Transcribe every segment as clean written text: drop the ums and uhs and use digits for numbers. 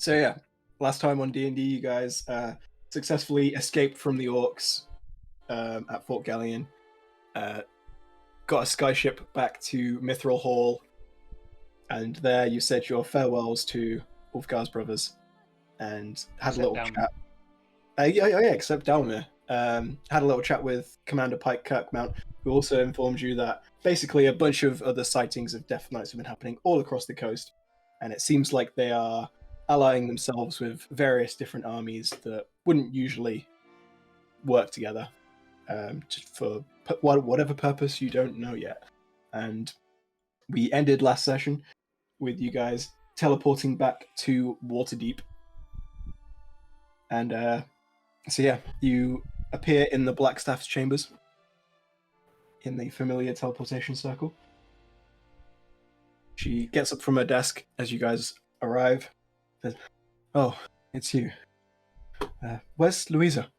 So yeah, last time on D&D, you guys successfully escaped from the orcs at Fort Galleon, got a skyship back to Mithril Hall, and there you said your farewells to Ulfgar's brothers and had a little chat. Yeah, except Dalmir. Had a little chat with Commander Pike Kirkmount, who also informed you that basically a bunch of other sightings of Death Knights have been happening all across the coast, and it seems like they are allying themselves with various different armies that wouldn't usually work together for whatever purpose you don't know yet. And we ended last session with you guys teleporting back to Waterdeep. And so yeah, you appear in the Blackstaff's chambers in the familiar teleportation circle. She gets up from her desk as you guys arrive. Says, "Oh, it's you. Where's Louisa?"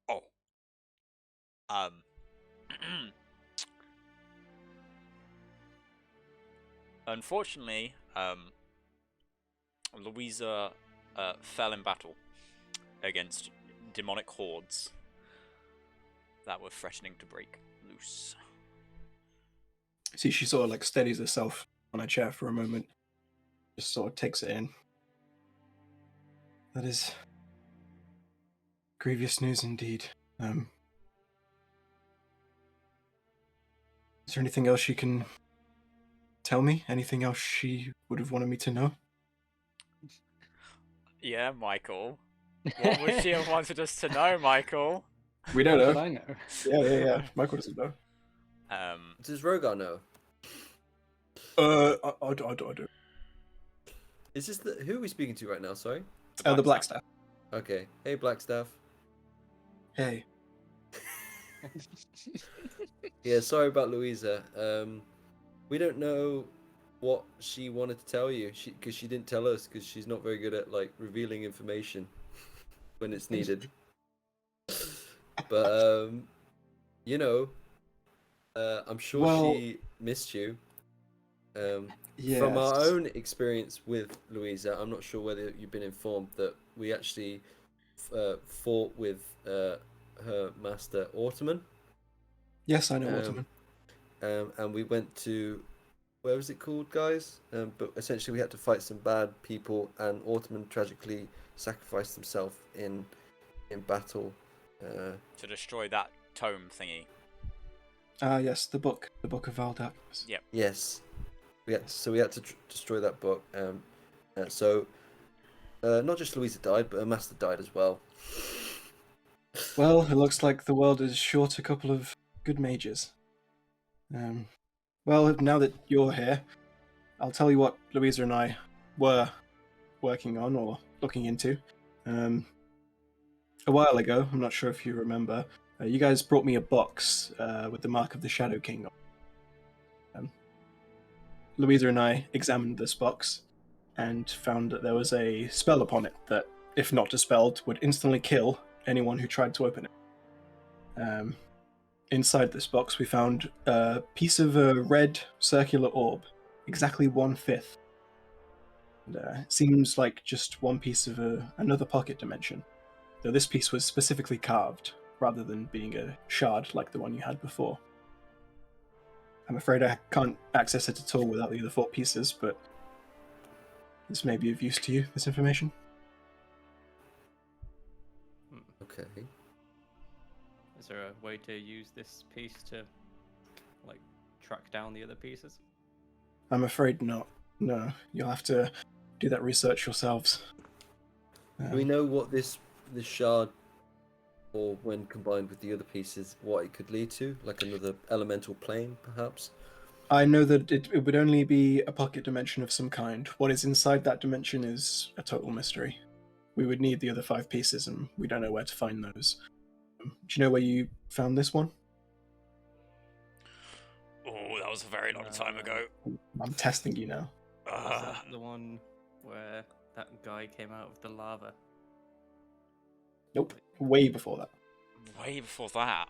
Oh. Unfortunately, Louisa fell in battle against demonic hordes that were threatening to break loose. See, she sort of like steadies herself on a chair for a moment, just sort of takes it in. That is grievous news indeed. Is there anything else you can tell me? Anything else she would have wanted me to know? Yeah, Michael. What would she have wanted us to know, Michael? We don't know. Should I know? Yeah. Michael doesn't know. Does Rogar know? I do. Is this who are we speaking to right now? Sorry. The Blackstaff. Okay. Hey, Blackstaff. Hey. Yeah, sorry about Louisa. We don't know what she wanted to tell you, because she didn't tell us, because she's not very good at like revealing information when it's needed. But you know, I'm sure she missed you. Yes. From our own experience with Louisa, I'm not sure whether you've been informed that we actually fought with her master Ortman. Yes, I know Ortman. And we went to, where was it called, guys? But essentially we had to fight some bad people, and Ortman tragically sacrificed himself in battle. To destroy that tome thingy. Yes, the book of Valdak. Yep. Yes. We had to destroy that book. So not just Louisa died, but her master died as well. Well, it looks like the world is short a couple of good mages. Well, now that you're here, I'll tell you what Louisa and I were working on or looking into. A while ago, I'm not sure if you remember, you guys brought me a box with the mark of the Shadow King on. Louisa and I examined this box and found that there was a spell upon it that, if not dispelled, would instantly kill anyone who tried to open it. Inside this box, we found a piece of a red circular orb, exactly 1/5. And, it seems like just one piece of another pocket dimension, though this piece was specifically carved, rather than being a shard like the one you had before. I'm afraid I can't access it at all without the other 4 pieces, but this may be of use to you, this information. Okay. Is there a way to use this piece to, like, track down the other pieces? I'm afraid not. No, you'll have to do that research yourselves. Do we know what this shard, or when combined with the other pieces, what it could lead to? Like another elemental plane, perhaps? I know that it would only be a pocket dimension of some kind. What is inside that dimension is a total mystery. We would need the other 5 pieces, and we don't know where to find those. Do you know where you found this one? Oh, that was a very long time ago. I'm testing you now. Is that the one where that guy came out of the lava? Nope. Way before that. Way before that.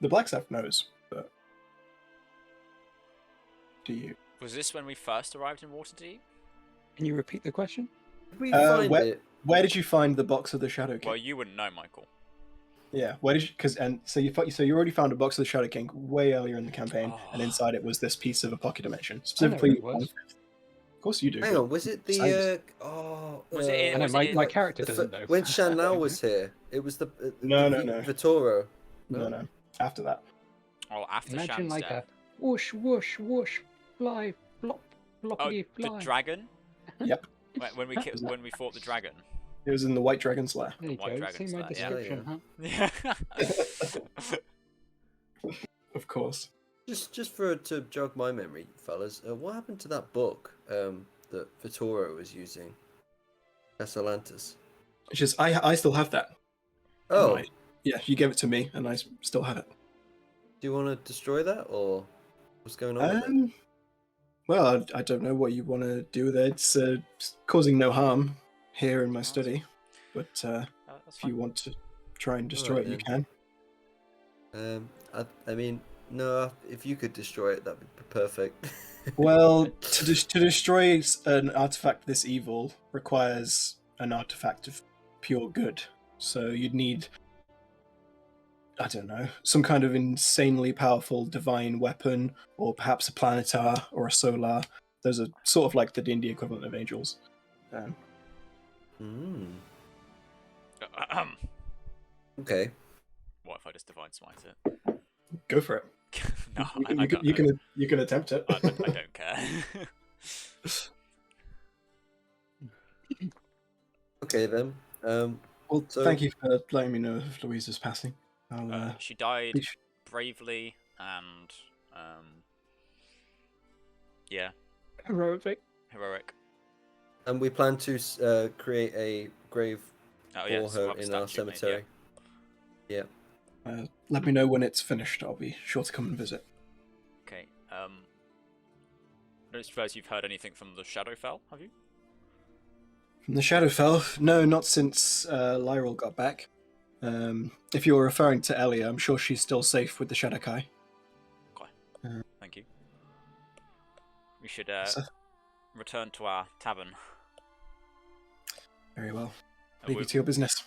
The Blackstaff knows, but do you? Was this when we first arrived in Waterdeep? Can you repeat the question? Did we find where- it? Where did you find the box of the Shadow King? Well, you wouldn't know, Michael. Yeah, where did you? So you already found a box of the Shadow King way earlier in the campaign, and Oh. inside it was this piece of a pocket dimension. I know Specifically, where it was. Of course you do. Hang on, was it the? Science. Was it in- I know was my, it- my character the doesn't know. when Chanel was here, it was the No, the no. Vitoro. No. After that. Oh, after Imagine Shan's like death. a whoosh, whoosh, whoosh, fly, flop, Oh, floppity, the fly. dragon? Yep. When we fought the dragon. It was in the White Dragon's lair. There you White go. Dragon's See my there, yeah. description, huh? Yeah. Of course. Just to jog my memory, fellas, what happened to that book that Vitoro was using? Casalantis. It's just I still have that. Oh, Right. Yeah, you gave it to me, and I still have it. do you want to destroy that, or what's going on with it? Well, I don't know what you want to do with it. It's causing no harm here in my study, but That's if you fine. want to try and destroy Alright it, you can. I mean, no, if you could destroy it, that'd be perfect. Well, to destroy an artifact this evil requires an artifact of pure good. So you'd need, I don't know, some kind of insanely powerful divine weapon, or perhaps a planetar or a solar. Those are sort of like the D&D equivalent of angels. Hmm. Okay. What if I just divine smite it? Go for it. No, You can attempt it. I don't care. Okay then. Well, So- thank you for letting me know of Louisa's passing. I'll, She died be sh- bravely and yeah, Heroic. heroic. And we plan to create a grave Oh for yeah, swap her in our statue made, cemetery. Yeah. let me know when it's finished. I'll be sure to come and visit. Yeah. Okay. I don't suppose you've heard anything from the Shadowfell, have you? From the Shadowfell? No, not since Lyril got back. If you're referring to Elia, I'm sure she's still safe with the Shadowkai. Thank you. We should So- return to our tavern. Very well. And Leave you to your business.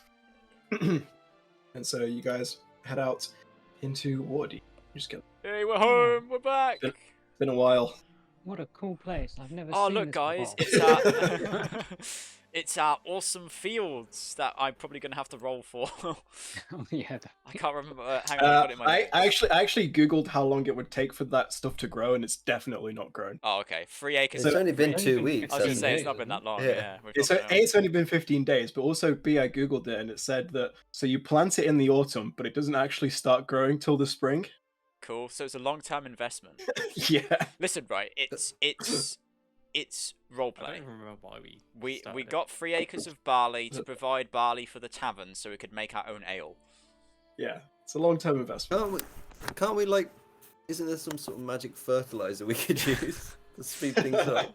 And so you guys head out into Waterdeep. Just get. Hey, we're home. We're back. Been a while. What a cool place. I've never Oh seen look, this guys! before. It's our it's our awesome fields that I'm probably gonna have to roll for. Oh, yeah. I can't remember. Hang on, I've got it in my. I actually googled how long it would take for that stuff to grow, and it's definitely not grown. Oh, okay. 3 acres. It's So- only been It's 2 only been weeks. I was gonna hasn't say it? it's not been that long. Yeah. Yeah. we're It's, talking A, it's only been 15 days, but also B, I googled it and it said that so you plant it in the autumn, but it doesn't actually start growing till the spring. cool. So it's a long-term investment. Yeah. Listen, right? It's I roleplay. don't even remember why we. We started it. got 3 acres of barley to provide barley for the tavern, so we could make our own ale. Yeah. It's a long-term investment. Can't we like? Isn't there some sort of magic fertilizer we could use to speed things up?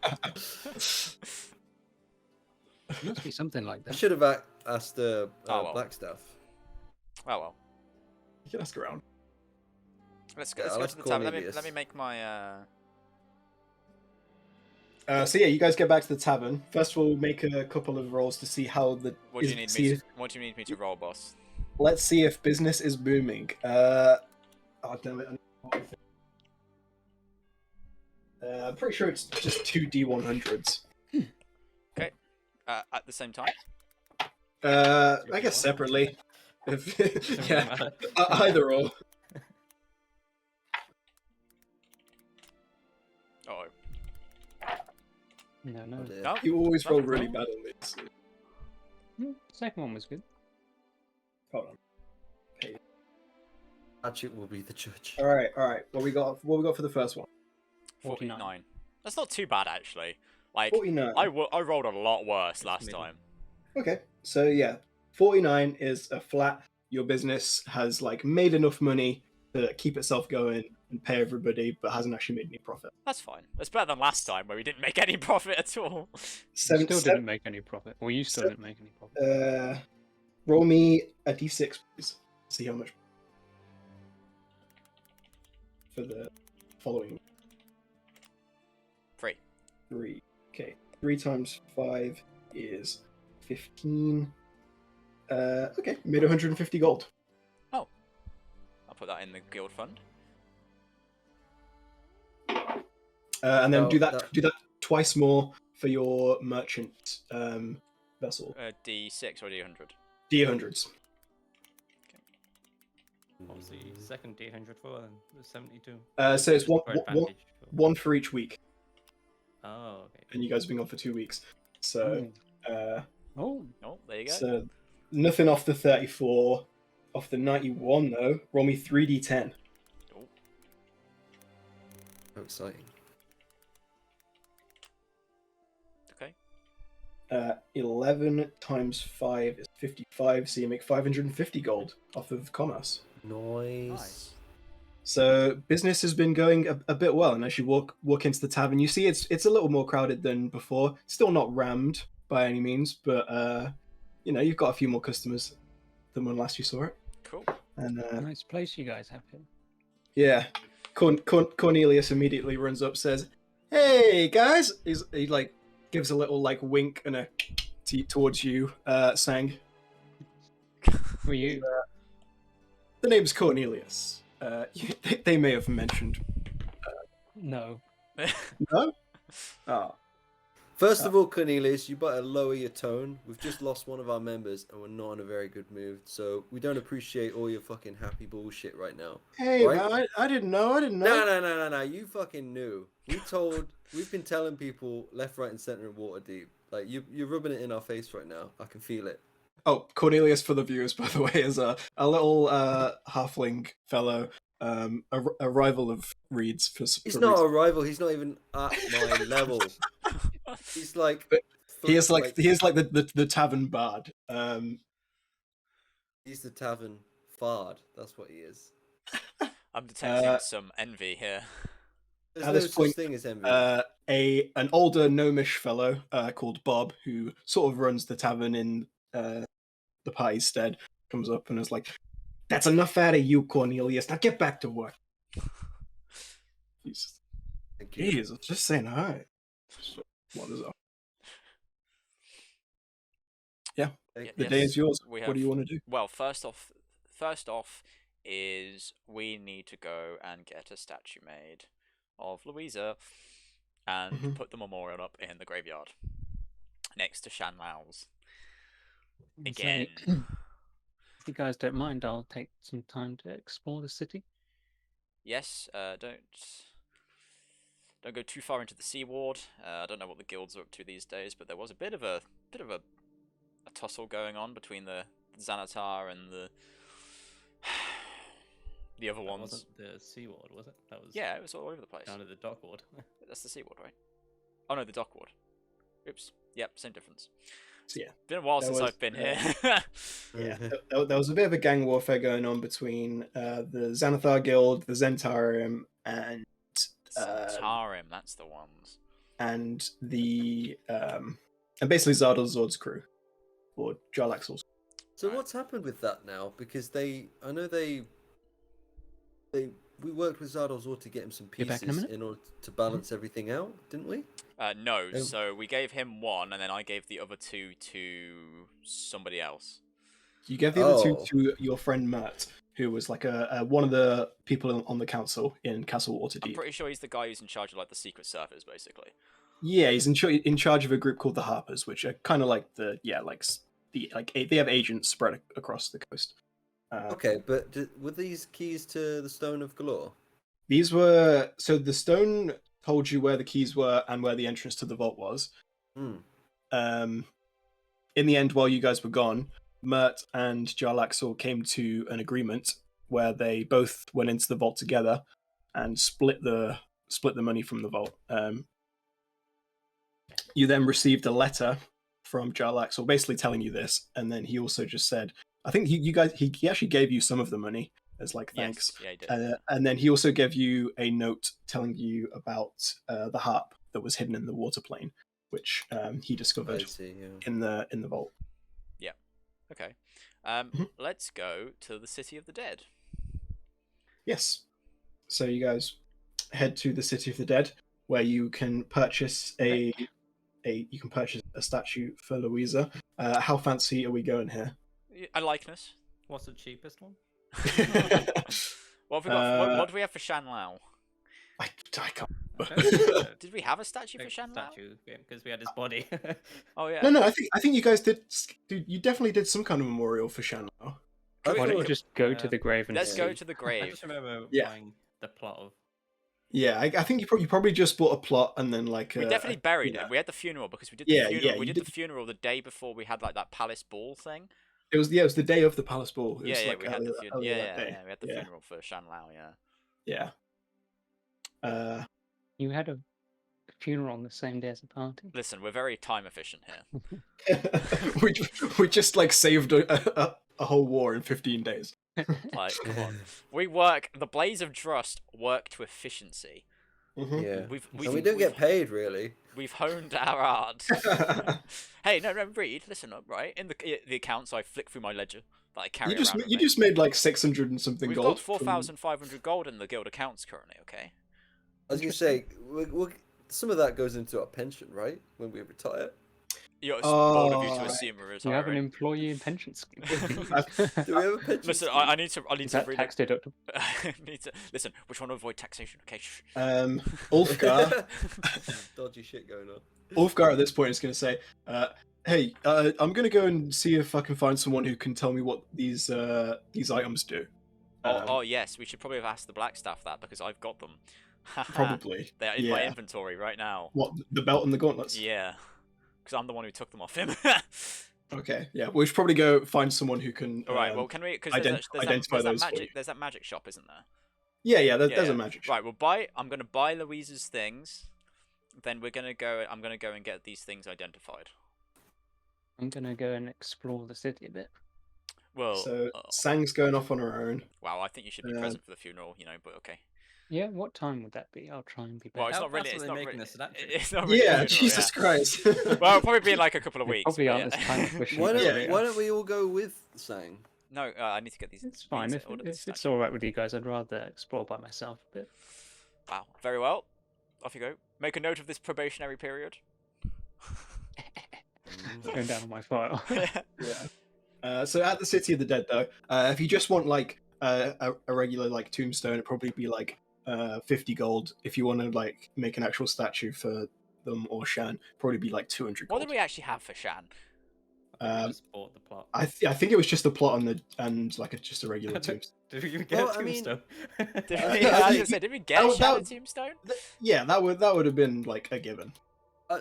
It must be something like I that. should have asked Oh, well. Blackstaff. Oh well. You can ask around. Let's Yeah, go. Let's I'll go ask to the tavern. Cornelius. Let me make my. So yeah, you guys get back to the tavern. First, we'll make a couple of rolls to see how the. What do you need see me? if- What do you need me to roll, boss? Let's see if business is booming. Oh damn it! I'm pretty sure it's just 2 D100s. At the same time. I guess separately. If, Doesn't yeah, matter. either or. Oh. No, no. Oh, dear. No. You always roll Nothing really wrong. bad on these. Second one was good. Hold on. Hatchet will be the judge. All right. What we got for the first one? 49. That's not too bad actually. Like 49. I rolled a lot worse last middle. time. Okay, so yeah, 49 is a flat. Your business has like made enough money to keep itself going and pay everybody, but hasn't actually made any profit. That's fine. That's better than last time where we didn't make any profit at all. Seven, Still didn't make any profit. Well, you still seven- didn't make any profit. roll me a d6, please. See how much for the following. 3. 3. Okay. 3 times 5 is 15. Okay, made 150 gold. Oh. I'll put that in the guild fund. And then Now, do that twice more for your merchant vessel. D6 or D100? D100s. What was the second D100 for then? The 72. So it's Just one, for one, advantage. one for each week, Oh, okay. and you guys have been gone for 2 weeks. So, Oh, Oh, there you go. so nothing off the 34, off the 91 though. Roll me 3d10. Oh, How exciting. okay. 11 times 5 is 55, so you make 550 gold off of commerce. Nice. So business has been going a bit well, and as you walk into the tavern, you see it's a little more crowded than before. Still not rammed by any means, but you've got a few more customers than when last you saw it. Cool. And nice place you guys have here. yeah, Cornelius immediately runs up, says, "Hey guys!" He like gives a little like wink and a towards you, Sang. For you. The name's Cornelius. They may have mentioned. No. No? Oh. First of all, Cornelius, you better lower your tone. We've just lost one of our members, and we're not in a very good mood. So we don't appreciate all your fucking happy bullshit right now. Hey, Right? man, I didn't know. No. You fucking knew. We've been telling people left, right, and center in Waterdeep. Like you're rubbing it in our face right now. I can feel it. Oh, Cornelius, for the viewers, by the way, is a little halfling fellow, a rival of Reed's. He's not a rival. He's not even at my level. He's like. He is like the tavern bard. He's the tavern fard. That's what he is. I'm detecting some envy here. There's At no this such point, thing as envy. an older gnomish fellow called Bob, who sort of runs the tavern in the party's stead, comes up and is like, "That's enough out of you, Cornelius. Now get back to work." Thank you. Jeez, I was just saying hi. What is up? Yeah, the day is yours. What do you want to do? Well, first off is we need to go and get a statue made of Louisa and put the memorial up in the graveyard next to Shan Lao's. Again. If you guys don't mind, I'll take some time to explore the city. Yes, don't go too far into the Sea Ward. I don't know what the guilds are up to these days, but there was a bit of a tussle going on between the Xanatar and the other That ones. wasn't the Sea Ward, was it? That was Yeah, it was all over the place. down at the Dock Ward. That's the Sea Ward, right? Oh no, the Dock Ward. Oops. Yep, same difference. So yeah, Been a while There since was, I've been here. yeah. There was a bit of a gang warfare going on between the Xanathar Guild, the Zentarium, and Tarim, that's the ones. and the and basically Zardalzord's crew, or Jarlaxle's. So what's happened with that now? Because we worked with Zardalzor to get him some Get back in a pieces minute? in order to balance everything out, didn't we? No, Oh. so we gave him one, and then I gave the other two to somebody else. You gave the other two Oh. to your friend Mert, who was like one of the people on the council in Castle I'm Waterdeep. pretty sure he's the guy who's in charge of like the Secret Service, basically. Yeah, he's in charge of a group called the Harpers, which are kind of like they have agents spread across the coast. Okay, but were these keys to the Stone of Galore? These were the stone told you where the keys were and where the entrance to the vault was. Hmm. In the end, while you guys were gone, Mert and Jarlaxle came to an agreement where they both went into the vault together and split the money from the vault. You then received a letter from Jarlaxle basically telling you this, and then he also just said, I think he actually gave you some of the money as like thanks. Yes, yeah, he did. And then he also gave you a note telling you about the harp that was hidden in the water plane, which he discovered I see, yeah. in the vault. Okay. Mhm. Let's go to the City of the Dead. Yes. So you guys head to the City of the Dead, where you can purchase a statue for Louisa. How fancy are we going here? A likeness. What's the cheapest one? What have we got? What do we have for Shan Lao? I can't. I don't think we had a Did we have a statue for big Shan Lao? statue because we had his body. Oh yeah. No, I think you guys did. You definitely did some kind of memorial for Shan Lao. Can we- Why don't you thought- just go to the grave and Let's see? go to the I grave. just remember Yeah. buying the plot of. Yeah, I think you probably just bought a plot and then like. We definitely buried yeah. him. We had the funeral because we did Yeah, the funeral. yeah, we you did the did- funeral the day before we had like that palace ball thing. It was the day of the palace ball. It Yeah, was yeah, like we had the funeral. earlier Yeah, that day. we had the Yeah. funeral for Shan Lao. Yeah. Yeah. You had a funeral on the same day as a party. Listen, we're very time efficient here. we just like saved a whole war in 15 days. Like, come on. We work. The Blades of Drrust work to efficiency. Mhm. Yeah. We've And we don't get paid really. We've honed our art. Hey, no, read. Listen up, right? In the accounts, I flick through my ledger that I carry You just around. with you me. just made like 600 and something We've gold. got 4,500 gold in the guild accounts currently. Okay. I was gonna say, some of that goes into our pension, right? When we retire. It's bold of you to Oh, assume we're You have an retiring. employee pension scheme. Do we have a pension? Listen, scheme? I need to Is that read tax deductible? listen. Which one to avoid taxation? Okay. Shh. Ulfgar. Dodgy shit going on. Ulfgar at this point is going to say, "Hey, I'm going to go and see if I can find someone who can tell me what these items do." Oh yes, we should probably have asked the Blackstaff that because I've got them. Probably. They're in my Yeah. inventory right now. What, the belt and the gauntlets? Yeah, because I'm the one who took them off him. Okay. Yeah. We should probably go find someone who can. All right. Well, can we? Because identify there's that those for magic. you. There's that magic shop, isn't there? Yeah. There's Yeah. a magic. Right. Well, I'm gonna buy Louisa's things. Then we're gonna go. I'm gonna go and get these things identified. I'm gonna go and explore the city a bit. Well. So Sang's going off on her own. Wow. I think you should be present for the funeral. But okay. Yeah, what time would that be? I'll try and be back. Well, it's How not really. fast are It's they not making really. the statue? It's not really. a Yeah. funeral, Jesus Christ. Well, it'll probably be in like a couple of They weeks. probably but aren't yeah. as time efficient. Why as don't we Why are. don't we all go with Sang? No, I need to get these. It's fine. If it's all right with you guys, I'd rather explore by myself a bit. Wow. Very well. Off you go. Make a note of this probationary period. It's going down on my file. Yeah. So at the City of the Dead, though, if you just want like a regular like tombstone, it'd probably be like 50 gold. If you want to like make an actual statue for them or Shan, probably be like 200 What gold. did we actually have for Shan? I just bought the plot. I think it was just a plot and like just a regular tombstone. Did we even get Well, a I mean- tombstone? Did we, Yeah, I was you- gonna say, did we get that- Shan a that- tombstone? Yeah, that would have been like a given.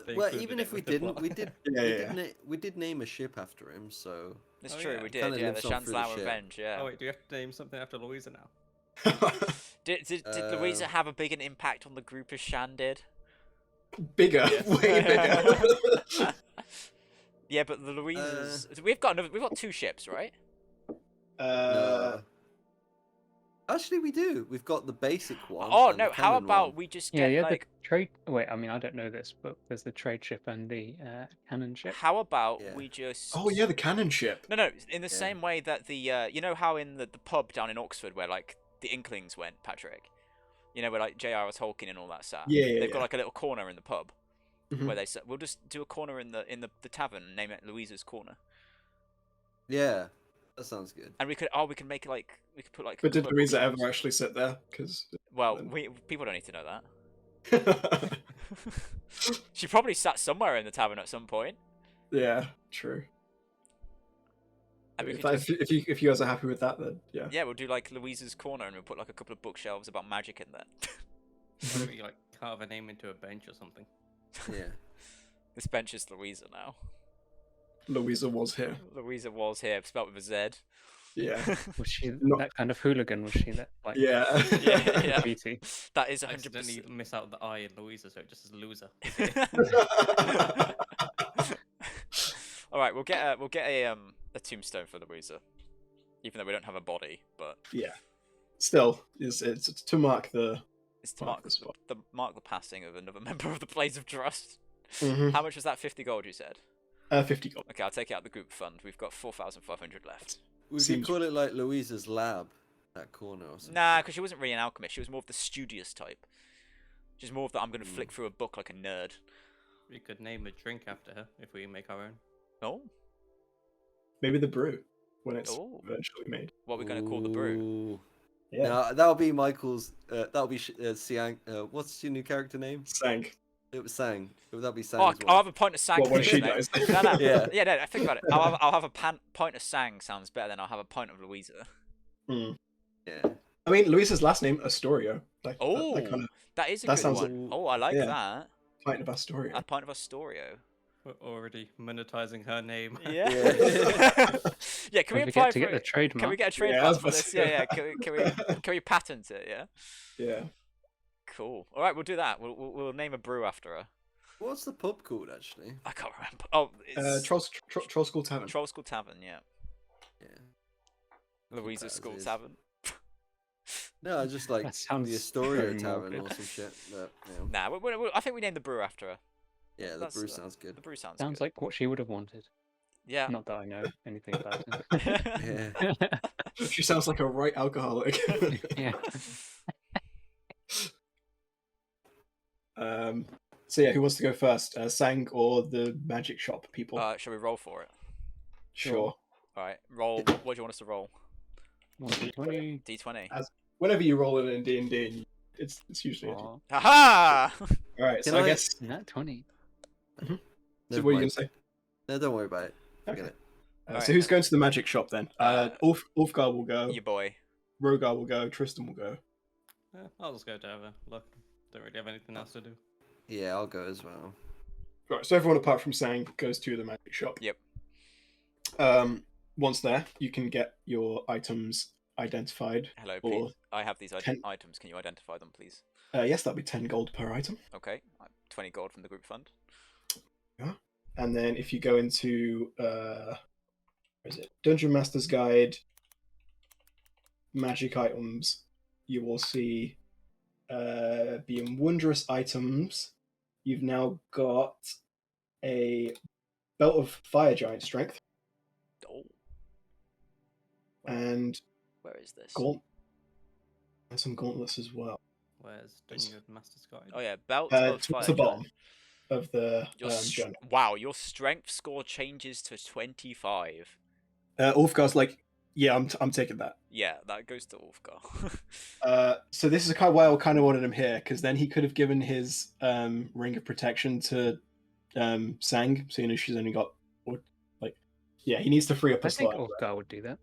They Well, included even it if we with the didn't, plot. we did. Yeah. We did name a ship after him, so. It's Oh, true, yeah. we Kinda did. Yeah, the lives on Shan's through the Lao ship. Revenge. Yeah. Oh wait, do you have to name something after Louisa now? Did Louisa have a big an impact on the group as Shan did? Bigger, Yes. way bigger. Yeah, but the Louisa's. We've got 2 ships, right? Actually, we do. We've got the basic one. Oh and no! the How cannon about one. we just Yeah, get yeah. like? The trade. Wait, I mean, I don't know this, but there's the trade ship and the cannon ship. How about Yeah. we just? Oh yeah, the cannon ship. No. In the Yeah. same way that the you know how in the pub down in Oxford where like the Inklings went, Patrick. You know where like J.R.R. Tolkien and all that stuff. Yeah, They've yeah. got like a little corner in the pub Mhm. where they sit. We'll just do a corner in the tavern and name it Louisa's Corner. Yeah, that sounds good. And we could make like we could put like. a But did couple of Louisa bookshelves. ever actually sit there? Because Well, people don't need to know that. She probably sat somewhere in the tavern at some point. yeah, true. And we If, could just- if you guys are happy with that, then yeah. yeah, we'll do like Louisa's Corner and we'll put like a couple of bookshelves about magic in there. Why don't we like carve a name into a bench or something? Yeah. This bench is Louisa now. Louisa was here. Louisa was here, spelled with a Z. Yeah. Was she Not- that kind of hooligan? Was she that like Yeah. Yeah. BT? That is I 100%. accidentally miss out the I in Louisa, so it just says loser. All right, we'll get a tombstone for Louisa, even though we don't have a body, but Yeah. Still, it's to mark the it's to Mark mark the spot. the passing of another member of the Blades of Drrust. Mhm. How much was that? 50 gold, you said. 50 gold. Okay, I'll take it out of the group fund. We've got 4,500 left. We could Seems- call it like Louisa's lab, that corner or something. Nah, because she wasn't really an alchemist. She was more of the studious type. Just more of that. I'm gonna flick through a book like a nerd. We could name a drink after her if we make our own. Oh, Maybe the brew when it's Oh. eventually made. what are we gonna call the brew? Ooh. Yeah, Now that'll be Michael's. That'll be Siang. What's your new character name? Sang. It was Sang. That'll be Sang Oh, as I'll well. have a pint of sang. What when please, she mate. dies. No, no. Yeah. Yeah, no. Think about it. I'll have a pint of sang. Sounds better than I'll have a pint of Louisa. Hmm. Yeah. I mean, Luisa's last name Astorio. Like, Oh, that kind of that is a that good sounds one. like- Oh, I like yeah. that. pint of Astorio. A pint of Astorio. We're already monetizing her name. Yeah. Yeah. Yeah. Can we Don't apply forget to for get the it? trademark. Can we get a Yeah, I trademark was for about to this? say Yeah, yeah. that. Can we patent it? Yeah. Yeah. Cool. All right, we'll do that. We'll name a brew after her. What's the pub called actually? I can't remember. Oh, it's Troll School Tavern. Troll School Tavern. Yeah. Yeah. Louisa that as School is. Tavern. No, just like That sounds the Astoria very Tavern morbid. or some shit. But, yeah. Nah, I think we named the brew after her. Yeah, the That's- brew sounds good. The brew sounds Sounds good. like what she would have wanted. Yeah. Not that I know anything about it. Yeah. She sounds like a right alcoholic. Yeah. So yeah, who wants to go first? Sang or the magic shop people? Shall we roll for it? Sure. All right. Roll. What do you want us to roll? 1d20. D20. Whenever you roll it in D&D, it's usually. Or Haha! All right. So Can I I- guess. nat 20. So Never what are you gonna mind. say? No, don't worry about it. I Okay. get it. So Alright. who's going to the magic shop then? Ulfgar will go. Your boy. Rogar will go. Tristan will go. Yeah, I'll just go to have a look. Don't really have anything else to do. Yeah, I'll go as well. Right. So everyone apart from Sang goes to the magic shop. Yep. Once there, you can get your items identified. Hello, Or please. I have these 10 items. Can you identify them, please? Yes, that'll be 10 gold per item. Okay. 20 gold from the group fund. And then if you go into where is it? Dungeon Master's Guide, magic items, you will see being wondrous items. You've now got a belt of fire giant strength Oh, and where is this? and some gauntlets as well. Where's Dungeon Master's Guide? Oh yeah, belt of Towards fire. the bottom giant. of the Your journal. wow, your strength score changes to 25. Ulfgar's like, yeah, I'm taking that. Yeah, that goes to Ulfgar. So this is kind of why I kind of wanted him here, because then he could have given his ring of protection to Sang, seeing as she's only got he needs to free up I a think slot. Ulfgar would do that.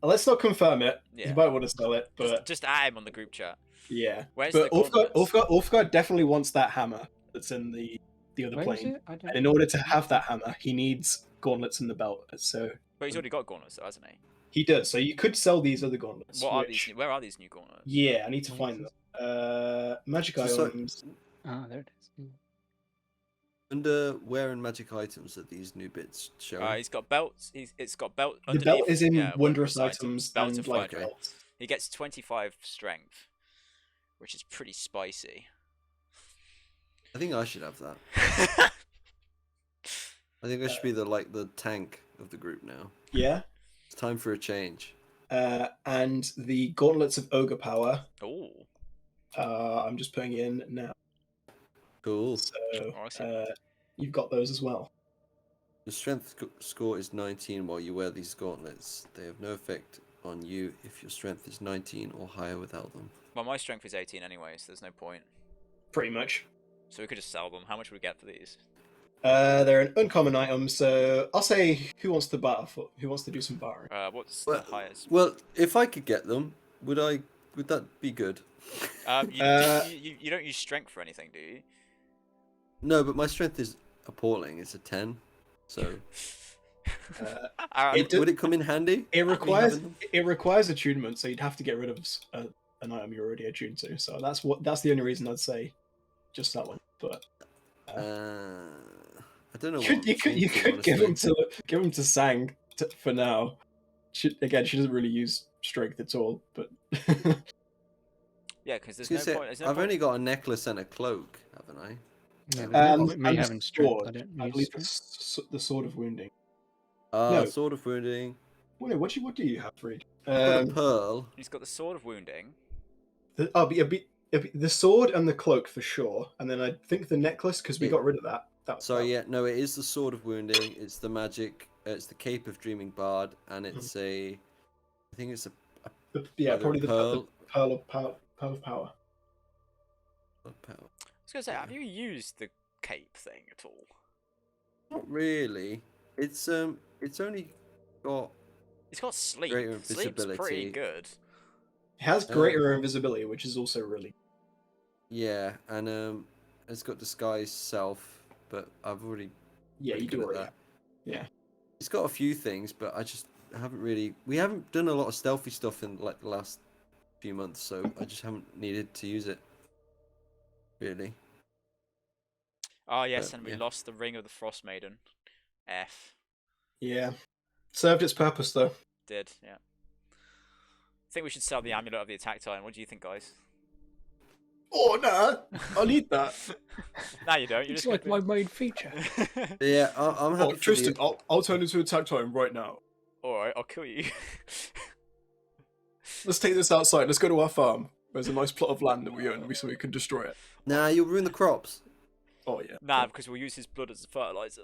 Let's not confirm it. Yeah. He might want to sell it, but Just add him on the group chat. yeah. Where's But the gauntlets? Ulfgar definitely wants that hammer that's in the other Where is plane. it? I don't And in order to have that hammer, he needs gauntlets in the belt. So But he's already got gauntlets, though, hasn't he? he does. So you could sell these other gauntlets. What are which- these? Where are these new gauntlets? Yeah, I need to find them. Magic So- items. Ah, there it is. Mm. Under where and magic items are these new bits showing? He's got belts. It's got belt. The belt underneath- is in yeah, wondrous items Belt and of like fire. belts. He gets 25 strength, which is pretty spicy. I think I should have that. I think I should be the tank of the group now. Yeah. It's time for a change. And the gauntlets of ogre power. Oh, I'm just putting it in now. Cool. So I see. you've got those as well. The strength score is 19 while you wear these gauntlets. They have no effect on you if your strength is 19 or higher without them. well, my strength is 18 anyway, so there's no point. Pretty much. So we could just sell them. How much would we get for these? They're an uncommon item, so I'll say who wants to do some bartering? What's Well- the highest? Well, if I could get them, would that be good? You don't use strength for anything, do you? No, but my strength is appalling. It's a 10. So It would it come in handy? It Me requires having them? it requires attunement, so you'd have to get rid of an item you're already attuned to. So that's the only reason I'd say just that one. But I don't know. you could give him to Sang for now. She doesn't really use strength at all, but Yeah, because I was there's gonna no say, point. There's no I've point. only got a necklace and a cloak, haven't I? Yeah, And- there's no point me and the having strength. I sword. don't I use believe the, strength. the sword of wounding. No. No. Sword of wounding. What do you have, Reed? I've got a pearl. He's got the sword of wounding. It'd the sword and the cloak for sure, and then I think the necklace because we got rid of that. No, it is the Sword of Wounding. It's the magic. It's the Cape of Dreaming Bard, and it's I think it's probably the pearl. pearl of power. Pearl of power. I was gonna say, have you used the cape thing at all? Not really. It's only got. It's got sleep. Greater Sleep's pretty visibility. good. It has greater invisibility, which is also really. Yeah, and it's got disguise self, but I've already. Yeah, you do already. that. Yeah. It's got a few things, but I just haven't really. We haven't done a lot of stealthy stuff in like the last few months, so I just haven't needed to use it. Really. Oh yes, and we lost the Ring of the Frost Maiden. F. Yeah. Served its purpose though. Did, yeah. I think we should sell the Amulet of the Attack Titan. What do you think, guys? Oh no! I need that. No, you don't. You're It's just like my main feature. Yeah, I'm happy. Tristan, I'll turn into Attack Titan right now. Alright, I'll kill you. Let's take this outside. Let's go to our farm. There's a nice plot of land that we own, so we can destroy it. Nah, you'll ruin the crops. Oh yeah. Nah, because we'll use his blood as a fertilizer.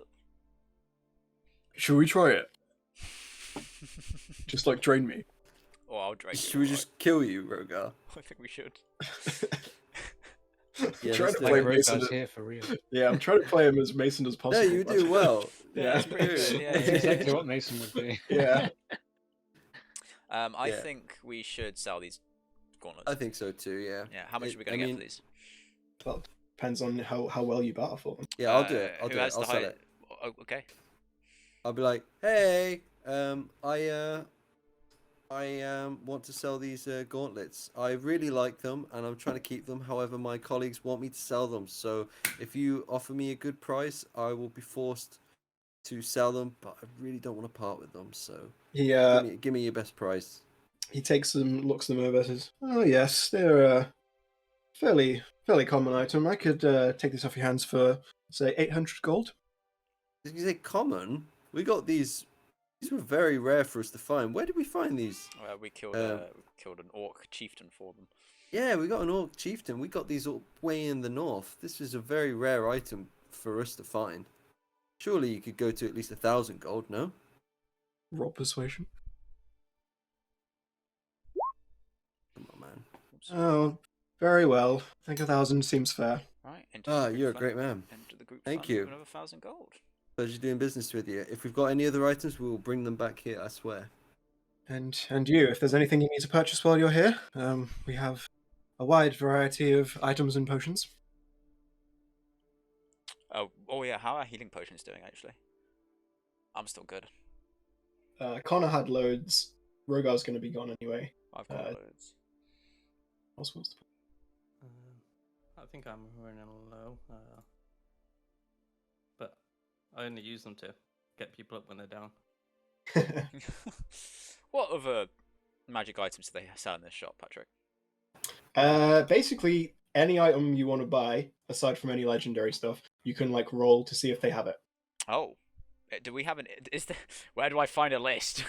Should we try it? Just like drain me. Oh, I'll drain you. Should we just kill you, Rogar? I think we should. Yeah, trying let's to do play it. Mason. here for real. Yeah, I'm trying to play him as Mason as No, possible. you do well. Yeah. That's pretty good. Yeah, That's yeah, exactly yeah. what Mason would do. Yeah. I Yeah. think we should sell these gauntlets. I think so too. Yeah. Yeah, how much are we going to get for these? Well, depends on how well you battle for them. Yeah, I'll do it. I'll who do it. has I'll the sell high... it. Oh, okay. I'll be like, hey, I want to sell these gauntlets. I really like them, and I'm trying to keep them. However, my colleagues want me to sell them. So, if you offer me a good price, I will be forced to sell them. But I really don't want to part with them. So, He give me your best price. he takes them, looks them over, says, "Oh yes, they're a fairly common item. I could take this off your hands for say 800 gold." Did you say common? We got these. These were very rare for us to find. Where did we find these? We killed an orc chieftain for them. Yeah, we got an orc chieftain. We got these all way in the north. This is a very rare item for us to find. Surely you could go to at least 1,000 gold, no? Roll persuasion. Come on, man. Oh, very well. I think 1,000 seems fair. Right. You're a great man. Enter the group Thank fund you. with another 1,000 gold. Pleasure doing business with you. If we've got any other items, we will bring them back here, I swear. And you, if there's anything you need to purchase while you're here, we have a wide variety of items and potions. Oh yeah, how are healing potions doing actually? I'm still good. Connor had loads. Rogar's going to be gone anyway. I've got loads. What's the I think I'm running low. But I only use them to get people up when they're down. What other magic items do they sell in this shop, Patrick? Basically, any item you want to buy, aside from any legendary stuff, you can like roll to see if they have it. Oh, do we have an? Is there? Where do I find a list?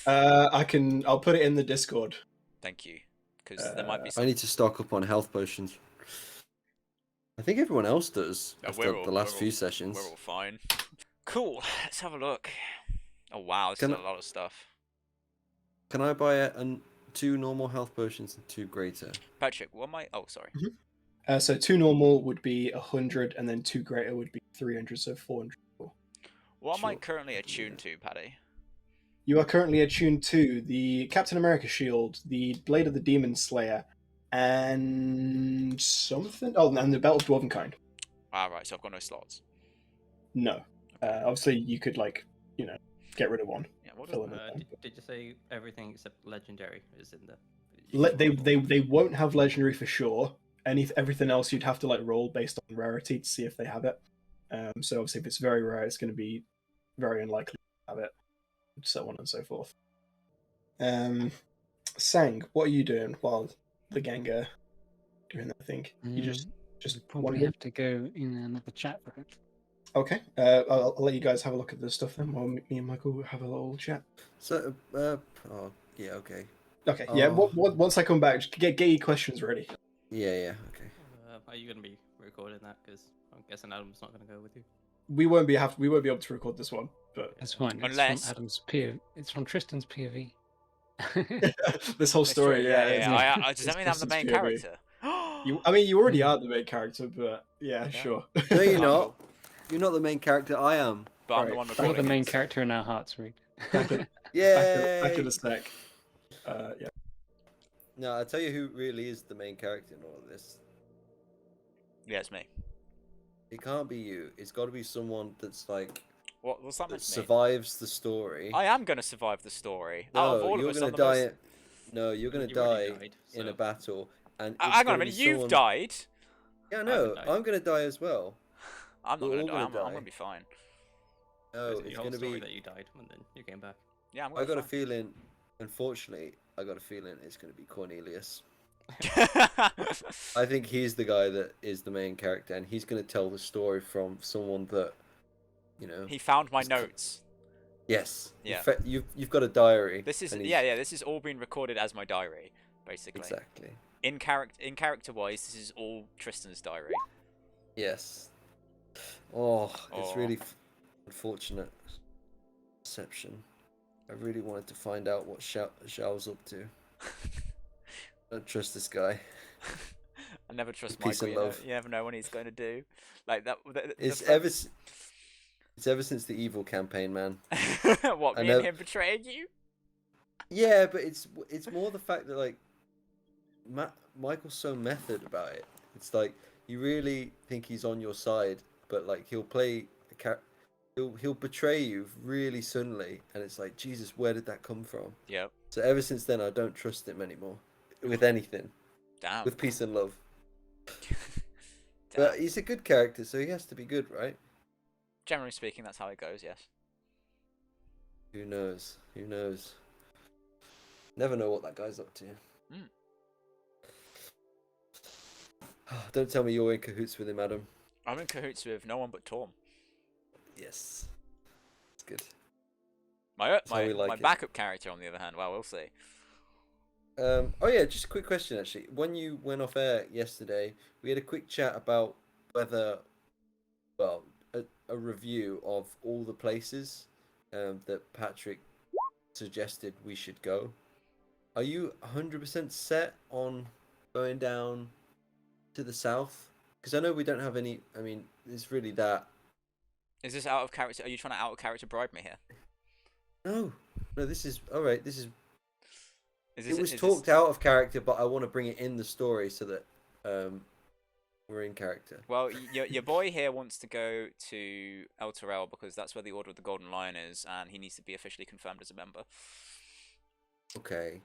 I'll put it in the Discord. Thank you, because there might be. I need to stock up on health potions. I think everyone else does after the last few sessions. We're all fine. Cool. Let's have a look. Oh wow, this is a lot of stuff. Can I buy 2 normal health potions and 2 greater? Patrick, what am I? Oh, sorry. So 2 normal would be 100, and then 2 greater would be 300, so 400. What am I currently attuned to, Paddy? You are currently attuned to the Captain America shield, the Blade of the Demon Slayer, and something. Oh, and the Belt of Dwarvenkind. Ah, right. So I've got no slots. No. Obviously, you could get rid of one. Yeah. What did you say everything except legendary is in the? They won't have legendary for sure. Everything else you'd have to roll based on rarity to see if they have it. So obviously, if it's very rare, it's going to be very unlikely to have it. So on and so forth. Sang, what are you doing while the gang are doing that thing? You just probably wondering? have to go in another chat room. Okay, I'll let you guys have a look at this stuff then while me and Michael have a little chat. So, yeah, okay. Okay, yeah. Once I come back, just get your questions ready. Yeah. Okay. Are you going to be recording that? Because I'm guessing Adam's not going to go with you. We won't be able to record this one, but That's fine. It's Unless- from Adam's POV. It's from Tristan's POV. this whole It's true, story, yeah. Does that it's mean I'm the Tristan's main POV. character? You already are the main character, but yeah, Okay. sure. No, you're Oh, not. cool. You're not the main character. I am. But I'm the Right. one You're You're recording the main it, so- character in our hearts, Reed. Back in Yay! a sec. Yeah. No, I'll tell you who really is the main character in all of this. Yeah, it's me. It can't be you. It's got to be someone that's like What's that meant that to mean? survives the story. I am going to survive the story. Out of No, all you're of us, gonna I'm the die. most... No, you're gonna You already die died, in a so- battle, and it's Hang on a gonna minute, be you've someone... died. Yeah, haven't no, died. I'm gonna die as well. I'm not We're going to all die. gonna I'm die. going to be fine. No, Is it it's your whole gonna story be. that you died and then you came back. Yeah, I'm I going got to a feeling. Unfortunately, I got a feeling it's gonna be Cornelius. I think he's the guy that is the main character, and he's gonna tell the story from someone that, you know. He found my notes. Yes. Yeah. You've got a diary. This is and he's- yeah. This is all being recorded as my diary, basically. Exactly. In character wise, this is all Tristan's diary. Yes. Oh, it's Oh. really unfortunate. Deception. I really wanted to find out what Xiao's up to. Don't trust this guy. I never trust Peace Michael. and You, know, love. you never know when he's going to do like that. It's ever since the evil campaign, man. What, I me know- and him betraying you? Yeah, but it's more the fact that like Michael's so method about it. It's like you really think he's on your side, but like he'll play he'll betray you really suddenly, and it's like, Jesus, where did that come from? Yep. So ever since then, I don't trust him anymore with anything, Damn. with peace and love. Damn. But he's a good character, so he has to be good, right? Generally speaking, that's how it goes. Yes. Who knows? Who knows? Never know what that guy's up to. Mm. Don't tell me you're in cahoots with him, Adam. I'm in cahoots with no one but Torm. Yes. It's good. My how we like my it. backup character, on the other hand, well, we'll see. Oh yeah, just a quick question actually. When you went off air yesterday, we had a quick chat about whether, well, a review of all the places that Patrick suggested we should go. Are you 100% set on going down to the south? Because I know we don't have any. I mean, it's really that. Is this out of character? Are you trying to out of character bribe me here? No. This is all right. This is. Is this, It was is talked this... out of character, but I want to bring it in the story so that we're in character. Well, your boy here wants to go to Elturel because that's where the Order of the Golden Lion is, and he needs to be officially confirmed as a member. Okay.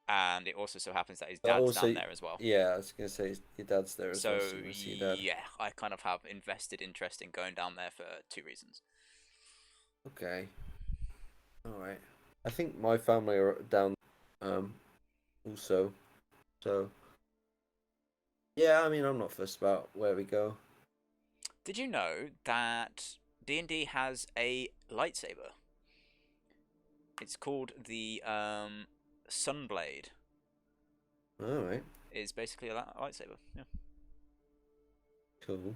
And it also so happens that his But dad's also- down there as well. Yeah, I was gonna say your dad's there as So well. So you wanna see your dad. yeah, I kind of have invested interest in going down there for 2 reasons. Okay. All right. I think my family are down. Also. So. Yeah, I mean, I'm not fussed about where we go. Did you know that D&D has a lightsaber? It's called the Sunblade. All right. It's basically a lightsaber. Yeah. Cool.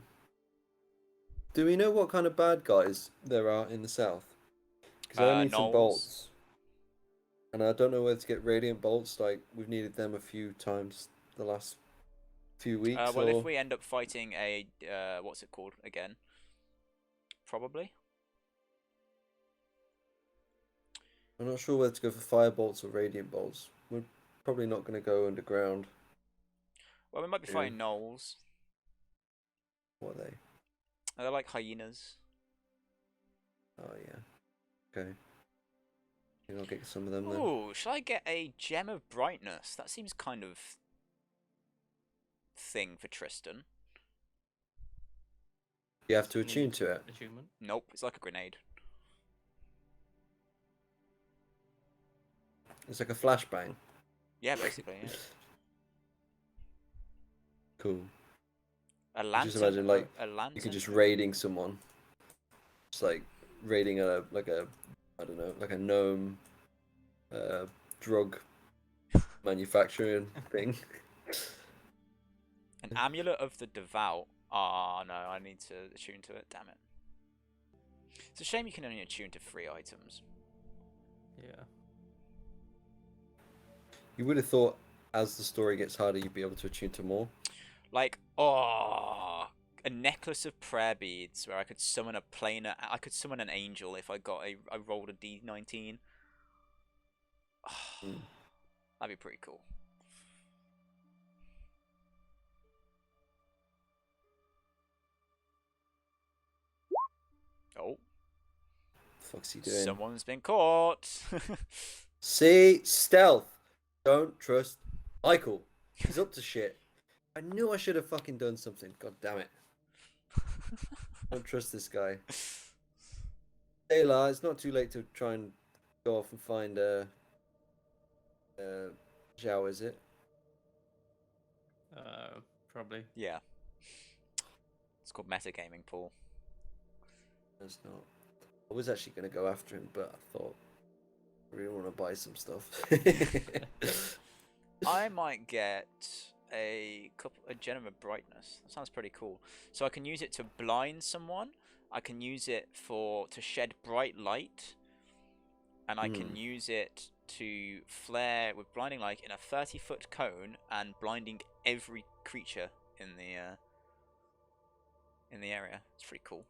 Do we know what kind of bad guys there are in the south? Because I need some gnolls. bolts. And I don't know where to get radiant bolts. Like, we've needed them a few times the last few weeks. Well, or... if we end up fighting a what's it called again? Probably. I'm not sure whether to go for fire bolts or radiant bolts. We're probably not going to go underground. Well, we might be Yeah. fighting gnolls. What are they? They're like hyenas. Oh, yeah. Okay. Maybe I'll get some of them then. Ooh, should I get a gem of brightness? That seems kind of thing for Tristan. You have to attune to it. Attunement. Nope, it's like a grenade. It's like a flashbang. Yeah, basically. Yeah. Cool. A lantern. Just imagine, like, a lantern. You could just raiding someone. Just like raiding a I don't know, like a gnome drug manufacturing thing. An amulet of the devout. Ah, no, I need to attune to it. Damn it. It's a shame you can only attune to 3 items. Yeah. You would have thought as the story gets harder, you'd be able to attune to more. Like, oh, a necklace of prayer beads where I could summon a planar. I could summon an angel if I rolled a D19. That'd be pretty cool. Oh. The fuck's he doing? Someone's been caught. See, stealth. Don't trust Michael. He's up to shit. I knew I should have fucking done something. God damn it. Don't trust this guy. Hey, La, it's not too late to try and go off and find Zhao, is it? Probably. Yeah. It's called metagaming, Paul. It's not. I was actually going to go after him, but I thought I really want to buy some stuff. I might get a gem of brightness. That sounds pretty cool. So I can use it to blind someone. I can use it to shed bright light, and I can use it to flare with blinding light in a 30-foot cone and blinding every creature in the area. It's pretty cool.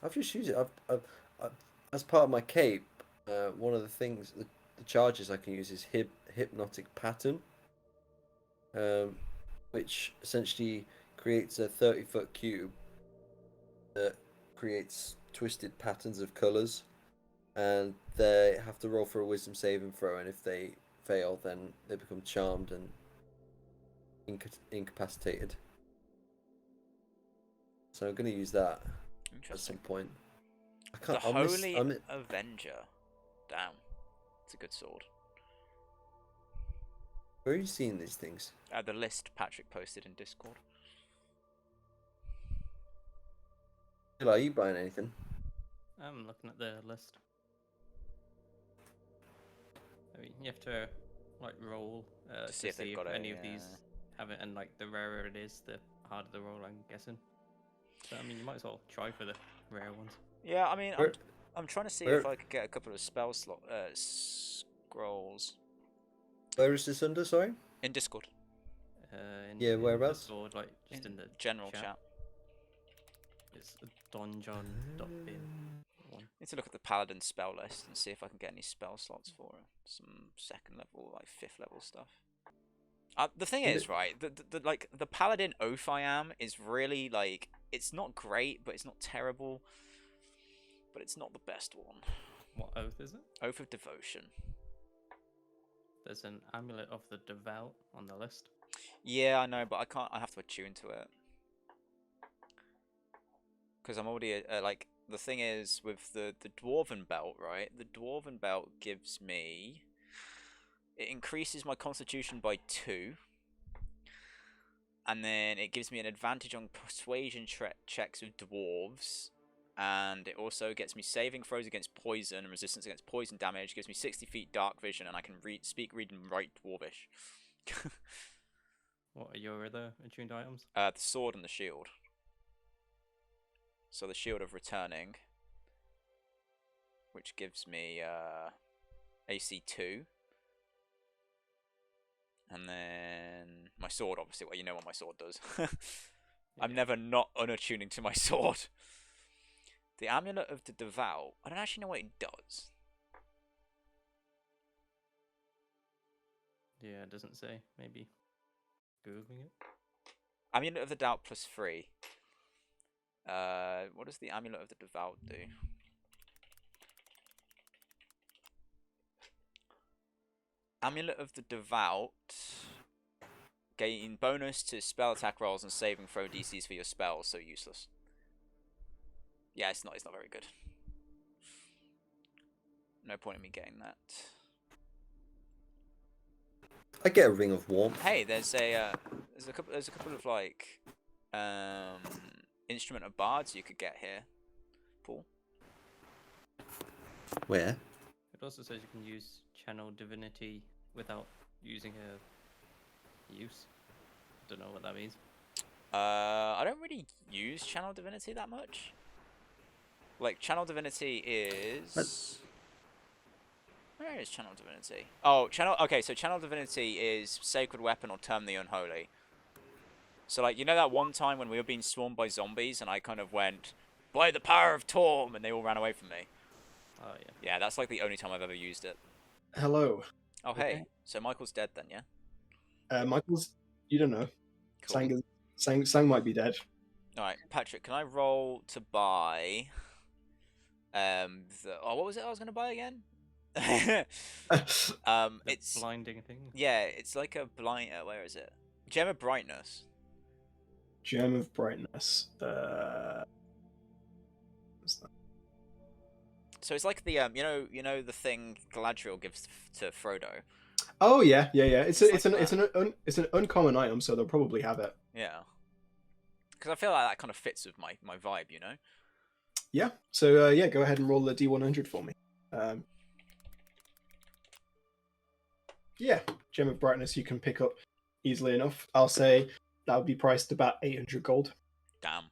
I've just used it. I've as part of my cape, one of the things, the charges I can use is Hypnotic Pattern, which essentially creates a 30-foot cube that creates twisted patterns of colours, and they have to roll for a wisdom saving throw, and if they fail, then they become charmed and incapacitated. So I'm going to use that at some point. I can't. The Holy Avenger. Damn, it's a good sword. Where are you seeing these things? The list Patrick posted in Discord. Are you buying anything? I'm looking at the list. I mean, you have to like roll to see if they've got any of these have it, and like the rarer it is, the harder the roll, I'm guessing. So I mean, you might as well try for the rare ones. Yeah, I mean, I'm trying to see if I could get a couple of spell scrolls. Where is this under? Sorry. In Discord. Yeah, whereabouts? Discord, like just in the general chat. It's donjon.bin. Need to look at the paladin spell list and see if I can get any spell slots for some 2nd level, like 5th level stuff. The thing is, right, the paladin oath I am is really like, it's not great, but it's not terrible, but it's not the best one. What oath is it? Oath of Devotion. There's an amulet of the devout on the list. Yeah, I know, but I can't. I have to attune to it because I'm already like. The thing is with the dwarven belt, right? The dwarven belt gives me. It increases my constitution by 2. And then it gives me an advantage on persuasion checks with dwarves. And it also gets me saving throws against poison and resistance against poison damage. Gives me 60 feet dark vision, and I can speak, read, and write dwarvish. What are your other attuned items? The sword and the shield. So the shield of returning, which gives me AC 2. And then my sword, obviously. Well, you know what my sword does. I'm never not unattuning to my sword. The Amulet of the Devout. I don't actually know what it does. Yeah, it doesn't say. Maybe Googling it. Amulet of the Devout +3. What does the Amulet of the Devout do? Amulet of the Devout. Gain bonus to spell attack rolls and saving throw DCs for your spells, so useless. Yeah, it's not very good. No point in me getting that. I get a ring of warmth. Hey, there's a couple of like instrument of bards you could get here, Paul. Where? It also says you can use channel divinity without using use. Don't know what that means. I don't really use Channel Divinity that much. Like, Channel Divinity is... Where is Channel Divinity? Oh, Okay, so Channel Divinity is Sacred Weapon or Term the Unholy. So, like, you know that one time when we were being swarmed by zombies and I kind of went, by the power of Torm, and they all ran away from me? Oh, yeah. Yeah, that's like the only time I've ever used it. Hello. Oh, hey. So Michael's dead then, yeah? Michael's... You don't know. Cool. Sang might be dead. Alright, Patrick, can I roll to buy... what was it I was going to buy again? It's blinding thing. Yeah, it's like a blind. Where is it? Gem of Brightness. Gem of Brightness. So it's like the you know the thing Galadriel gives to Frodo. Oh yeah. It's an uncommon item, so they'll probably have it. Yeah. Because I feel like that kind of fits with my vibe, you know. Yeah. So yeah, go ahead and roll the D100 for me. Yeah, Gem of Brightness you can pick up easily enough. I'll say that would be priced about 800 gold. Damn.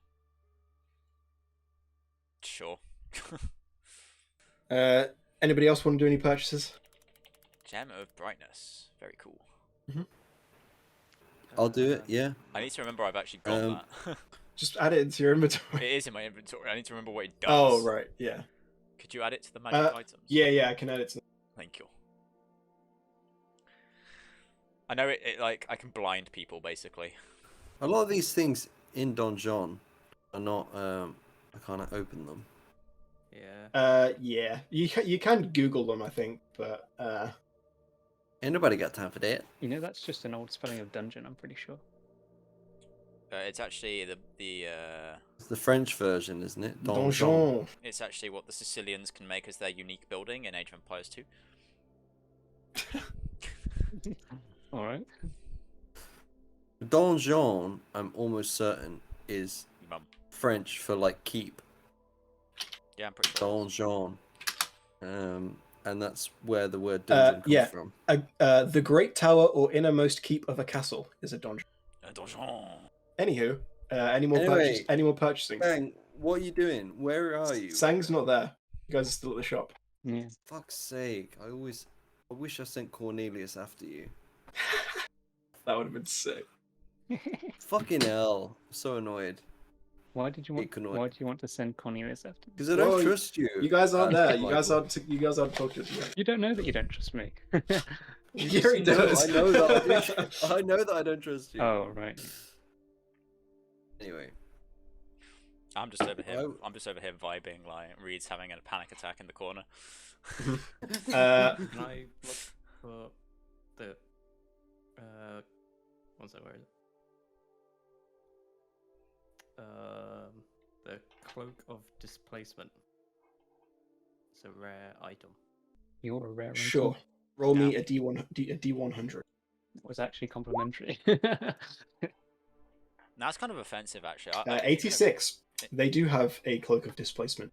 Sure. Anybody else want to do any purchases? Gem of Brightness. Very cool. Mm-hmm. I'll do it, yeah. I need to remember I've actually got that. Just add it into your inventory. It is in my inventory. I need to remember what it does. Oh, right, yeah. Could you add it to the magic items? Yeah, I can add it to... Thank you. I know it like, I can blind people, basically. A lot of these things in Donjon are not, I can't open them. Yeah. Yeah. You can Google them, I think, but, Ain't nobody got time for that. You know, that's just an old spelling of dungeon, I'm pretty sure. It's actually It's the French version, isn't it? Donjon. It's actually what the Sicilians can make as their unique building in Age of Empires 2. Alright. Donjon, I'm almost certain, is French for, like, keep. Yeah, I'm pretty sure. Donjon. And that's where the word dungeon comes from. The Great Tower or innermost keep of a castle is a donjon. A donjon. Anywho, any more purchasing? Bang, what are you doing? Where are you? Sang's not there. You guys are still at the shop. Yeah. Fuck's sake! I wish I sent Cornelius after you. That would have been sick. Fucking hell! I'm so annoyed. Why do you want to send Cornelius after? Because I don't trust you. You guys aren't there. You guys aren't talking to me. You don't know that you don't trust me. Gary does. I know that I know that I don't trust you. Oh right. Anyway. I'm just over here vibing, like Reed's having a panic attack in the corner. Can I look for the one second, where is it? The Cloak of Displacement. It's a rare item. You're a rare item. Sure. Roll me a D100. It was actually complimentary. That's kind of offensive, actually. 86. They do have a Cloak of Displacement.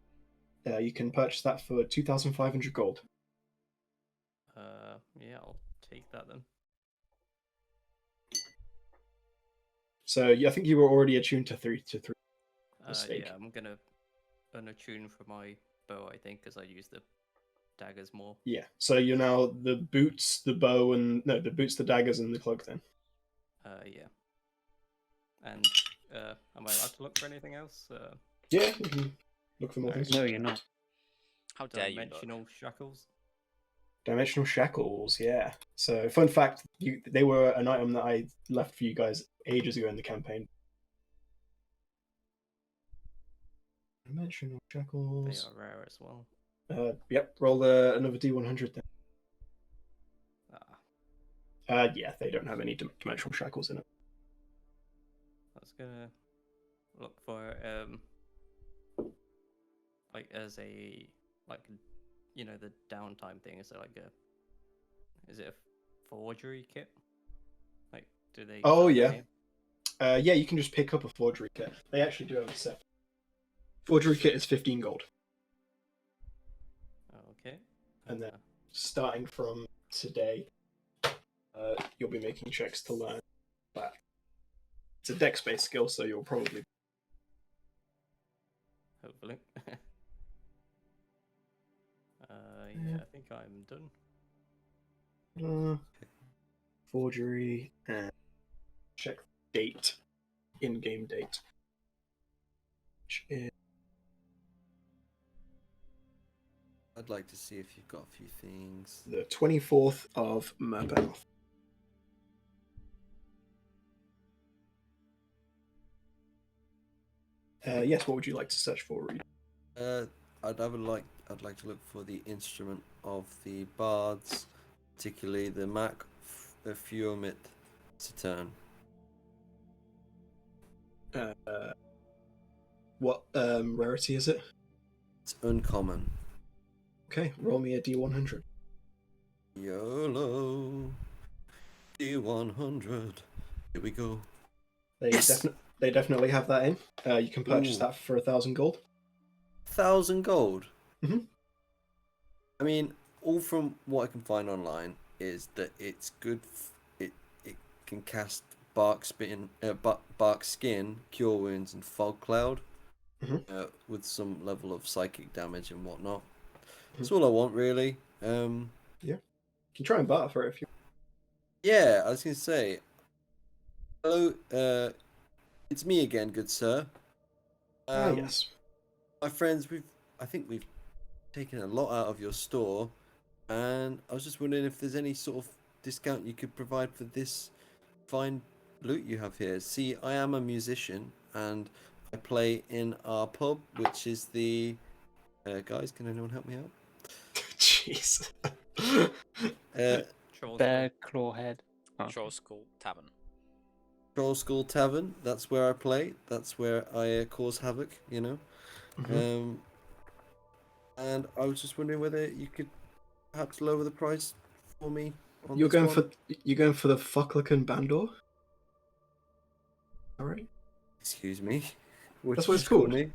You can purchase that for 2,500 gold. Yeah, I'll take that then. So I think you were already attuned to 3 to 3. Yeah, I'm gonna unattune for my bow, I think, because I use the daggers more. Yeah. So you're now the boots, the bow, the boots, the daggers, and the cloak. Then. Yeah. And am I allowed to look for anything else? Yeah, you can look for more things. No, you're not. How dare you? Dimensional shackles. Dimensional shackles, yeah. So, fun fact, they were an item that I left for you guys ages ago in the campaign. Dimensional shackles. They are rare as well. Yep. Roll another D100 then. Ah. Yeah, they don't have any dimensional shackles in it. I was gonna look for like as a the downtime thing. Is it a forgery kit? Like, do they? Oh yeah. Yeah, you can just pick up a forgery kit. They actually do have a set. Forgery kit is 15 gold. Okay. And then starting from today, you'll be making checks to learn but it's a dex-based skill, so you'll probably. Hopefully. Yeah, I think I'm done. Forgery and check date, in-game date. Which is... I'd like to see if you've got a few things. the 24th of Merpenth. Yes, what would you like to search for, Reed? I'd like to look for the instrument of the bards, particularly the Mac Fuomit Saturn. What rarity is it? It's uncommon. Okay, roll me a D100. YOLO. D100. Here we go. They Yes! They definitely have that in. You can purchase Ooh. that for 1,000 gold. 1,000 gold. Mhm. I mean, all from what I can find online is that it's good. It can cast bark skin, cure wounds, and fog cloud, with some level of psychic damage and whatnot. That's all I want, really. You can try and barter for it if you. Yeah, I was gonna say. Hello, it's me again, good sir. Yes. My friends, I think we've taken a lot out of your store, and I was just wondering if there's any sort of discount you could provide for this fine loot you have here. See, I am a musician, and I play in our pub, which is the... guys, can anyone help me out? Jeez. Bear Clawhead. Oh. Troll School Tavern. Troll School Tavern, that's where I play. That's where I cause havoc, you know. And I was just wondering whether you could perhaps lower the price for me on You're this going one. for the Fucklican Bandor? Alright. Excuse me. That's what it's called. Me?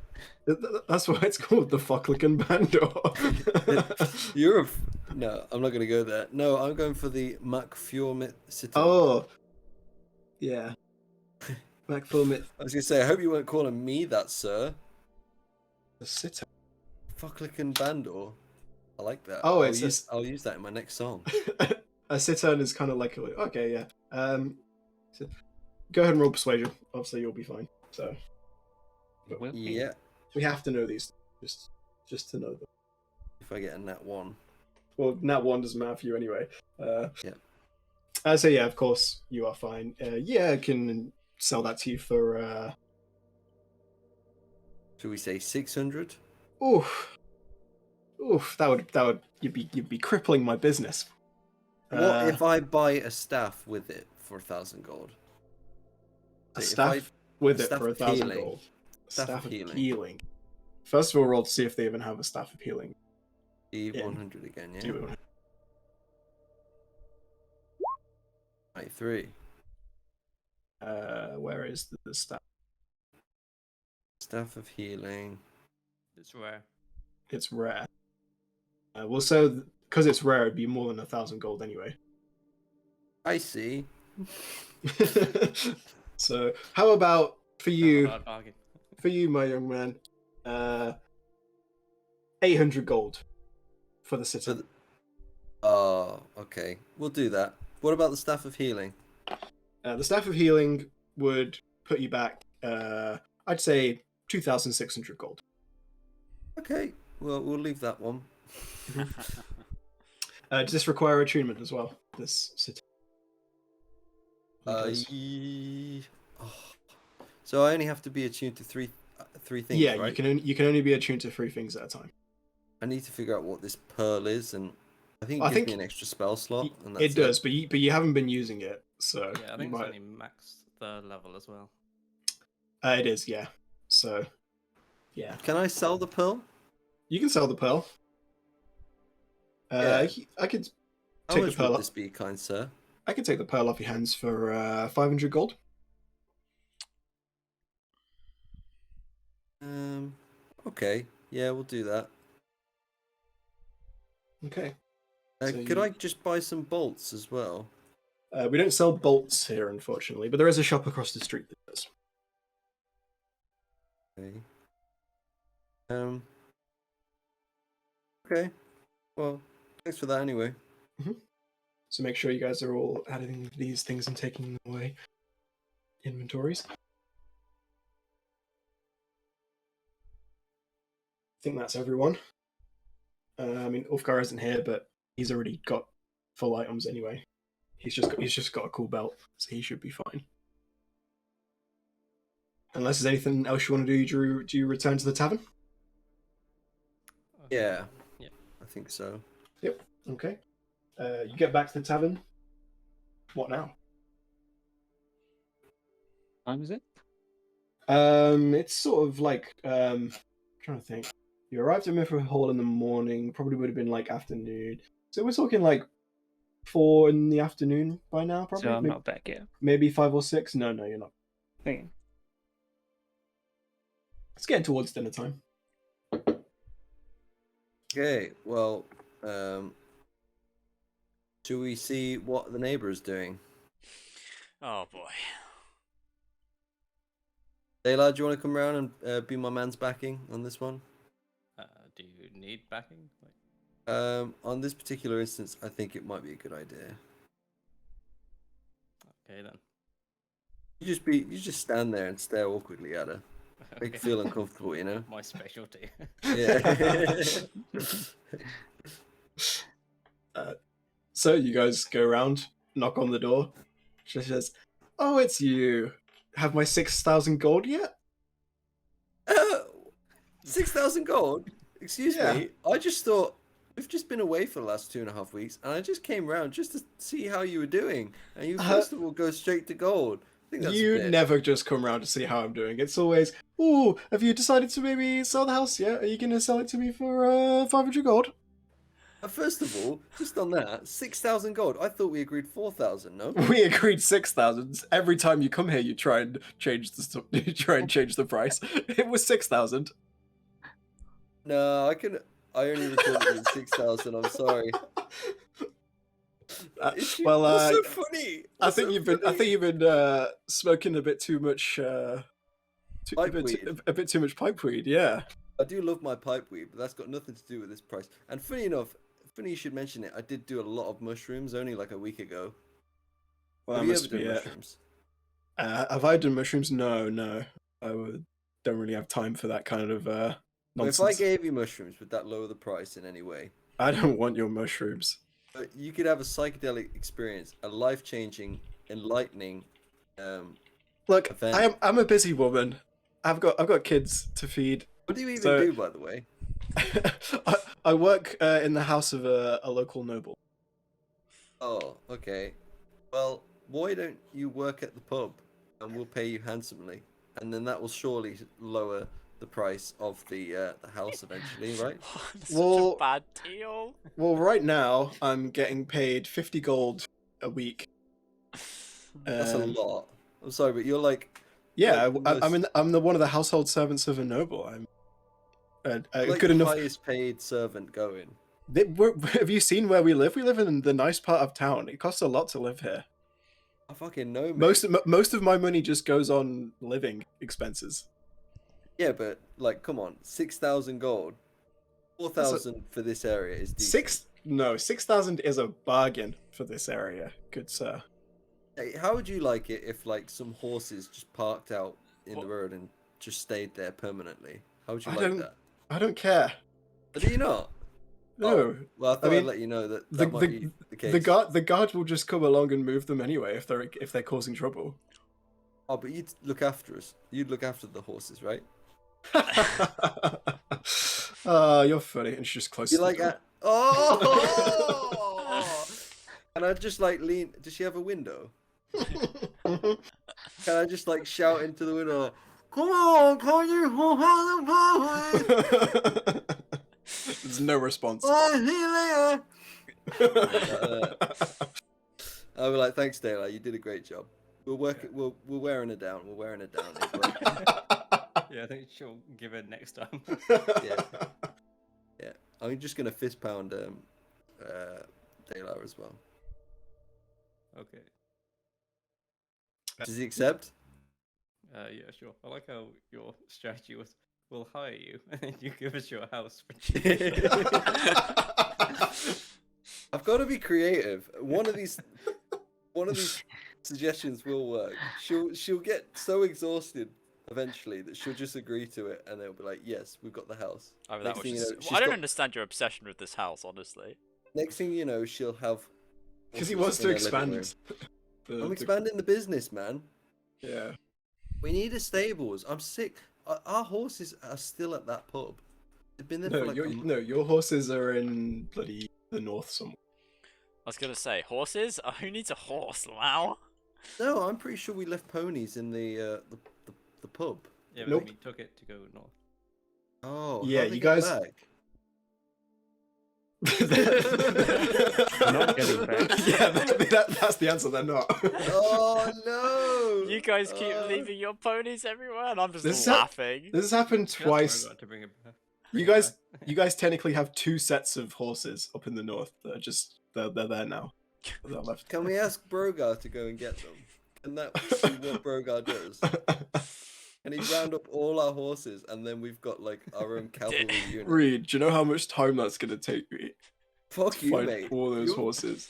That's why it's called the Fucklican Bandor. No, I'm not going to go there. No, I'm going for the MacFuomit City. Oh. Yeah. MacFuomit. I was going to say, I hope you weren't calling me that, sir. The Sitter. Fucklican Bandor. I like that. Oh, I'll use that in my next song. A Cittern is kind of like okay, yeah. So go ahead and roll persuasion. Obviously, you'll be fine. So Yeah. we have to know these, just to know them. If I get a nat 1. Well, nat 1 doesn't matter for you anyway. Yeah. So yeah, of course you are fine. Yeah, I can sell that to you for. Should we say 600? Oof, that would you'd be crippling my business. What if I buy a staff with it for 1,000 gold? A staff with it for 1,000 gold. Staff of healing. First of all, roll to see if they even have a staff of healing. D100 again, yeah. 93. Where is the staff? Staff of healing. It's rare. It's rare. Well, so because it's rare, it'd be more than 1,000 gold anyway. I see. So, how about for you, my young man? 800 gold for the city. Oh, okay. We'll do that. What about the staff of healing? The staff of healing would put you back. I'd say 2,600 gold. Okay. Well, we'll leave that one. Does this require attunement as well? This city. So I only have to be attuned to three things. Yeah, right? you can only be attuned to 3 things at a time. I need to figure out what this pearl is, and I think it gives me an extra spell slot. And that's it does, but you haven't been using it, so yeah, I think it's only max 3rd level as well. It is, yeah. So, yeah. Can I sell the pearl? You can sell the pearl. Yeah. I could How take much the pearl. would this be, kind sir? I could take the pearl off your hands for 500 gold. Okay. Yeah, we'll do that. Okay. Could I just buy some bolts as well? We don't sell bolts here, unfortunately, but there is a shop across the street that does. Okay. Okay. Well, thanks for that anyway. So make sure you guys are all adding these things and taking them away. Inventories. I think that's everyone. I mean, Ulfgar isn't here, but he's already got full items anyway. He's just got a cool belt, so he should be fine. Unless there's anything else you want to do, Drew, do you return to the tavern? Yeah. Yeah. I think so. Yep. Okay. You get back to the tavern. What now? Time is it? It's sort of like I'm trying to think. You arrived at Mithril Hall in the morning. Probably would have been like afternoon. So we're talking like 4 in the afternoon by now. Probably. So I'm not back yet. Maybe 5 or 6. No, you're not. Thinking. It's getting towards dinner time. Okay. Well, should we see what the neighbor is doing? Oh boy. Dayla, do you want to come around and be my man's backing on this one? Do you need backing? On this particular instance, I think it might be a good idea. Okay then. You just stand there and stare awkwardly at her. Make her feel uncomfortable, you know? My specialty. Yeah. So you guys go around, knock on the door. She says, "Oh, it's you. Have my 6,000 gold yet?" 6,000 gold? Excuse Yeah. me. I just thought we've just been away for the last 2.5 weeks, and I just came round just to see how you were doing. And you first of all go straight to gold. I think that's a You bit... never just come around to see how I'm doing. It's always, "Oh, have you decided to maybe sell the house yet? Are you going to sell it to me for 500 gold?" First of all, just on that, 6,000 gold. I thought we agreed 4,000. No. We agreed 6,000. Every time you come here, you try and change the price. It was 6,000. No, I only recorded it at 6,000. I'm sorry. What's so funny? I think you've been smoking a bit too much a bit too much pipe weed. Yeah. I do love my pipe weed, but that's got nothing to do with this price. And funny enough, you should mention it. I did do a lot of mushrooms only like a week ago. Well, have you ever done mushrooms? Have I done mushrooms? No. Don't really have time for that kind of nonsense. Well, if I gave you mushrooms, would that lower the price in any way? I don't want your mushrooms. But you could have a psychedelic experience, a life-changing, enlightening. Look, event. I'm a busy woman. I've got kids to feed. What do you even do, by the way? I work in the house of a local noble. Oh, okay. Well, why don't you work at the pub, and we'll pay you handsomely, and then that will surely lower the price of the house eventually, right? That's such a bad deal. Well, right now I'm getting paid 50 gold a week. That's a lot. I'm sorry, but you're like. Yeah, like I'm one of the household servants of a noble. I'm like good the enough. Highest paid servant going. Have you seen where we live? We live in the nice part of town. It costs a lot to live here. I fucking know, mate. Most of my money just goes on living expenses. Yeah, but like, come on, 6,000 gold, 4,000 for this area is decent. 6,000 is a bargain for this area, good sir. Hey, how would you like it if like some horses just parked out in the road and just stayed there permanently? How would you like that? I don't care. But do you not? No. Oh, well, I thought I'd let you know that might be the case. The guard will just come along and move them anyway if they're causing trouble. Oh, but you'd look after us. You'd look after the horses, right? You're funny. And she's just close. You like that? Oh! And I just like lean. Does she have a window? Can I just like shout into the window? Come on, can you There's no response. Oh, see you later. I'll be like, thanks, Dale. You did a great job. We're wearing her down. We're wearing her down. Yeah, I think she'll give it next time. Yeah. I'm just gonna fist pound Dayla as well. Okay. Does he accept? Yeah, sure. I like how your strategy was: we'll hire you, and then you give us your house for cheap. I've got to be creative. One of these suggestions will work. She'll get so exhausted eventually that she'll just agree to it, and they'll be like, "Yes, we've got the house." Oh, that Next was thing you just... know, Well, she's I don't got- understand your obsession with this house, honestly. Next thing you know, she'll have. Because he horses wants to in her living expand. room. I'm expanding the business, man. Yeah. We need a stables. I'm sick. Our horses are still at that pub. They've been there No, for like a month. no, your horses are in bloody the north somewhere. I was gonna say, horses? Who needs a horse, Lau? No, I'm pretty sure we left ponies in the pub. Yeah, but Nope. we took it to go north. Oh, Yeah, how'd they you get guys- back? Not getting back. Yeah, that's the answer. They're not. Oh no! You guys keep leaving your ponies everywhere, and I'm just This is laughing. This has happened That's where I twice. got to bring it back. You guys technically have 2 sets of horses up in the north that are just they're there now. They're left. Can we ask Brogar to go and get them? Can that see what Brogar does? Can he round up all our horses, and then we've got like our own cavalry unit? Reed, do you know how much time that's gonna take me Fuck to you, find mate. all those You're- horses?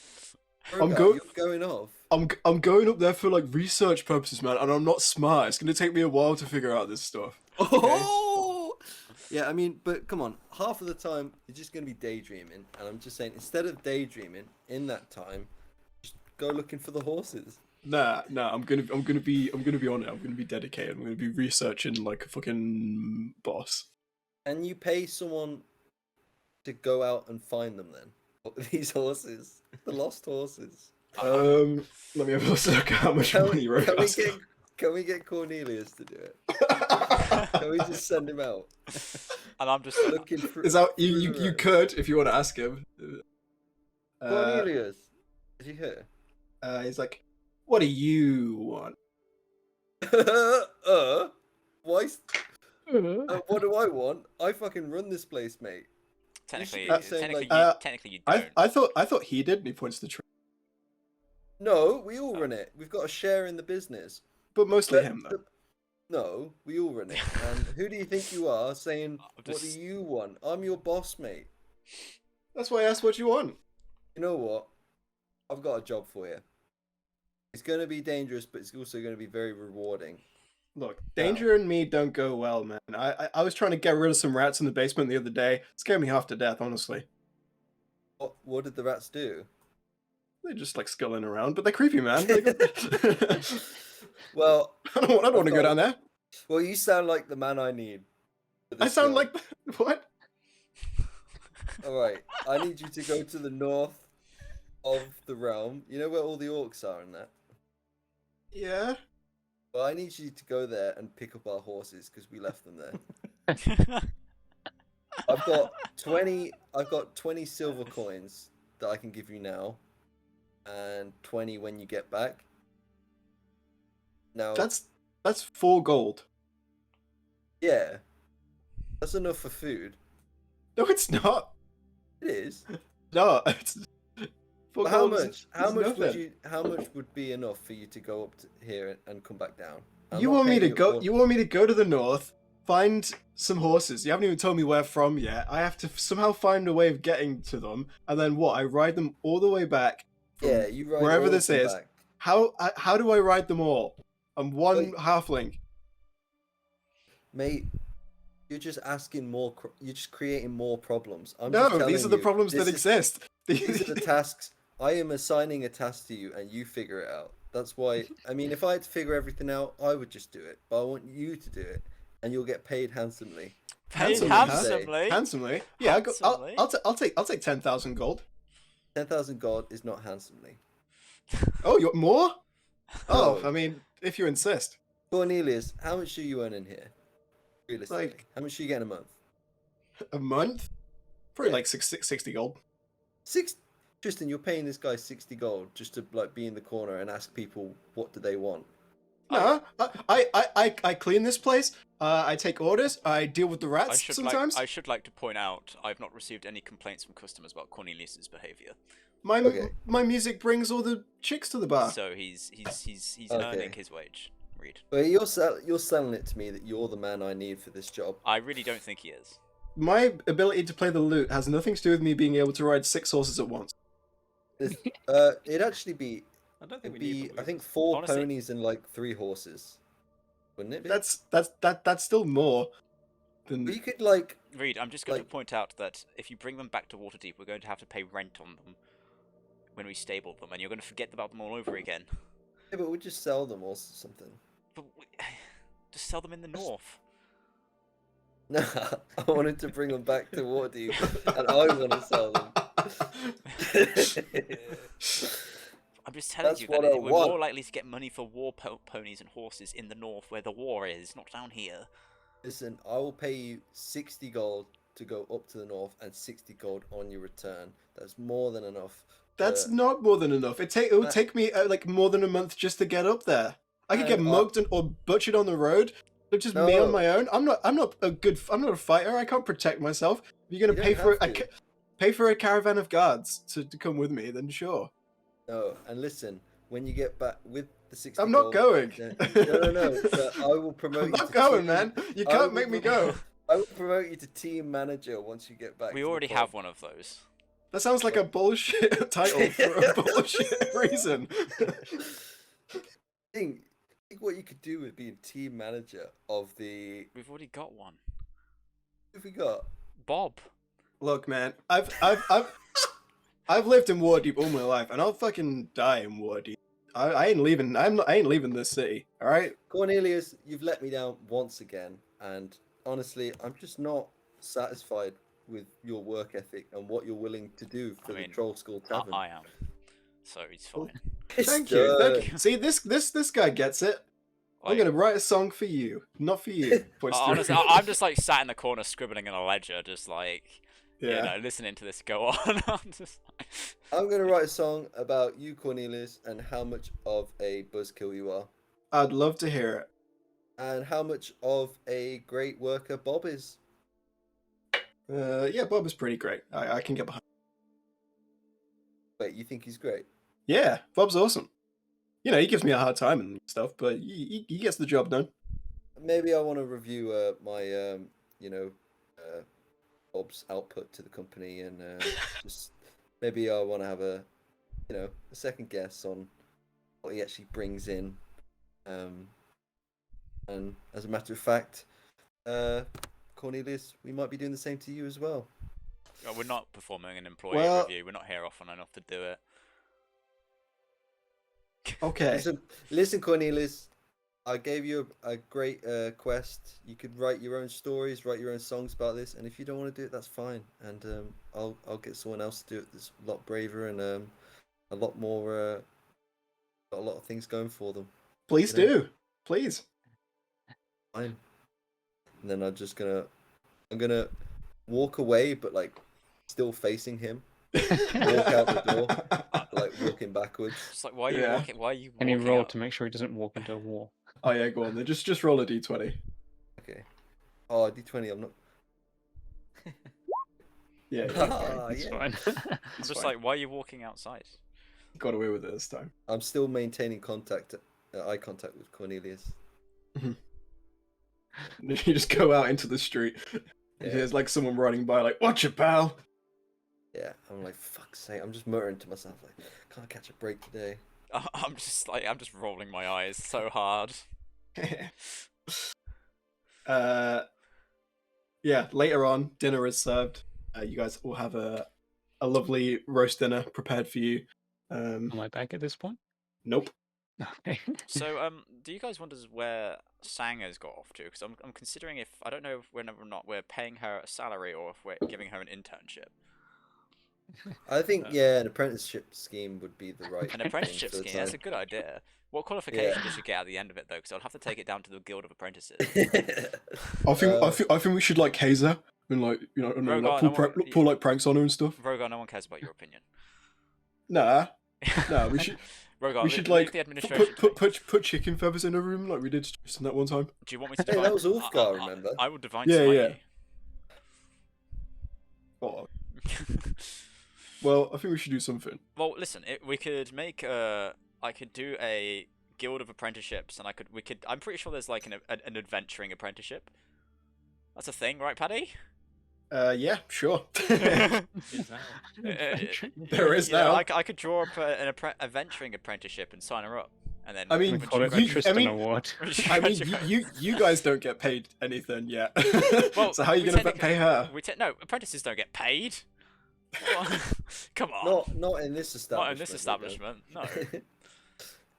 Brogar, go- you're going off. I'm going up there for like research purposes, man, and I'm not smart. It's gonna take me a while to figure out this stuff. Oh! Yeah, I mean, but come on. Half of the time, you're just going to be daydreaming. And I'm just saying, instead of daydreaming, in that time, just go looking for the horses. Nah, I'm gonna be on it. I'm gonna be dedicated. I'm gonna be researching like a fucking boss. And you pay someone to go out and find them then? These horses. The lost horses. Let me have a look at how much money you wrote. Can we get Cornelius to do it? Can we just send him out? And I'm just Looking for. Is that through you the road. could if you want to ask him. Cornelius, did you hear? He's like, what do you want? Why? What do I want? I fucking run this place, mate. technically, be saying, technically you don't. I thought he did, and he points to the tree. No, we all run it. We've got a share in the business. But mostly But him though. No, we all run it. And who do you think you are saying, what do just- you want? I'm your boss, mate. That's why I asked what you want. You know what? I've got a job for you. It's going to be dangerous, but it's also going to be very rewarding. Look, Danger and me don't go well, man. I was trying to get rid of some rats in the basement the other day. It scared me half to death, honestly. What did the rats do? They're just like sculling around, but they're creepy, man. Well, I don't want to go down there. well, you sound like the man I need. for I this sound job. like what? All right, I need you to go to the north of the realm. You know where all the orcs are and that. Yeah. Well, I need you to go there and pick up our horses because we left them there. I've got 20 silver coins that I can give you now, and 20 when you get back. Now That's 4 gold. yeah, that's enough for food. No, it's not. It is. No, it's 4 But how gold is- much? How is much would nothing. you? How much would be enough for you to go up to here and come back down? I'm You not want me to paying go? all- You want me to go to the north, find some horses? You haven't even told me where from yet. I have to somehow find a way of getting to them, and then what? I ride them all the way back. from Yeah, you ride wherever all this of them is. back. How do I ride them all? I'm one Wait. halfling. Mate, you're just asking more. You're just creating more problems. I'm No, just these are telling the you, problems that this is- exist. These are the tasks. I am assigning a task to you, and you figure it out. That's why. I mean, if I had to figure everything out, I would just do it. But I want you to do it, and you'll get paid handsomely. Paid Handsomely. handsomely. Handsomely, yeah. Handsomely? I'll take 10,000 gold. 10,000 gold is not handsomely. Oh, you want more? Oh, No. I mean, if you insist. Cornelius, how much are you earning here? Realistically, Like- how much are you getting a month? A month? Probably Yeah. like 60 gold. Tristan, you're paying this guy 60 gold just to like be in the corner and ask people what do they want. No, I clean this place. I take orders. I deal with the I rats should sometimes. I should like to point out I've not received any complaints from customers about Cornelius's behaviour. My music brings all the chicks to the bar. So he's Okay. earning his wage. Reed. But you're selling it to me that you're the man I need for this job. I really don't think he is. My ability to play the lute has nothing to do with me being able to ride 6 horses at once. It'd actually be. I don't think It'd we need. be. the I think loot. 4 Honestly- ponies and like 3 horses. Wouldn't it be? That's still more than. But you could like. Reed, I'm just going to Like- point out that if you bring them back to Waterdeep, we're going to have to pay rent on them when we stable them, and you're going to forget about them all over again. Yeah, but we'd just sell them or something. But just sell them in the north. No, I wanted to bring them back to Waterdeep, and I want to sell them. I'm just telling That's you what that I we're want. more likely to get money for war ponies and horses in the north, where the war is, not down here. Listen, I will pay you 60 gold to go up to the north, and 60 gold on your return. That's more than enough. That's not more than enough. It would take me like more than a month just to get up there. I could get And mugged or butchered on the road. It's just me on No. my own. I'm not a fighter. I can't protect myself. If you're gonna You pay don't for have to. pay for a caravan of guards to come with me, then sure. No, and listen, when you get back with the 60 I'm not gold, going. No. But I will promote I'm you not to going, team- man. You I can't will make me promote- go. I will promote you to team manager once you get back. We to the already pub. have one of those. That sounds like a bullshit title for a bullshit reason. think what you could do with being team manager of the. We've already got one. Who have we got? Bob. Look, man, I've lived in Waterdeep all my life, and I'll fucking die in Waterdeep. I ain't leaving. I ain't leaving this city. All right. Cornelius, you've let me down once again, and honestly, I'm just not satisfied with your work ethic and what you're willing to do for the Troll School Tavern. I am. So he's fine. Thank you. See, this guy gets it. I'm gonna write a song for you, not for you. Honestly, I'm just like sat in the corner scribbling in a ledger, just like you know, listening to this go on. I'm gonna write a song about you, Cornelius, and how much of a buzzkill you are, I'd love to hear it. and how much of a great worker Bob is. Yeah, Bob is pretty great. I can get behind. Wait, you think he's great? Yeah, Bob's awesome. You know, he gives me a hard time and stuff, but he gets the job done. Maybe I want to review my Bob's output to the company, and just maybe I want to have a second guess on what he actually brings in. And as a matter of fact, Cornelius, we might be doing the same to you as well. We're not performing an employee review. We're not here often enough to do it. Okay. Listen, Cornelius. I gave you a great quest. You could write your own stories, write your own songs about this, and if you don't want to do it, that's fine. And I'll get someone else to do it that's a lot braver and a lot more, got a lot of things going for them. Please do, please. Fine. And then I'm gonna walk away, but like still facing him. Walk out the door, like walking backwards. Just like, why are you walking? Why are you And he walking rolled out? to make sure he doesn't walk into a wall. Oh yeah, go on then. Just roll a d20. Okay. Oh, D20. I'm not. Yeah. It's Yeah. fine. I'm just like, why are you walking outside? Got away with it this time. I'm still maintaining eye contact with Cornelius. You just go out into the street. Yeah. There's like someone riding by, like, "Watch it, pal." Yeah, I'm like, fuck's sake. I'm just muttering to myself, like, can't catch a break today. I'm just rolling my eyes so hard. Yeah. Later on, dinner is served. You guys all have a lovely roast dinner prepared for you. Am I back at this point? Nope. Okay. So, do you guys wonder where Sanga's got off to? Because I'm considering if I don't know whether or not we're paying her a salary or if we're giving her an internship. I think, an apprenticeship scheme would be the right An thing apprenticeship for the scheme. That's a time. good idea. What qualification does she get at the end of it, though? Because I'll have to take it down to the Guild of Apprentices. I think we should like haze her and like Rogar, like pull like pranks on her and stuff. Rogar, no one cares about your opinion. Nah, we Rogar, we should leave like the administration. put chicken feathers in a room like we did just in that one time. Do you want me to Hey, divine? that was Ulfgar, remember? I will divine Yeah, smite yeah. you. Oh. Well, I think we should do something. Well, listen, we could make I could do a guild of apprenticeships, and I'm pretty sure there's like an adventuring apprenticeship. That's a thing, right, Paddy? Yeah, sure. Is There is now. I could draw up an adventuring apprenticeship and sign her up, and then I mean, when Call it she the Tristan I mean- Award. I mean, you guys don't get paid anything yet. Well, so how are you we gonna technically- pay her? no, apprentices don't get paid. Come on. Not in this establishment. Not in this establishment. No.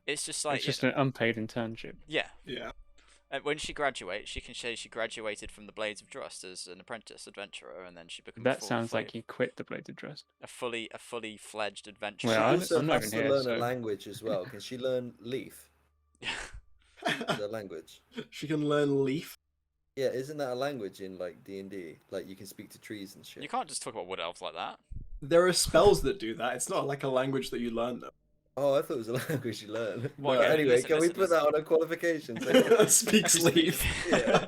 It's just like It's just an unpaid internship. yeah. Yeah. When she graduates, she can say she graduated from the Blades of Drrust as an apprentice adventurer, and then she becomes. That sounds like you quit the Blades of Drrust. a fully fledged adventurer. Well, She I'm- also I'm not has even to here, learn so- a language as well. Can she learn Leaf? The language. She can learn Leaf. Yeah, isn't that a language in like D&D? Like you can speak to trees and shit. You can't just talk about wood elves like that. There are spells that do that. It's not like a language that you learn though. Oh, I thought it was a language you learn. Well, But okay, anyway, listen, can we listen, put that on a qualification? Speaks Leaf. Yeah.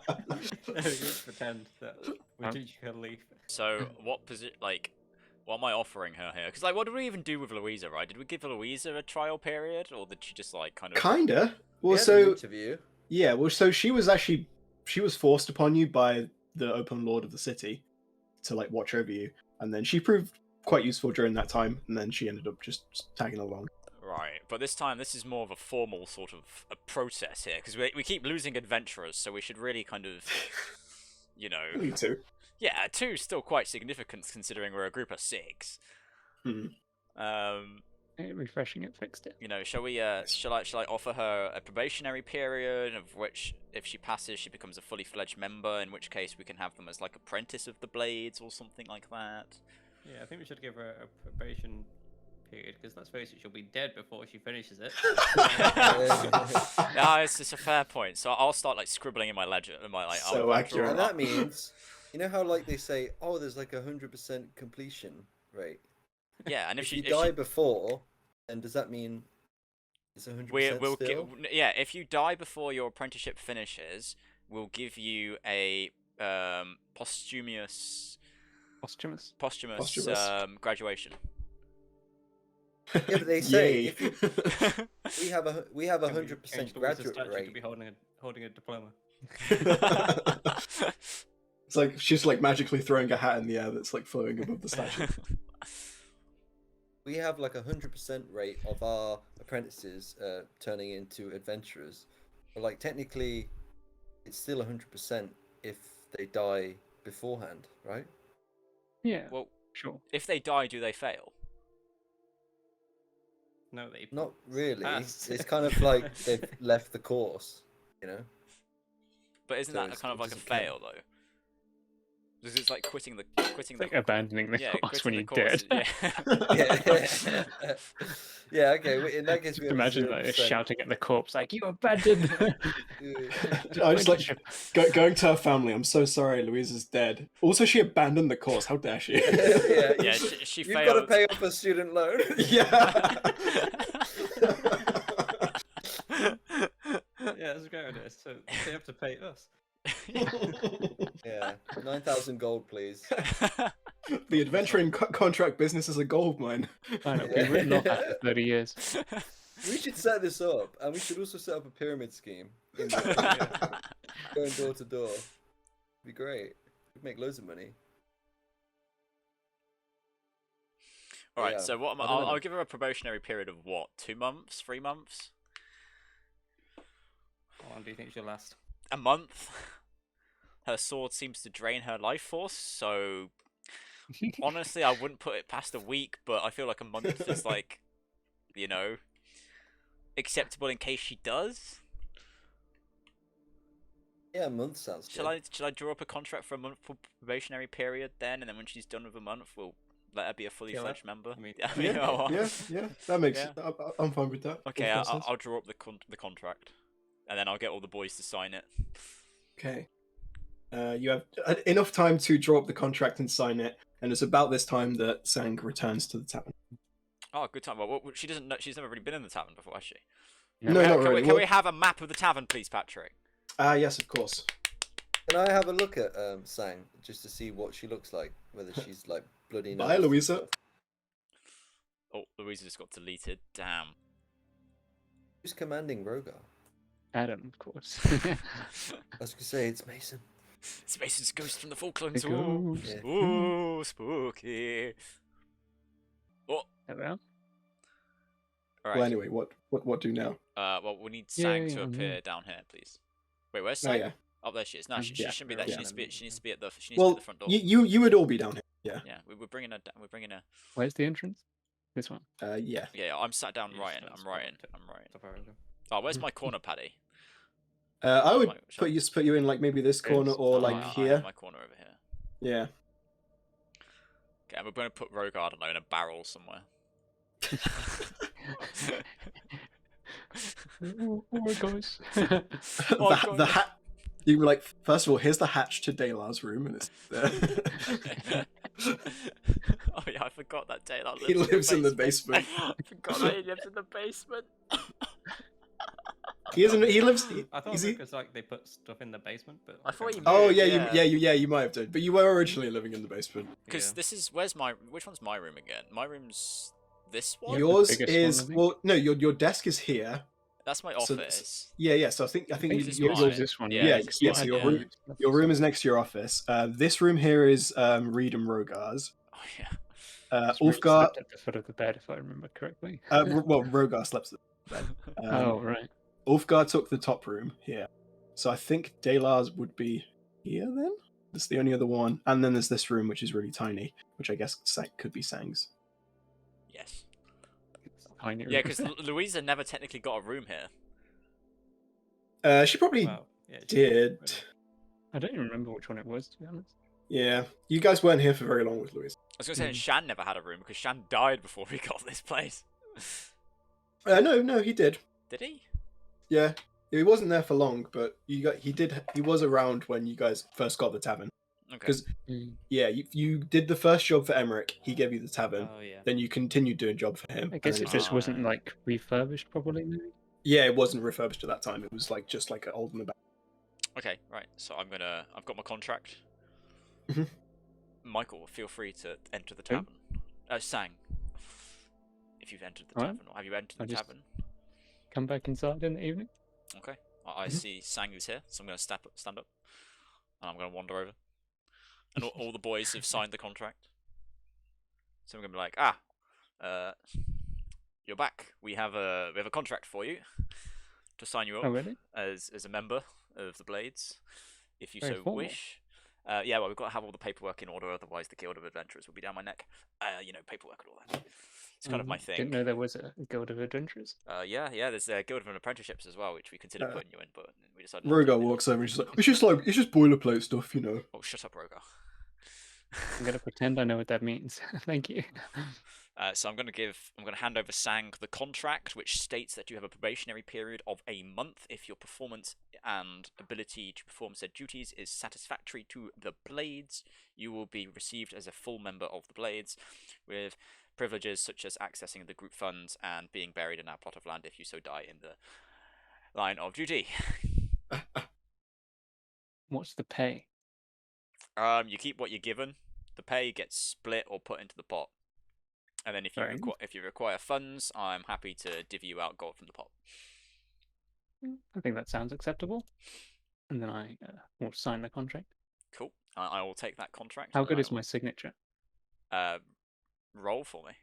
Let's pretend that we teach her leaf. So what what am I offering her here? Because like, what did we even do with Louisa? Right? Did we give Louisa a trial period, or did she just like kind of? Kinda. We Well, had an so interview. yeah. Well, so she was forced upon you by the open lord of the city to like watch over you, and then she proved quite useful during that time, and then she ended up just tagging along. Right, but this time this is more of a formal sort of a process here, because we keep losing adventurers, so we should really kind of, you know. Me too. Yeah, 2's still quite significant considering we're a group of 6. Hmm. Refreshing it fixed it. You know, shall I offer her a probationary period, of which if she passes, she becomes a fully fledged member, in which case we can have them as like apprentice of the Blades or something like that. Yeah, I think we should give her a probation period, because let's face it, she'll be dead before she finishes it. Yeah, it's a fair point. So I'll start like scribbling in my ledger, in my like. So I'll accurate. draw And up- that means, you know how like they say, oh, there's like 100% completion rate. Yeah, and If if you she die before, and does that mean it's 100% we'll still? yeah, if you die before your apprenticeship finishes, we'll give you a posthumous Posthumous. graduation. Yeah, but they say Yay. if you, we have a Can we 100% change the Wizard's graduate statue rate. to be holding a diploma. It's like she's like magically throwing a hat in the air that's like floating above the statue. We have like 100% rate of our apprentices turning into adventurers. But like technically, it's still 100% if they die beforehand, right? Yeah, Well, sure. if they die, do they fail? No, they Not really. passed. It's kind of like they've left the course, you know. But isn't So that it's- kind of it like a doesn't count. fail though? Because it's like quitting the It's like abandoning the yeah, course quitting when you're the dead. course, Yeah. Yeah. Yeah. Okay. In that case, we have Imagine like 0%. shouting at the corpse like, "You abandoned!" I just like going to her family. I'm so sorry, Louisa's dead. Also, she abandoned the course. How dare she? Yeah. Yeah, she You've failed. got to pay off a student loan. Yeah. Yeah, that's a great idea. So they have to pay us. Yeah. 9,000 gold, please. The adventuring contract business is a gold mine. I know, we've written off after 30 years. We should set this up, and we should also set up a pyramid scheme. In the, going door to door. It'd be great. We'd make loads of money. All right. Yeah, So what? I don't know. I'll give her a probationary period of what? 2 months? 3 months? How long do you think she'll last? A month? Her sword seems to drain her life force, so honestly, I wouldn't put it past a week, but I feel like a month is like, you know, acceptable in case she does. Yeah, a month sounds good. Shall I draw up a contract for a month for probationary period then, and then when she's done with a month, we'll let her be a fully Kill her? fledged member? I mean- I mean, Yeah. That makes. Yeah. I'm fine with that. Okay, That makes I'll, sense. I'll draw up the contract, and then I'll get all the boys to sign it. Okay. You have enough time to draw up the contract and sign it, and it's about this time that Sang returns to the tavern. Oh, good time. Well, she doesn't know. She's never really been in the tavern before, has she? No, not really. Can we have a map of the tavern, please, Patrick? Yes, of course. Can I have a look at Sang just to see what she looks like? Whether she's like bloody. Bye, Louisa. Oh, Louisa just got deleted. Damn. Who's commanding Rogar? Adam, of course. I was gonna say it's Mason. It's Mason's ghost from the Falklands. The Ooh, ghost. ooh, spooky. Oh, Hello. all right. Well, anyway, what do now? Well, we need Sang to appear down here, please. Wait, where's Oh Sang? yeah. Oh, there she is. No, she shouldn't be there. She needs to be at the. She needs to be Well, at the front door. you would all be down here. Yeah. Yeah, we're bringing her. We're bringing her. Where's the entrance? This one. Yeah. Yeah, I'm sat down You writing. just I'm don't writing. spot I'm writing. Top over. Oh, where's my corner, Paddy? I would Shall I- put you in like maybe this corner or Oh, like I have here. my corner over here. Yeah. Okay, and we're going to put Rogar in a barrel somewhere. Oh my gosh. The hat. You were like, first of all, here's the hatch to Dalar's room, and it's there. Oh yeah, I forgot that day. He lives in the basement. I forgot that he lives in the basement. He isn't. He lives. I thought Is he? because like they put stuff in the basement, but I thought can't you remember. Oh moved, yeah, yeah. you might have done, but you were originally living in the basement. Because Yeah. this is which one's my room again? My room's this one. Yours biggest is one, I think. well, no, your desk is here. That's my So- office. Yeah. So I think I think This is your, mine. yours this one. Yeah, it's yeah, so mine, your room is next to your office. This room here is Reed and Rogar's. Oh yeah. Ulfgar. slept at the foot of the bed, if I remember correctly. Well, Rogar slept at the bed. Oh right. Ulfgar took the top room here. So I think Dalar's would be here then? That's the only other one. And then there's this room, which is really tiny, which I guess could be Sang's. Yes. Tiny Yeah, room. because Louisa never technically got a room here. She probably Well, yeah, she- did. I don't even remember which one it was, to be honest. Yeah. You guys weren't here for very long with Louisa. I was gonna say Shan never had a room because Shan died before we got this place. No, he did. Did he? Yeah. He wasn't there for long, but he was around when you guys first got the tavern. Okay. Because yeah, you did the first job for Emmerich, he gave you the tavern. Oh yeah. Then you continued doing job for him. I guess and it then just wasn't like refurbished properly. Maybe. yeah, it wasn't refurbished at that time. It was like just like an old in the back. Okay, right. So I've got my contract. Mhm. Michael, feel free to enter the Who? tavern. Sang. If you've entered the Alright. tavern, or have you entered I the just- tavern? Come back inside in the evening. Okay. I see Sang who's here, so I'm going to stand up, and I'm going to wander over. And all the boys have signed the contract. So I'm going to be like, you're back. We have a contract for you to sign you up Oh really? as a member of the Blades, if you Very so formal. wish. Yeah, well, we've got to have all the paperwork in order, otherwise the Guild of Adventurers will be down my neck. Paperwork and all that. It's kind of my thing. Didn't know there was a Guild of Adventurers. Yeah, there's a Guild of Apprenticeships as well, which we considered putting you in, but we decided. Rogar walks over and she's like, it's just boilerplate stuff, you know. Oh, shut up, Rogar. I'm gonna pretend I know what that means. Thank you. So I'm going to hand over Sang the contract, which states that you have a probationary period of a month if your performance and ability to perform said duties is satisfactory to the Blades. You will be received as a full member of the Blades, with privileges such as accessing the group funds and being buried in our plot of land if you so die in the line of duty. What's the pay? You keep what you're given. The pay gets split or put into the pot. And then if you require funds, I'm happy to divvy you out gold from the pot. I think that sounds acceptable. And then I will sign the contract. Cool. I will take that contract. How and good I is my signature? will- roll for me.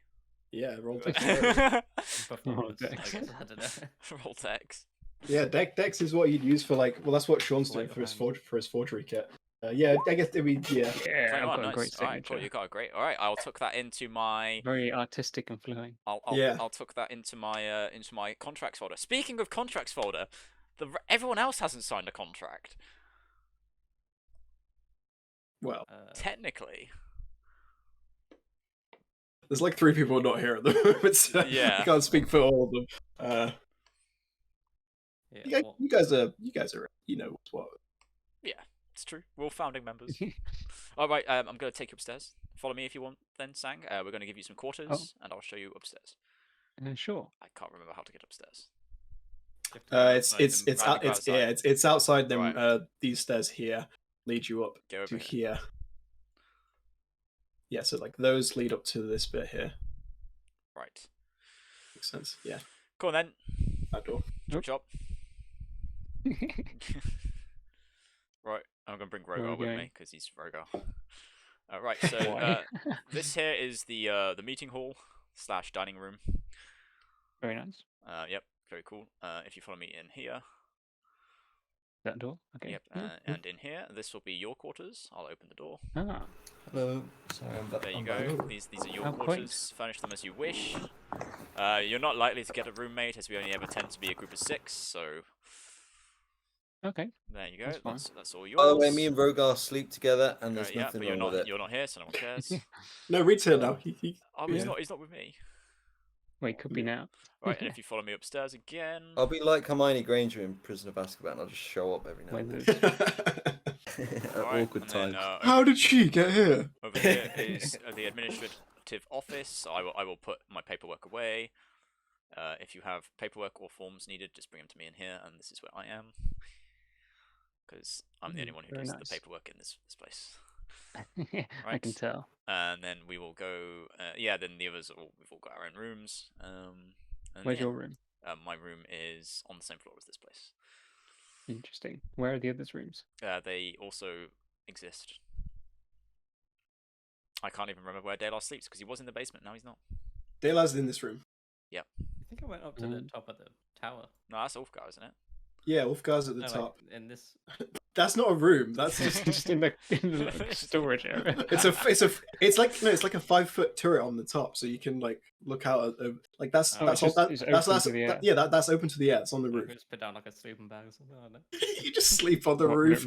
Yeah, roll Roll dex. Performance, I Dex. guess. I don't know. Roll Dex. Yeah, dex is what you'd use for like. Well, that's what Sean's doing Sleight for of his forgery kit. Yeah, I guess it'd be yeah. Yeah, Okay, I've oh, got a nice. great All right, cool. signature. You got a great. All right, I'll tuck that into my. Very artistic and flowing. Yeah. I'll tuck that into my contracts folder. Speaking of contracts folder, everyone else hasn't signed a contract. Well, Technically. there's like 3 people not here at the moment, so Yeah. I can't speak for all of them. yeah, well, You guys are, you know what's what. it's true. We're all founding members. All right, I'm going to take you upstairs. Follow me if you want, then, Sang. We're going to give you some quarters, and I'll show you upstairs. Sure. I can't remember how to get upstairs. It's outside them. Right. These stairs here lead you up to here. Yeah, so like those lead up to this bit here. Right. Makes sense. Yeah. Go on then. That door. Chop. Right, I'm gonna bring Rogar with me because he's Rogar. Right, so this here is the meeting hall / dining room. Very nice. Yep, very cool. If you follow me in here. That door? Okay. Yep, and in here, this will be your quarters. I'll open the door. Ah. Hello. Sorry, I'm back. There you go. These are your quarters. Furnish them as you wish. You're not likely to get a roommate, as we only ever tend to be a group of 6, so... Okay. There you go. That's all yours. By the way, me and Rogar sleep together, and there's nothing wrong with it. You're not here, so no one cares. No, Reed's here now. He's not with me. Wait, could be now. Right, and if you follow me upstairs again... I'll be like Hermione Granger in Prison of Azkaban. I'll just show up every now and then. At awkward times. How did she get here? Over here is the administrative office. I will put my paperwork away. If you have paperwork or forms needed, just bring them to me in here, and this is where I am. Because I'm the only one who does the paperwork in this place. Right. I can tell. And then we will go... then the others, we've all got our own rooms. Where's your room? My room is on the same floor as this place. Interesting. Where are the others' rooms? They also exist. I can't even remember where Daylar sleeps because he was in the basement. Now he's not. Daylar's in this room. Yep. I think I went up to the top of the tower. No, that's Ulfgar, isn't it? Yeah, Ulfgar's at the top. Like in this. That's not a room. That's just in the storage area. It's like a 5-foot turret on the top, so you can like look out at like that's open to the air. It's on the roof. Just put down like a sleeping bag or something. I don't know. You just sleep on the roof.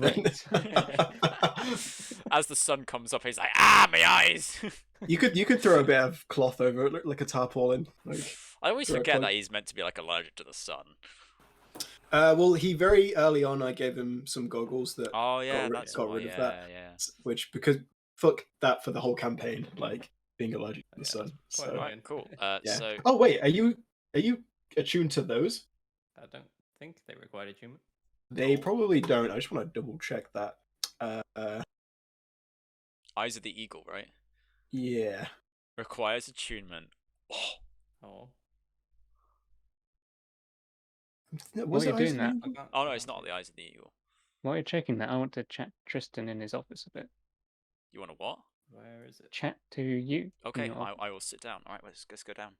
As the sun comes up, he's like, my eyes. You could throw a bit of cloth over it, like a tarpaulin. I always forget that he's meant to be like allergic to the sun. Well, he very early on, I gave him some goggles that got rid of that. Yeah. Which, because fuck that for the whole campaign, like being allergic to the sun. So right, cool. So. Oh wait, are you attuned to those? I don't think they require attunement. They probably don't. I just want to double check that. Eyes of the Eagle, right? Yeah. Requires attunement. Oh. While you're doing that, oh no, it's not the Eyes of the Eagle. While you're checking that, I want to chat Tristan in his office a bit. You want to what? Where is it? Chat to you. Okay, I will sit down. All right, let's go down.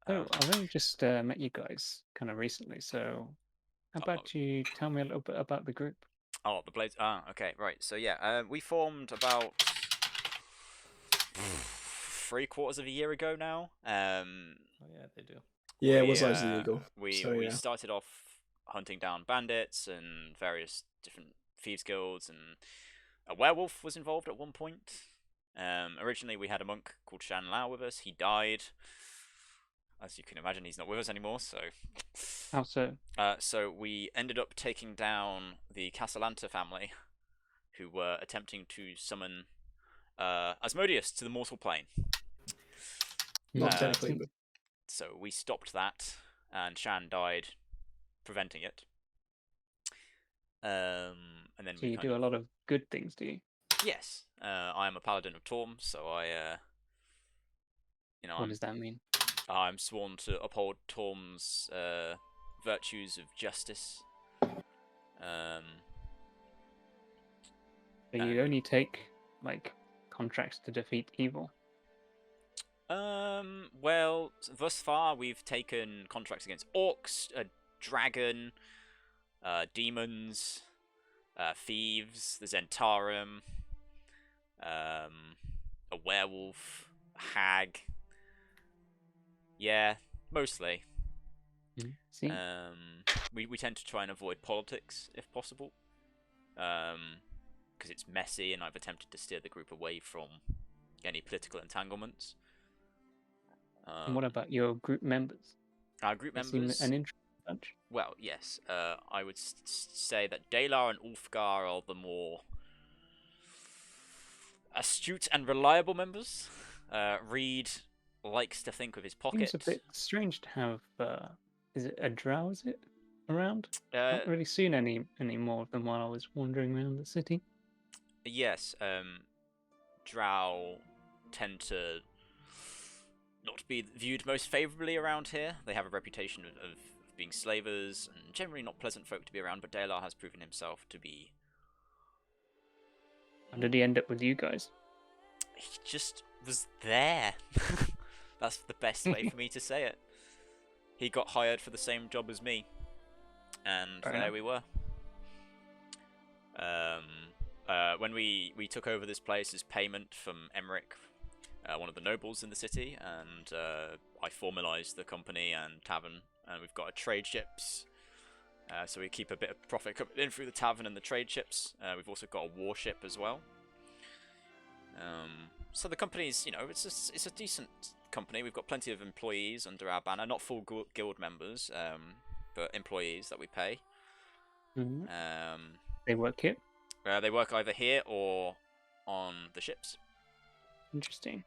Oh, I've only just met you guys kind of recently, so how about you tell me a little bit about the group? Oh, the Blades. Okay, right. So yeah, we formed about 3/4 of a year ago now. Oh yeah, they do. Yeah, it was Eyes of the Eagle. We started off hunting down bandits and various different thieves guilds, and a werewolf was involved at one point. Originally, we had a monk called Shan Lao with us. He died. As you can imagine, he's not with us anymore. So, how so? So we ended up taking down the Castellanta family, who were attempting to summon Asmodeus to the mortal plane. Not technically, but... So we stopped that, and Shan died, preventing it. And then so you do a lot of good things, do you? Yes, I am a paladin of Torm, so I, what does that mean? I'm sworn to uphold Torm's virtues of justice. So you only take like contracts to defeat evil. Well, thus far we've taken contracts against orcs, a dragon, demons, thieves, the Zentarum, a werewolf, a hag. Yeah, mostly. See? We tend to try and avoid politics if possible, because it's messy, and I've attempted to steer the group away from any political entanglements. And what about your group members? Our group members. An interesting bunch. well, yes. I would say that Dalar and Ulfgar are the more astute and reliable members. Reed likes to think with his pocket. Seems a bit strange to have. Is it a drow? Is it around? Not really seen any more of them while I was wandering around the city. Yes. Drow tend to not be viewed most favourably around here. They have a reputation of being slavers and generally not pleasant folk to be around, but Dalar has proven himself to be... How did he end up with you guys? He just was there. That's the best way for me to say it. He got hired for the same job as me, and there we were. When we took over this place as payment from Emmerich, one of the nobles in the city, and I formalised the company and tavern, and we've got a trade ships, so we keep a bit of profit coming in through the tavern and the trade ships. We've also got a warship as well. So the company's, it's a decent company. We've got plenty of employees under our banner, not full guild members, but employees that we pay. Mm-hmm. They work here? They work either here or on the ships. Interesting.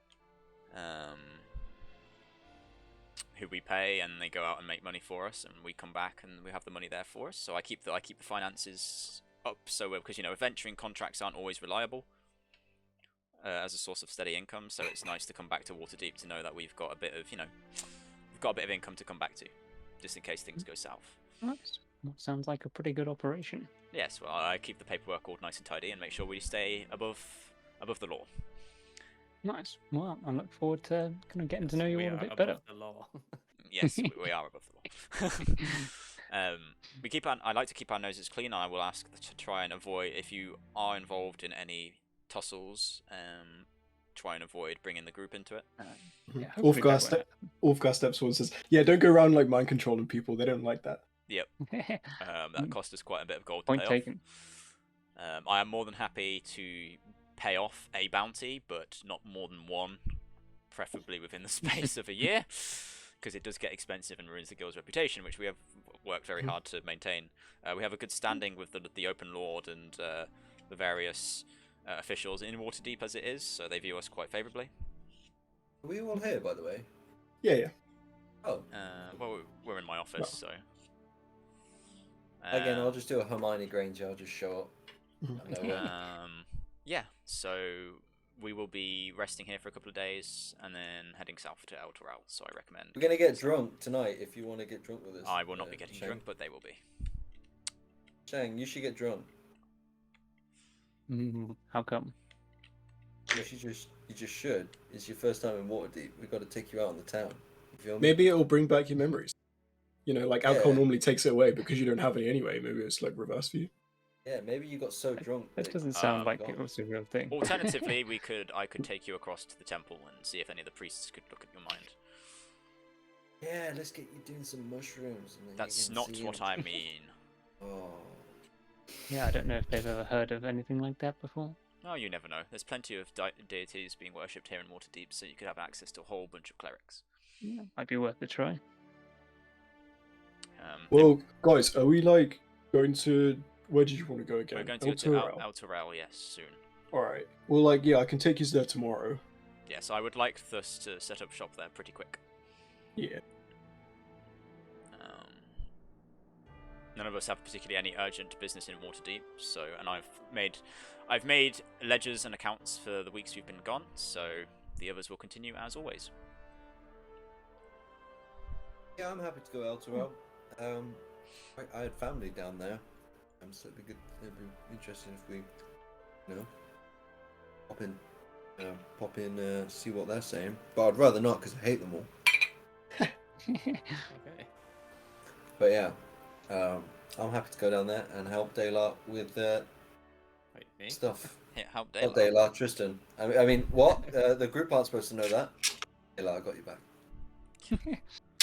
Who we pay, and they go out and make money for us, and we come back and we have the money there for us. So I keep the finances up, so because adventuring contracts aren't always reliable as a source of steady income. So it's nice to come back to Waterdeep to know that we've got a bit of income to come back to, just in case things go south. Nice. That sounds like a pretty good operation. Yes, well, I keep the paperwork all nice and tidy and make sure we stay above the law. Nice. Well, I look forward to kind of getting to know you all a bit better. The law. Yes, we are above the law. I like to keep our noses clean. I will ask to try and avoid, if you are involved in any tussles, try and avoid bringing the group into it. Yeah, Ulfgar steps forward and says, "Yeah, don't go around like mind controlling people. They don't like that." Yep. That cost us quite a bit of gold to Point pay taken. off. I am more than happy to pay off a bounty, but not more than one, preferably within the space of a year, because it does get expensive and ruins the guild's reputation, which we have worked very hard to maintain. We have a good standing with the Open Lord and the various officials in Waterdeep as it is, so they view us quite favourably. Are we all here, by the way? Yeah. Oh. Well, we're in my office, so... Again, I'll just do a Hermione Granger. I'll just show up. Yeah, so we will be resting here for a couple of days and then heading south to Elturel, so I recommend... We're going to get drunk tonight if you want to get drunk with us. I will not be getting drunk, but they will be. Shang, you should get drunk. How come? You just should. It's your first time in Waterdeep. We've got to take you out on the town. You feel me? Maybe it'll bring back your memories. Like alcohol normally takes it away because you don't have any anyway. Maybe it's like reverse for you. Yeah, maybe you got so drunk. That doesn't sound like it was a real thing. Alternatively, I could take you across to the temple and see if any of the priests could look at your mind. Yeah, let's get you doing some mushrooms. And then That's not what I mean. Oh. Yeah, I don't know if they've ever heard of anything like that before. Oh, you never know. There's plenty of deities being worshipped here in Waterdeep, so you could have access to a whole bunch of clerics. Yeah, might be worth a try. Well, guys, are we going to... Where did you want to go again? We're going to go to Elturel, yes, soon. Alright. Well, I can take you there tomorrow. Yes, I would like us to set up shop there pretty quick. Yeah. None of us have particularly any urgent business in Waterdeep, so, and I've made ledgers and accounts for the weeks we've been gone, so the others will continue as always. Yeah, I'm happy to go Elturel. I had family down there, so it'd be good. It'd be interesting if we, pop in, see what they're saying. But I'd rather not because I hate them all. Okay. But yeah, I'm happy to go down there and help Dalar with stuff. Yeah, help Dalar. Help Dalar, Tristan. I mean, what? The group aren't supposed to know that. Dalar, I got you back.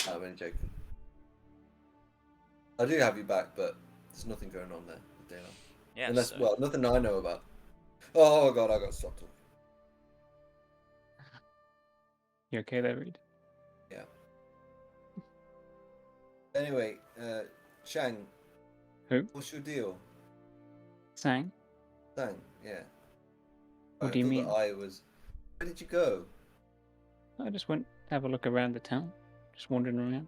I'm only joking. I do have you back, but there's nothing going on there with Dalar. Yeah. Unless, well, nothing I know about. Oh god, I got stopped. You okay there, Reed? Yeah. Anyway, Shang. Who? What's your deal? Sang? Shang, yeah. What do you mean? Where did you go? I just went to have a look around the town. Just wandering around.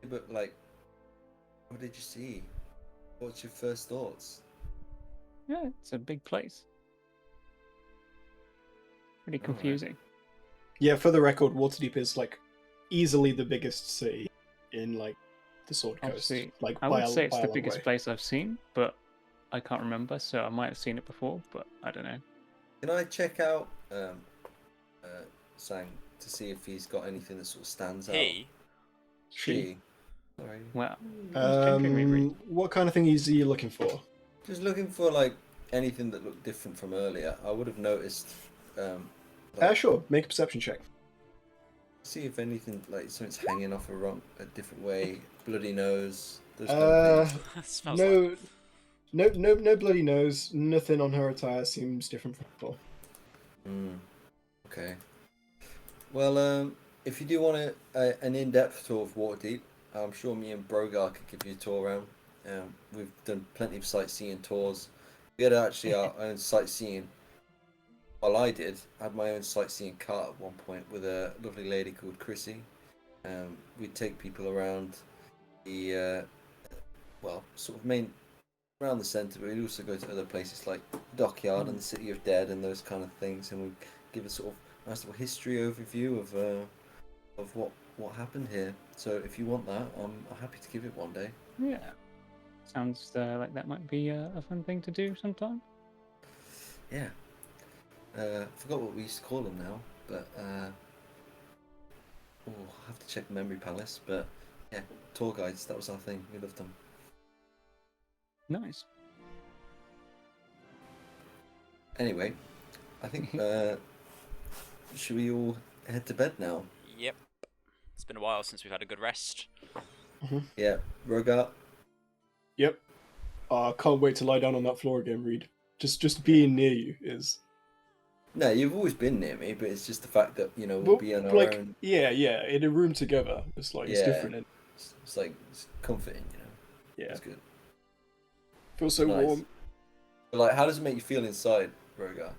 But, like, what did you see? What's your first thoughts? Yeah, it's a big place. Pretty Alright. confusing. Yeah, for the record, Waterdeep is like easily the biggest city in like the Sword Coast. Obviously, Like I by would a- say it's by a the long biggest way. place I've seen, but I can't remember, so I might have seen it before, but I don't know. Can I check out Sang to see if he's got anything that sort of stands out? She. Sorry. Well, it's genuinely really- What kind of thing is he looking for? Just looking for like anything that looked different from earlier. I would have noticed. Sure. Make a perception check. See if anything like something's hanging off a different way. Bloody nose. Those kind of things. Smells like... No bloody nose. Nothing on her attire seems different from before. Okay. Well, if you do want an in-depth tour of Waterdeep, I'm sure me and Brogar could give you a tour around. We've done plenty of sightseeing tours. We had actually our own sightseeing. Well, I had my own sightseeing cart at one point with a lovely lady called Chrissy. We'd take people around the, sort of around the centre, but we'd also go to other places like Dockyard and the City of Dead and those kind of things, and we'd give a sort of nice little history overview of what happened here. So if you want that, I'm happy to give it one day. Yeah. Sounds like that might be a fun thing to do sometime. Yeah. I forgot what we used to call them now, but I'll have to check the Memory Palace. But yeah, tour guides, that was our thing. We loved them. Nice. Anyway, I think should we all head to bed now? Yep. It's been a while since we've had a good rest. Yeah, Rogar. Yep. Can't wait to lie down on that floor again, Reed. Just being near you is. No, you've always been near me, but it's just the fact that we'll be on our own. Yeah, in a room together. It's like it's different. It's like it's comforting, Yeah, it's good. Feels so Nice. warm. But like, how does it make you feel inside, Rogar?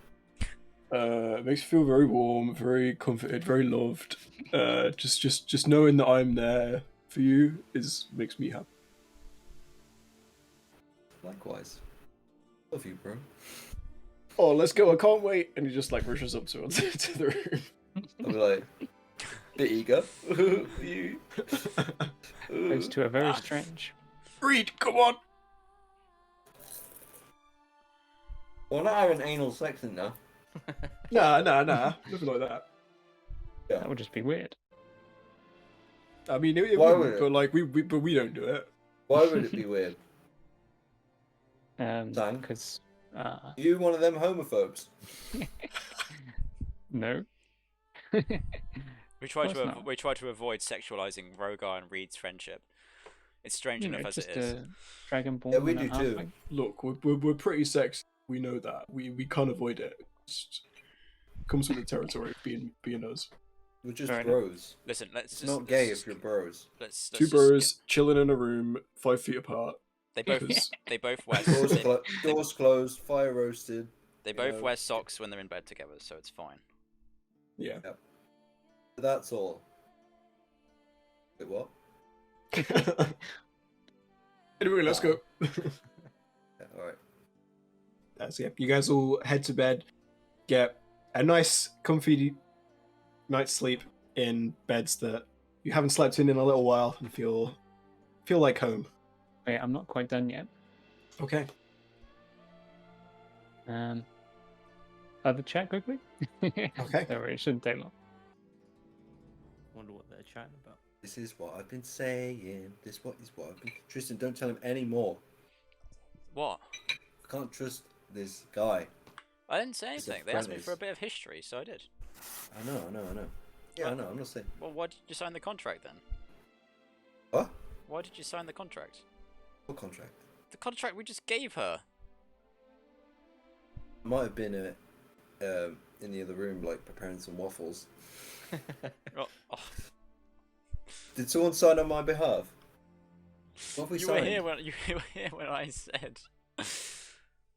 It makes me feel very warm, very comforted, very loved. Just knowing that I'm there for you makes me happy. Likewise. Love you, bro. Oh, let's go! I can't wait. And he just like rushes up to the room. I'll be like, bit eager. You. Goes to a very strange. Reed, come on! Well, not having anal sex in there. Nah, nothing like that. Yeah. That would just be weird. I mean, it Why would, would it? but like we don't do it. Why would it be weird? Sang? Because You one of them homophobes? no. We try course not. to avoid sexualizing Rogar and Reed's friendship. It's strange enough as just it is. a dragonborn. Yeah, we and a do too. halfling. Look, we're pretty sexy. We know that. We can't avoid it. It comes with the territory of being us. We're just Fair enough. bros. Listen, It's not gay if you're bros. Let's Two just bros chilling in a room, 5 feet apart. They both Because- they both wear Doors closed, fire roasted. they both wear socks when they're in bed together, so it's fine. Yeah. That's all. Wait, what? Anyway, let's go. Yeah, alright. So yeah, you guys all head to bed, get a nice, comfy night's sleep in beds that you haven't slept in a little while, and feel like home. Wait, I'm not quite done yet. Okay. Other chat quickly. Okay. Don't worry, it shouldn't take long. Wonder what they're chatting about. This is what I've been saying. This is what I've been. Tristan, don't tell him any more. What? I can't trust this guy. I didn't say It's a anything. They asked me premise. for a bit of history, so I did. I know. Yeah, I know. I'm not saying. Well, why did you sign the contract then? What? Why did you sign the contract? What contract? The contract we just gave her. Might have been in the other room, like preparing some waffles. Oh, Did someone sign on my behalf? What have we You signed? were here when I said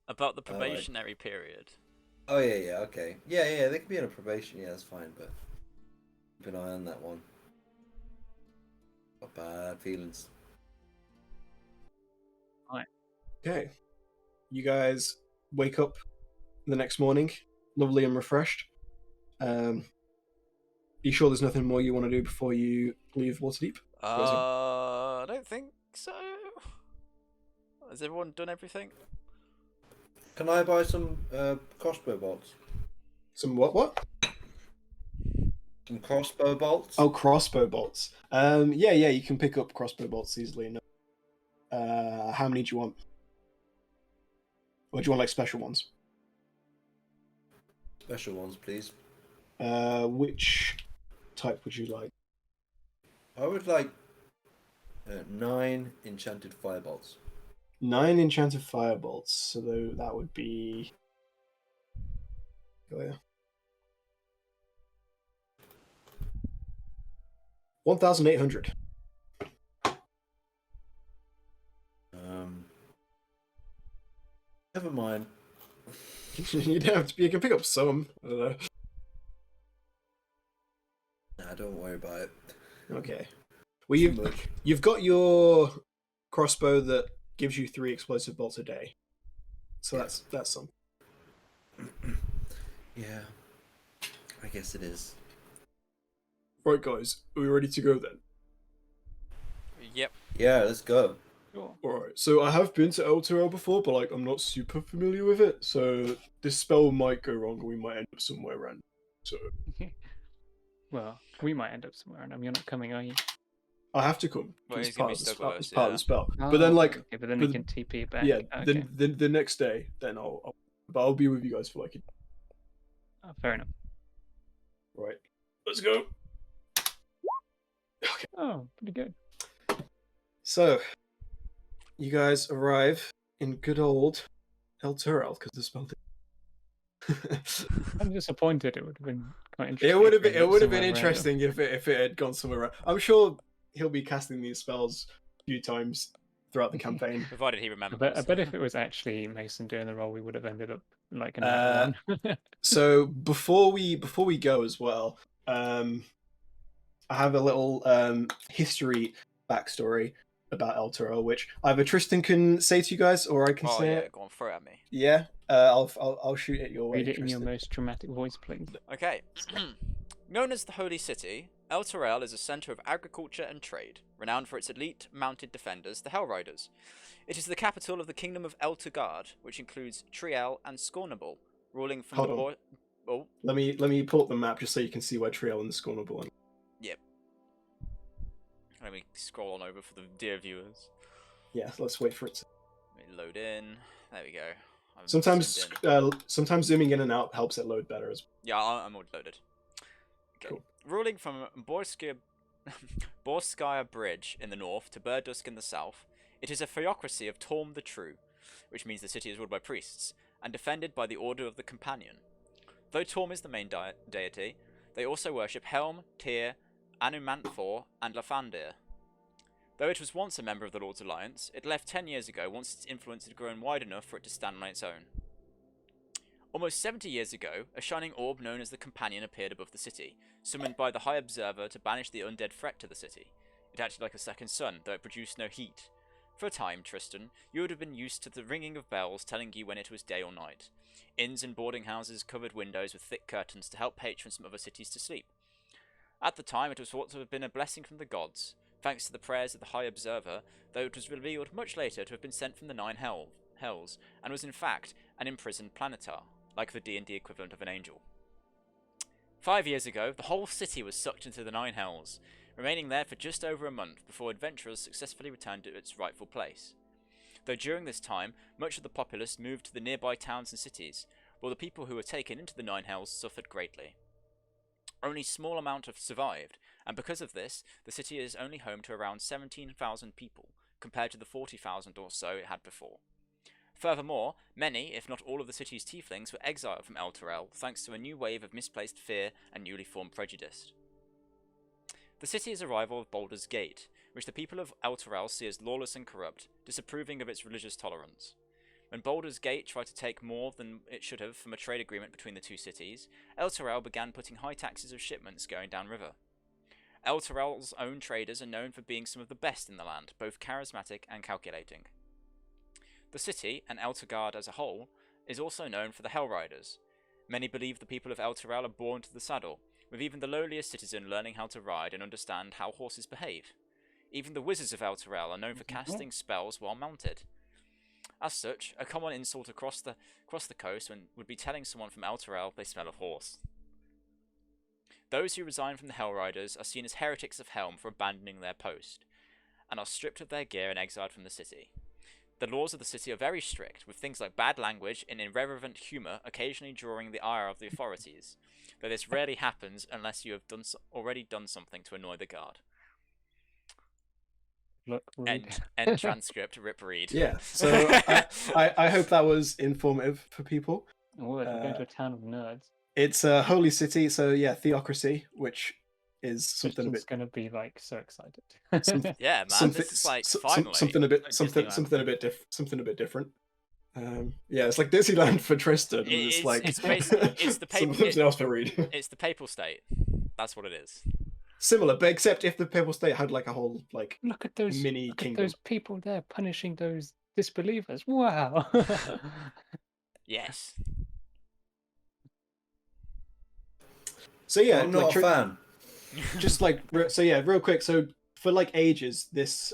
about the Oh, probationary period. Oh yeah, okay. Yeah, they could be on a probation, yeah, that's fine, but keep an eye on that one. Got bad feelings. Okay. You guys wake up the next morning, lovely and refreshed. You sure there's nothing more you want to do before you leave Waterdeep? I don't think so. Has everyone done everything? Can I buy some crossbow bolts? Some what? Some crossbow bolts? Oh, crossbow bolts. Yeah, you can pick up crossbow bolts easily enough. How many do you want? Or do you want like special ones? Special ones, please. Which type would you like? I would like 9 enchanted firebolts. 9 enchanted firebolts. So that would be. Oh yeah. 1,800. Never mind. You don't have to. You can pick up some. I don't know. Nah, don't worry about it. Okay. Well, Too much. you've got your crossbow that gives you 3 explosive bolts a day. So Yeah. that's some. Yeah. I guess it is. Right, guys, are we ready to go then? Yep. Yeah, let's go. Sure. Alright, so I have been to Elturel before, but like I'm not super familiar with it, so this spell might go wrong and we might end up somewhere random. So Well, we might end up somewhere, and you're not coming, are you? I have to come. Well, It's he's gonna part be of the stuck spell. with It's us, part of yeah. the spell. Oh, But then like okay, but then but- we can TP back. yeah, Okay. then the next day, then I'll be with you guys for like a Oh, fair enough. right. Let's go. Oh, pretty good. So you guys arrive in good old Elturel because the spell I'm disappointed. It would have been quite interesting. It would have if we been. It ended would have somewhere been random. interesting if it had gone somewhere around. I'm sure he'll be casting these spells a few times throughout the campaign. Provided he I remembers. bet if it was actually Mason doing the role, we would have ended up like an hour one. So before we go as well, I have a little history backstory about Elturel, which either Tristan can say to you guys, or I can Oh say yeah, it. go on, throw it at me. Yeah, I'll shoot it your way. Read it in your Tristan. most dramatic voice, please. Okay. Known as the Holy City, Elturel is a centre of agriculture and trade, renowned for its elite mounted defenders, the Hell Riders. It is the capital of the Kingdom of Elturgard, which includes Triel and Scornable, ruling from Hold the on. boy. Oh, Let me pull up the map just so you can see where Triel and the Scornable are. yep. Let me scroll on over for the dear viewers. Yeah, let's wait for it. Let me load in. There we go. I'm Sometimes zoomed in. sometimes zooming in and out helps it load better as well. Yeah, I'm already loaded. Okay. Cool. Ruling from Borskaya Bridge in the north to Burdusk in the south, it is a theocracy of Torm the True, which means the city is ruled by priests, and defended by the Order of the Companion. Though Torm is the main deity, they also worship Helm, Tyr, Anumanthor, and Lafandir. Though it was once a member of the Lord's Alliance, it left 10 years ago once its influence had grown wide enough for it to stand on its own. Almost 70 years ago, a shining orb known as the Companion appeared above the city, summoned by the High Observer to banish the undead threat to the city. It acted like a second sun, though it produced no heat. For a time, Tristan, you would have been used to the ringing of bells telling you when it was day or night. Inns and boarding houses covered windows with thick curtains to help patrons from other cities to sleep. At the time, it was thought to have been a blessing from the gods, thanks to the prayers of the High Observer, though it was revealed much later to have been sent from the Nine Hells, and was in fact an imprisoned planetar, like the D&D equivalent of an angel. 5 years ago, the whole city was sucked into the Nine Hells, remaining there for just over a month before adventurers successfully returned to its rightful place. Though during this time, much of the populace moved to the nearby towns and cities, while the people who were taken into the Nine Hells suffered greatly. Only a small amount have survived, and because of this, the city is only home to around 17,000 people, compared to the 40,000 or so it had before. Furthermore, many, if not all of the city's tieflings were exiled from Elturel, thanks to a new wave of misplaced fear and newly formed prejudice. The city's arrival of Baldur's Gate which the people of Elturel see as lawless and corrupt, disapproving of its religious tolerance. When Baldur's Gate tried to take more than it should have from a trade agreement between the two cities, Elturel began putting high taxes of shipments going downriver. Elturel's own traders are known for being some of the best in the land, both charismatic and calculating. The city, and Elturgard as a whole, is also known for the Hell Riders. Many believe the people of Elturel are born to the saddle, with even the lowliest citizen learning how to ride and understand how horses behave. Even the wizards of Elturel are known for casting spells while mounted. As such, a common insult across the coast would be telling someone from Elturel they smell of horse. Those who resign from the Hell Riders are seen as heretics of Helm for abandoning their post, and are stripped of their gear and exiled from the city. The laws of the city are very strict, with things like bad language and irreverent humour occasionally drawing the ire of the authorities, though this rarely happens unless you have already done something to annoy the guard. End transcript, rip read. Yeah, so I hope that was informative for people. Oh, we're going to a town of nerds. It's a holy city, so yeah, theocracy, which is something a bit. Going to be like so excited. Yeah, man, this is like finally something a bit different. Yeah, it's like Disneyland for Tristan. It's the papal. Something else for Reed. It's the papal state. That's what it is. Similar, but except if the papal state had like a whole like look at those mini kingdom. Those people there punishing those disbelievers. Wow. Yes. So yeah, I'm not a fan. Just like so, yeah, real quick. So for like ages, this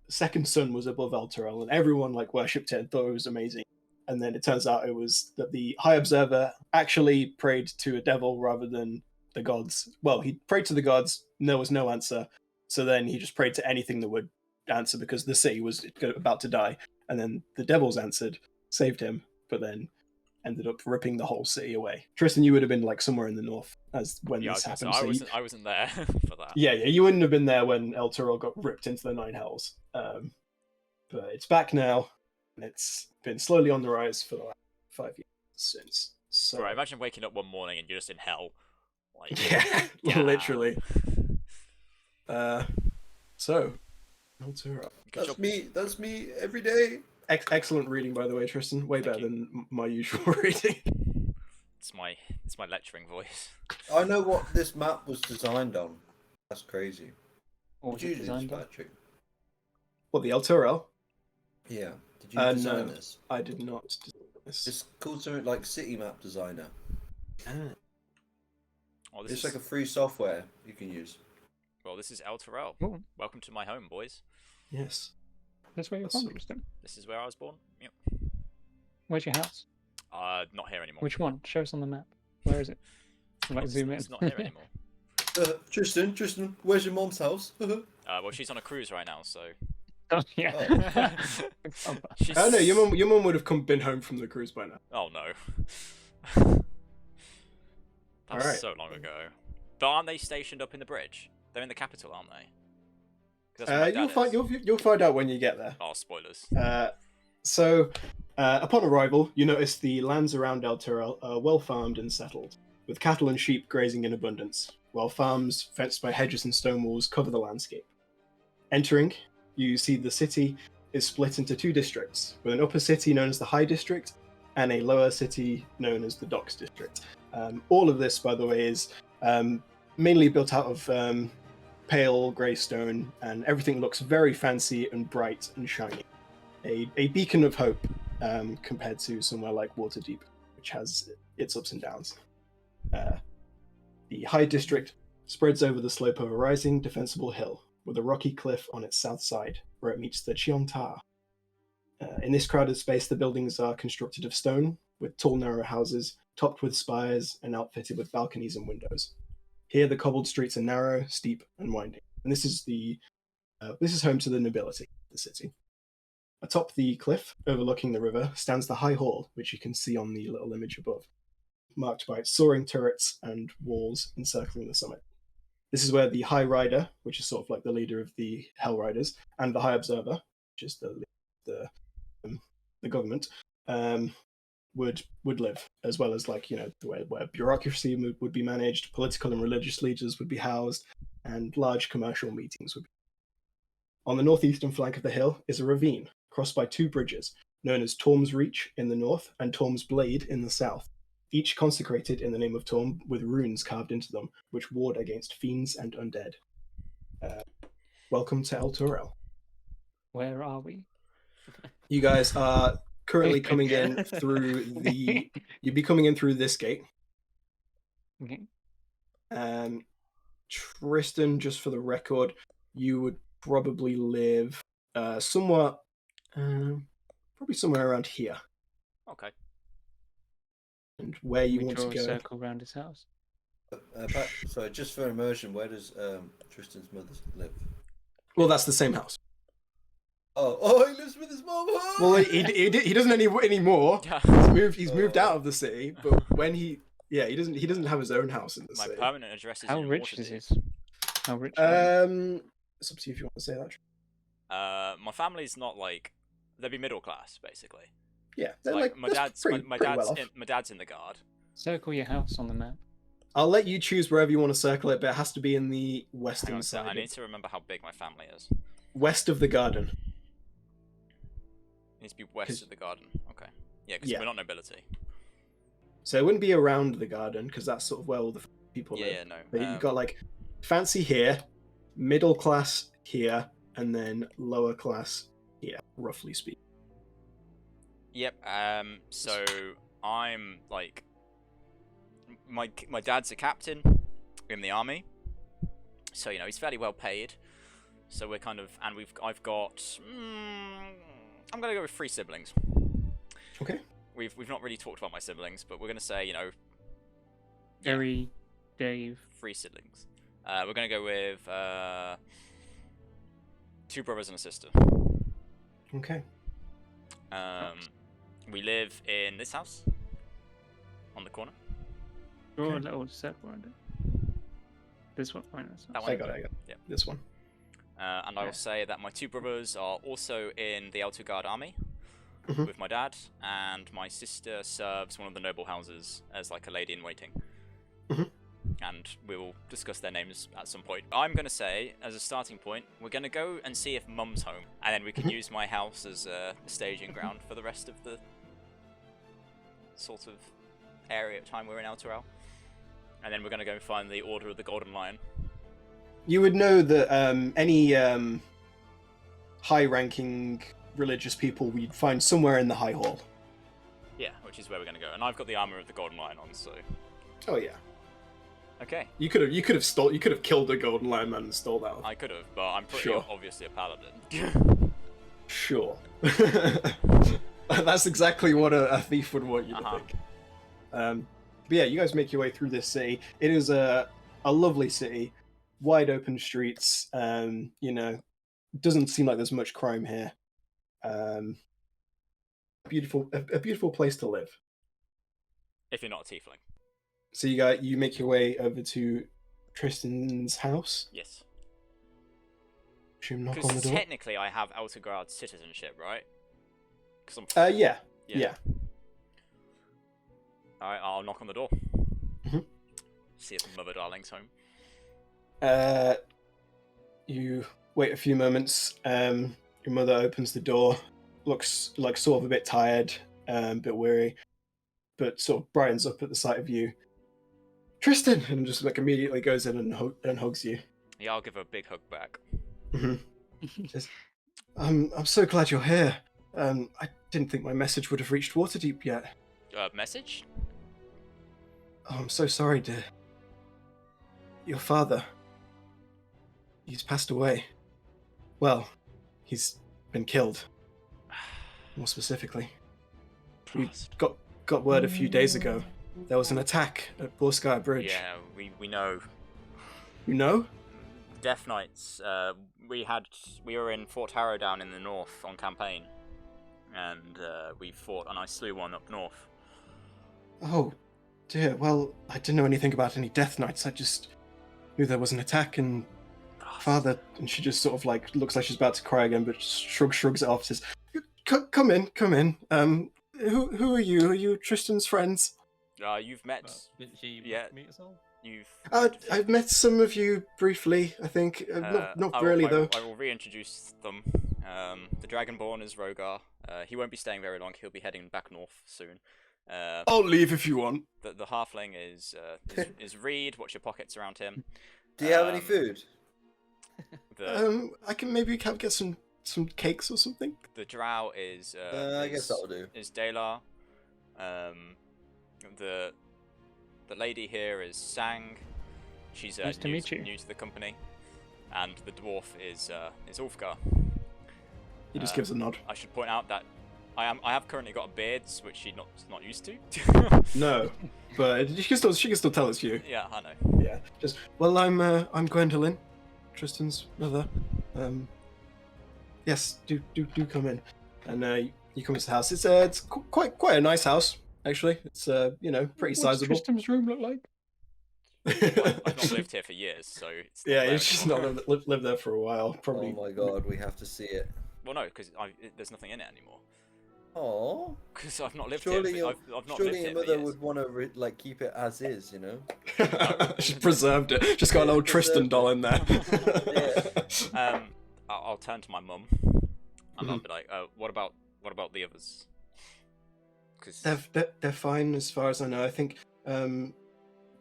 second sun was above Elturel, and everyone like worshipped it and thought it was amazing. And then it turns out it was that the High Observer actually prayed to a devil rather than the gods. Well, he prayed to the gods. There was no answer. So then he just prayed to anything that would answer because the city was about to die. And then the devils answered, saved him, but then ended up ripping the whole city away. Tristan, you would have been like somewhere in the north as when this happened. So I wasn't there for that. Yeah, you wouldn't have been there when Elturel got ripped into the Nine Hells. But it's back now, and it's been slowly on the rise for the last 5 years since. So right, imagine waking up one morning and you're just in hell. Like, yeah, literally. So Elturel. That's me every day. Excellent reading, by the way, Tristan. Way better than my usual reading. It's my lecturing voice. I know what this map was designed on. That's crazy. What was it designed on? Patrick? What, the Elturel? Yeah. Did you design No, this? I did not design this. It's called something like City Map Designer. Oh, It's like a free software you can use. Well, this is Elturel. Oh. Welcome to my home, boys. Yes. That's where you're from, Tristan. This is where I was born. Yep. Where's your house? Not here anymore. Which one? Show us on the map. Where is it? Zoom in. It's not here anymore. Tristan, where's your mom's house? Well, she's on a cruise right now, so. Oh yeah. Oh no, your mum would have been home from the cruise by now. Oh no. That was Alright. so long ago. But aren't they stationed up in the bridge? They're in the capital, aren't they? 'Cause that's where my dad is. You'll find out when you get there. Oh, spoilers. So, upon arrival, you notice the lands around Elturel are well farmed and settled, with cattle and sheep grazing in abundance, while farms fenced by hedges and stone walls cover the landscape. Entering, you see the city is split into two districts, with an upper city known as the High District and a lower city known as the Docks District. All of this, by the way, is mainly built out of pale grey stone, and everything looks very fancy and bright and shiny. A beacon of hope compared to somewhere like Waterdeep, which has its ups and downs. The High District spreads over the slope of a rising, defensible hill, with a rocky cliff on its south side, where it meets the Chiontar. In this crowded space, the buildings are constructed of stone, with tall, narrow houses, topped with spires and outfitted with balconies and windows. Here, the cobbled streets are narrow, steep, and winding, and this is home to the nobility of the city. Atop the cliff, overlooking the river, stands the High Hall, which you can see on the little image above, marked by its soaring turrets and walls encircling the summit. This is where the High Rider, which is sort of like the leader of the Hell Riders, and the High Observer, which is the government, would live, as well as where bureaucracy would be managed, political and religious leaders would be housed, and large commercial meetings would be. On the northeastern flank of the hill is a ravine, crossed by 2 bridges, known as Torm's Reach in the north and Torm's Blade in the south, each consecrated in the name of Torm with runes carved into them, which ward against fiends and undead. Welcome to Elturel. Where are we? You guys are currently coming in through the... You'd be coming in through this gate. Okay. Tristan, just for the record, you would probably live somewhere... probably somewhere around here. Okay. And where you We want draw to a go... circle around his house. So just for immersion, where does Tristan's mother live? Well, that's the same house. Oh, he lives with his mom. Well, he doesn't anymore. He's moved out of the city, but when he doesn't have his own house in the city. My permanent address is How in rich Waterdeep. is his? How rich? Are It's up to you if you want to say that. My family's not like they'd be middle class basically. Yeah, they're Like my dad's pretty well off. my dad's in the guard. Circle your house on the map. I'll let you choose wherever you want to circle it, but it has to be in the Hang western on, so side. I need to remember how big my family is. West of the garden. It needs to be west of the garden. Okay. Yeah, because Yeah. we're not nobility. So it wouldn't be around the garden because that's sort of where all the people live. Yeah, no. But you've got like fancy here, middle class here, and then lower class here, roughly speaking. Yep. So I'm like, my dad's a captain in the army, so he's fairly well paid. So we're kind of, and I've got, I'm gonna go with 3 siblings. Okay. We've not really talked about my siblings, but we're gonna say Jerry, Dave. 3 siblings. We're gonna go with 2 brothers and a sister. Okay. We live in this house on the corner. Draw a Okay. little circle around it. This one. Right, that's That I got it. Yeah. This one. And I will say that my 2 brothers are also in the Elturel Guard army Mhm. with my dad, and my sister serves one of the noble houses as like a lady in waiting. Mhm. And we will discuss their names at some point. I'm going to say, as a starting point, we're going to go and see if Mum's home, and then we can use my house as a staging ground for the rest of the sort of area time we're in Elturel. And then we're going to go and find the Order of the Golden Lion. You would know that any high-ranking religious people we'd find somewhere in the High Hall. Yeah, which is where we're going to go. And I've got the armor of the Golden Lion on, so Oh yeah. okay. You could have killed the Golden Lion Man and stole that. I could have, but I'm pretty Sure. obviously a paladin. Sure. That's exactly what a thief would want you to think. But yeah, you guys make your way through this city. It is a lovely city, wide open streets. Doesn't seem like there's much crime here. A beautiful place to live. If you're not a tiefling. So you make your way over to Tristan's house. Yes. Should knock on Because the door. technically I have Elturel citizenship, right? I'm... Yeah. Alright, I'll knock on the door. Mhm. See if Mother Darling's home. You wait a few moments. Your mother opens the door, looks like sort of a bit tired, a bit weary, but sort of brightens up at the sight of you. Tristan, and just like immediately goes in and hugs you. Yeah, I'll give her a big hug back. I'm so glad you're here. I didn't think my message would have reached Waterdeep yet. Message? Oh, I'm so sorry, dear. Your father. He's passed away. Well, he's been killed. More specifically. We Trust. got word a few days ago. There was an attack at Borskaya Bridge. Yeah, we know. You know? Death Knights. We were in Fort Harrow down in the north on campaign, and we fought, and I slew one up north. Oh, dear. Well, I didn't know anything about any Death Knights. I just knew there was an attack, and father. And she just sort of like looks like she's about to cry again, but shrugs it off. Says, "Come in. Who are you? Are you Tristan's friends?" You've met. Well, didn't she Yeah. meet us all? I've met some of you briefly, I think. Not really, though. I will reintroduce them. The Dragonborn is Rogar. He won't be staying very long. He'll be heading back north soon. I'll leave if you want. The halfling is Reed. Watch your pockets around him. Do you have any food? I can maybe get some cakes or something. The drow is I guess that'll do. Is Dalar. The lady here is Sang. She's Nice to meet you. new to the company, and the dwarf is Ulfgar. He just gives a nod. I should point out that I have currently got a beard, which she's not used to. No, but she can still tell it's you. Yeah, I know. Yeah, I'm Gwendolyn, Tristan's mother. Yes, do come in, and you come into the house. It's quite a nice house actually. It's pretty sizable. What's Tristan's room look like? I've not lived here for years, so it's not yeah, she's not lived there for a while. Probably. Oh my god, we have to see it. Well, no, because there's nothing in it anymore. Oh. Because I've not lived surely here. Your, I've not surely lived your here for mother years. would want to keep it as is, you know. She's preserved it. Just got an old Tristan doll in there. Yeah. I'll turn to my mum, and I'll be like, what about the others? Because they're fine as far as I know. I think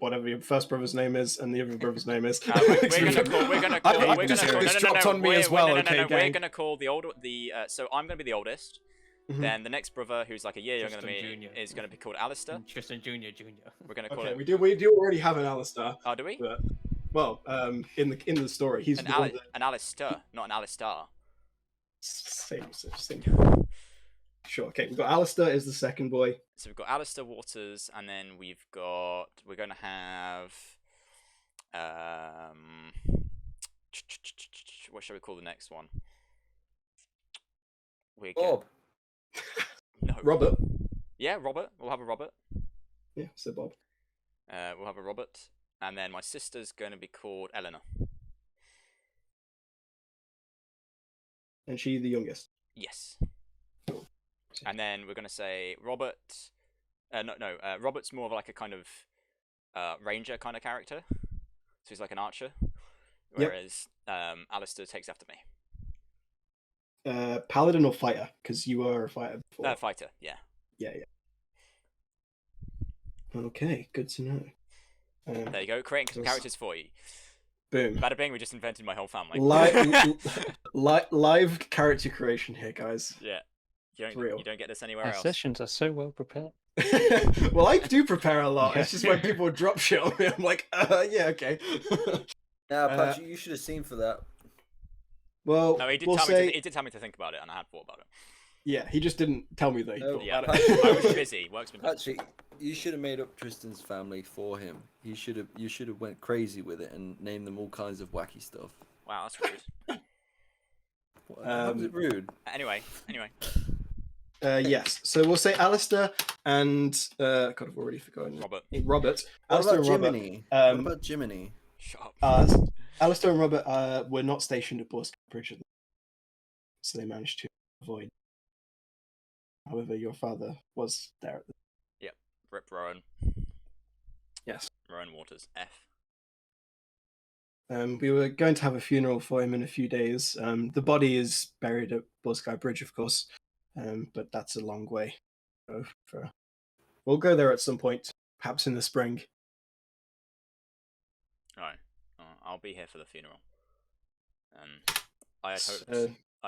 whatever your first brother's name is and the other brother's name is. we're gonna call so I'm gonna be the oldest. Mm-hmm. Then the next brother, who's like a year younger than Tristan me, Jr. is gonna be called Alistair. Tristan Jr. We're gonna call Okay, him. we do already have an Alistair. Oh, do we? But, well, in the story, he's An Alistair, not an Alistar. Same. Sure. Okay, we've got Alistair is the second boy. So we've got Alistair Waters, and then we're gonna have what shall we call the next one? Bob. No. Robert. Yeah, Robert. We'll have a Robert. Yeah, so Bob. We'll have a Robert, and then my sister's going to be called Eleanor. And she the youngest. Yes. And then we're going to say Robert. Robert's more of like a kind of ranger kind of character. So he's like an archer. Whereas Alistair takes after me. Paladin or fighter? Because you were a fighter before. Fighter, yeah. Yeah. Okay, good to know. There you go, creating some characters for you. Boom. Bada bing, we just invented my whole family. Live character creation here, guys. Yeah. You don't get this anywhere Our else. sessions are so well prepared. Well, I do prepare a lot. Yeah. It's just when people drop shit on me, I'm like, yeah, okay. Now, Patrick, you should have seen for that. Well, No, he did tell me to think about it, and I had thought about it. Yeah, he just didn't tell me that he No, thought Yeah, about it. I was busy. Work's been busy. Actually, you should have made up Tristan's family for him. You should have went crazy with it and named them all kinds of wacky stuff. Wow, that's rude. How was it rude? Anyway. Yes, so we'll say Alistair and God, I've already forgotten. Robert. What Alistair about and Robert. Jiminy? What about Jiminy? Shut up. Alistair and Robert were not stationed at Borsk Bridge, so they managed to avoid. However, your father was there at the... Yep, Rip Rowan. Yes. Rowan Waters, F. We were going to have a funeral for him in a few days. The body is buried at Borsk Bridge, of course, but that's a long way. We'll go there at some point, perhaps in the spring. Right. I'll be here for the funeral. I'd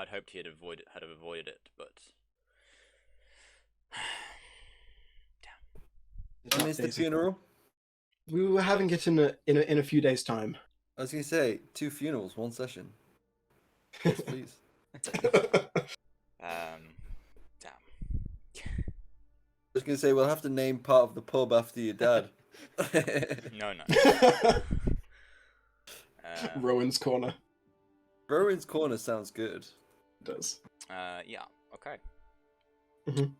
hoped he had avoided it, but damn. When is the funeral? We were having it in a few days' time. I was gonna say 2 funerals, 1 session. Yes, please. Damn. I was gonna say we'll have to name part of the pub after your dad. No. Rowan's Corner. Rowan's Corner sounds good. It does. Yeah. Okay. Mm-hmm.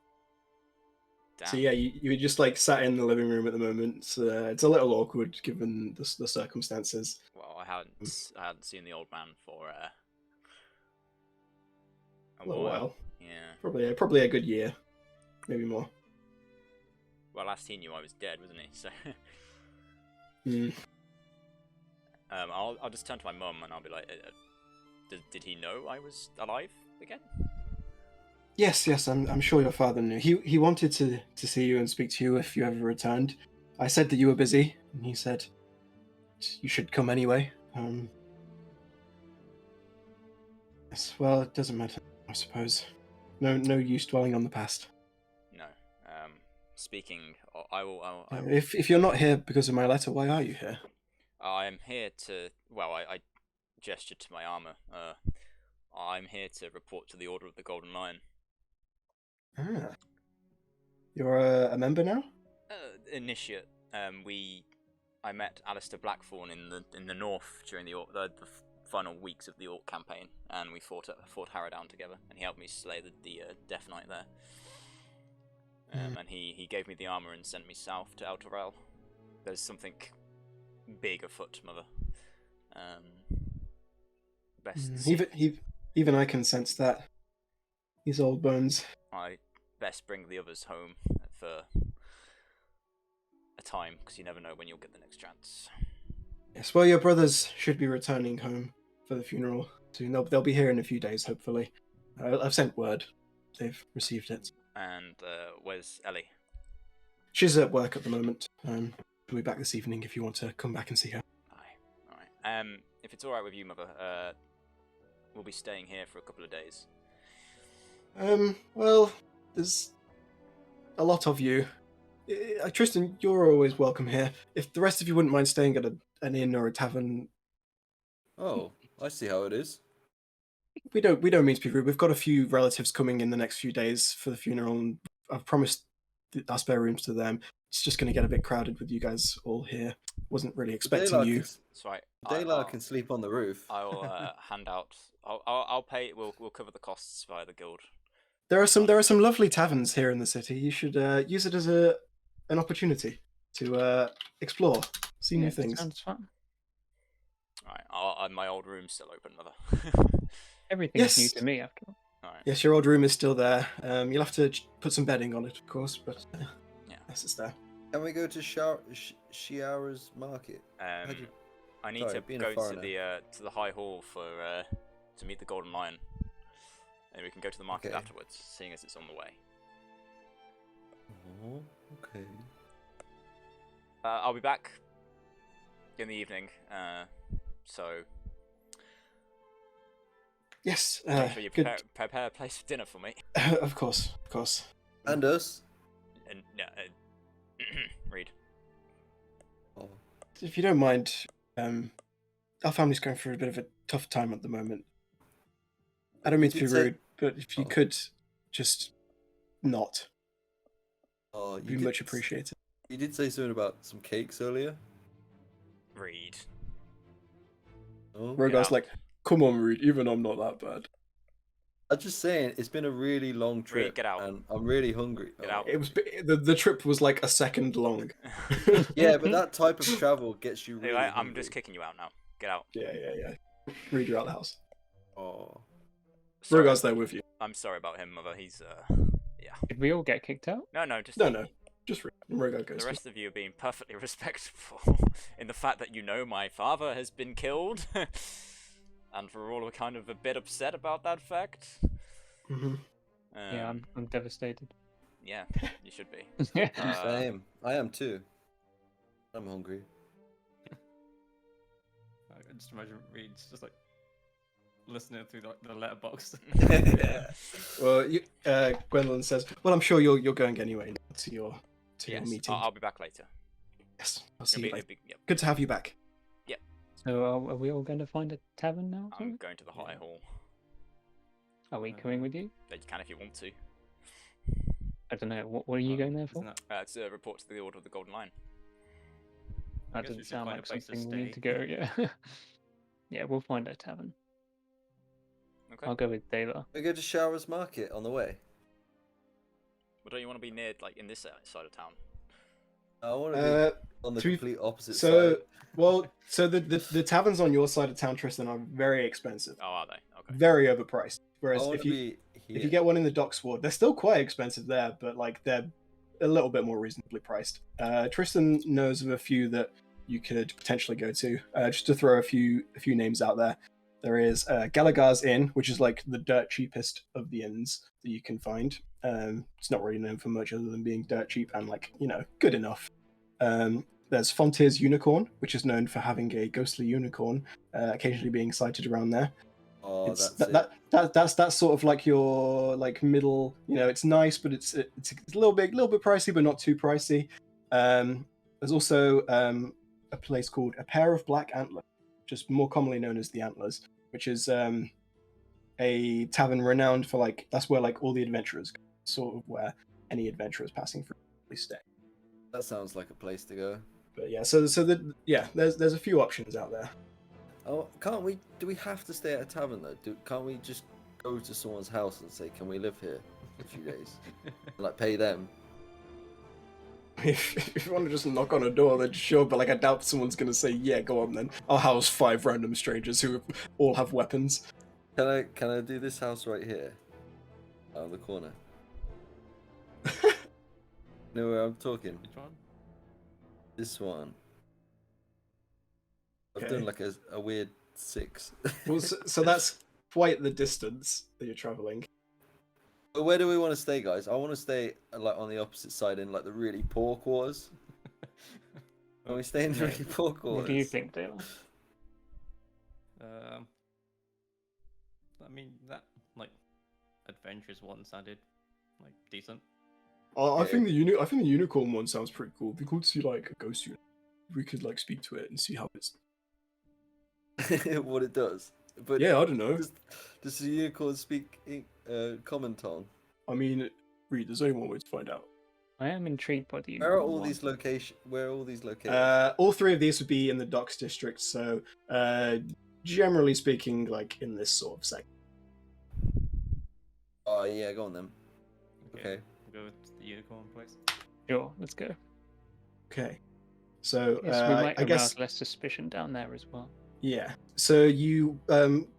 Damn. So yeah, you just like sat in the living room at the moment. So, it's a little awkward given the circumstances. Well, I hadn't seen the old man for A little while. Yeah. Probably a good year, maybe more. Well, last he knew I was dead, wasn't he? So. I'll just turn to my mum and I'll be like, did he know I was alive again? Yes, I'm sure your father knew. He wanted to see you and speak to you if you ever returned. I said that you were busy, and he said you should come anyway. Yes, well, it doesn't matter, I suppose. No use dwelling on the past. No. Speaking, I will. If you're not here because of my letter, why are you here? I am here to. Well, I gestured to my armor. I'm here to report to the Order of the Golden Lion. Ah. You're a member now? Initiate. I met Alistair Blackthorn in the north during the final weeks of the Orc campaign, and we fought Harrow down together, and he helped me slay the Death Knight there. And he gave me the armor and sent me south to Elturel. There's something big afoot, Mother. Even I can sense that. These old bones. I best bring the others home for a time, because you never know when you'll get the next chance. Yes, well, your brothers should be returning home for the funeral soon. They'll be here in a few days, hopefully. I've sent word. They've received it. And where's Ellie? She's at work at the moment. She'll be back this evening if you want to come back and see her. Aye, alright. If it's alright with you, Mother, we'll be staying here for a couple of days. Well, there's a lot of you. Tristan, you're always welcome here. If the rest of you wouldn't mind staying at an inn or a tavern. Oh, I see how it is. We don't mean to be rude. We've got a few relatives coming in the next few days for the funeral, and I've promised our spare rooms to them. It's just going to get a bit crowded with you guys all here. Wasn't really expecting you. That's right. Daylar can sleep on the roof. I'll hand out. I'll pay. We'll cover the costs via the guild. There are some lovely taverns here in the city. You should use it as an opportunity to explore, see new things. Sounds fun. Right, my old room's still open, Mother. Everything's new to me, after all. Right. Yes, your old room is still there. You'll have to put some bedding on it, of course, but yes, it's there. Can we go to Shiara's market? I need to go to the High Hall to meet the Golden Lion, and we can go to the market afterwards, seeing as it's on the way. Oh, okay. I'll be back in the evening, so. Yes. Make sure you prepare a place for dinner for me. Of course. And us. And read. Oh. If you don't mind, our family's going through a bit of a tough time at the moment. I don't mean to be rude, but if you could just not. Oh, it'd be much appreciated. You did say something about some cakes earlier. Read. Oh. Rogar's like, come on, Reed, even I'm not that bad. I'm just saying, it's been a really long trip. Reed, get out. And I'm really hungry. Get out. It was the trip was like a second long. Yeah, but that type of travel gets you really hungry. I'm just kicking you out now. Get out. Yeah. Reed, you're out of the house. Oh. Rogar's there with you. I'm sorry about him, Mother. He's yeah. Did we all get kicked out? No, just No. Just Rogar goes. The rest of you are being perfectly respectful in the fact that my father has been killed, and we're all kind of a bit upset about that fact. Mm-hmm. Yeah, I'm devastated. Yeah, you should be. Same. I am too. I'm hungry. I just imagine Reed's just like listening through the letterbox. Yeah. Well, Gwendolyn says, "Well, I'm sure you're going anyway to your meeting." I'll be back later. Yes, I'll see you later. Yep. Good to have you back. Yep. So are we all going to find a tavern now? I'm going to the High Hall. Are we coming with you? You can if you want to. I don't know. What are you going there for? It's a report to the Order of the Golden Lion. That doesn't sound like something we need to go. Yeah. Yeah, we'll find a tavern. Okay. I'll go with Daylar. We go to Shiara's market on the way. But don't you want to be near, in this side of town? I want to be on the complete opposite side. So the taverns on your side of town, Tristan, are very expensive. Oh, are they? Okay. Very overpriced. Whereas if you get one in the Docks Ward, they're still quite expensive there, but they're a little bit more reasonably priced. Tristan knows of a few that you could potentially go to. Just to throw a few names out there. There is Gallagher's Inn, which is like the dirt cheapest of the inns that you can find. It's not really known for much other than being dirt cheap and like, good enough. There's Fontier's Unicorn, which is known for having a ghostly unicorn occasionally being sighted around there. Oh, That's sort of like your like middle. It's nice, but it's a little bit pricey, but not too pricey. There's also a place called A Pair of Black Antlers, just more commonly known as the Antlers, which is a tavern renowned for like that's where like all the adventurers go, sort of where any adventurers passing through stay. That sounds like a place to go. But yeah, there's a few options out there. Oh, can't we? Do we have to stay at a tavern though? Can't we just go to someone's house and say, "Can we live here for a few days?" Like pay them. If you want to just knock on a door, then sure. But like, I doubt someone's gonna say, "Yeah, go on then." I'll house 5 random strangers who all have weapons. Can I do this house right here, out of the corner? Know where I'm talking? Which one? This one. I've Okay. done like a weird 6. Well, so that's quite the distance that you're traveling. But where do we want to stay, guys? I want to stay like on the opposite side in like the really poor quarters. Can we stay in the really poor quarters? What do you think, Dale? I mean that like adventures one sounded like decent. I think the unicorn one sounds pretty cool. It'd be cool to see like a ghost unicorn. We could like speak to it and see how it's. What it does. But yeah, I don't know. Does the unicorn speak common tongue? I mean, Reed, there's only one way to find out. I am intrigued by the Where are unicorn all one. these locations? Where are all these locations? All 3 of these would be in the docks district, so generally speaking, like in this sort of segment. Oh yeah, go on then. Okay. We'll go with the unicorn place. Sure, let's go. Okay, so Yes, we might I guess arouse less suspicion down there as well. yeah. So you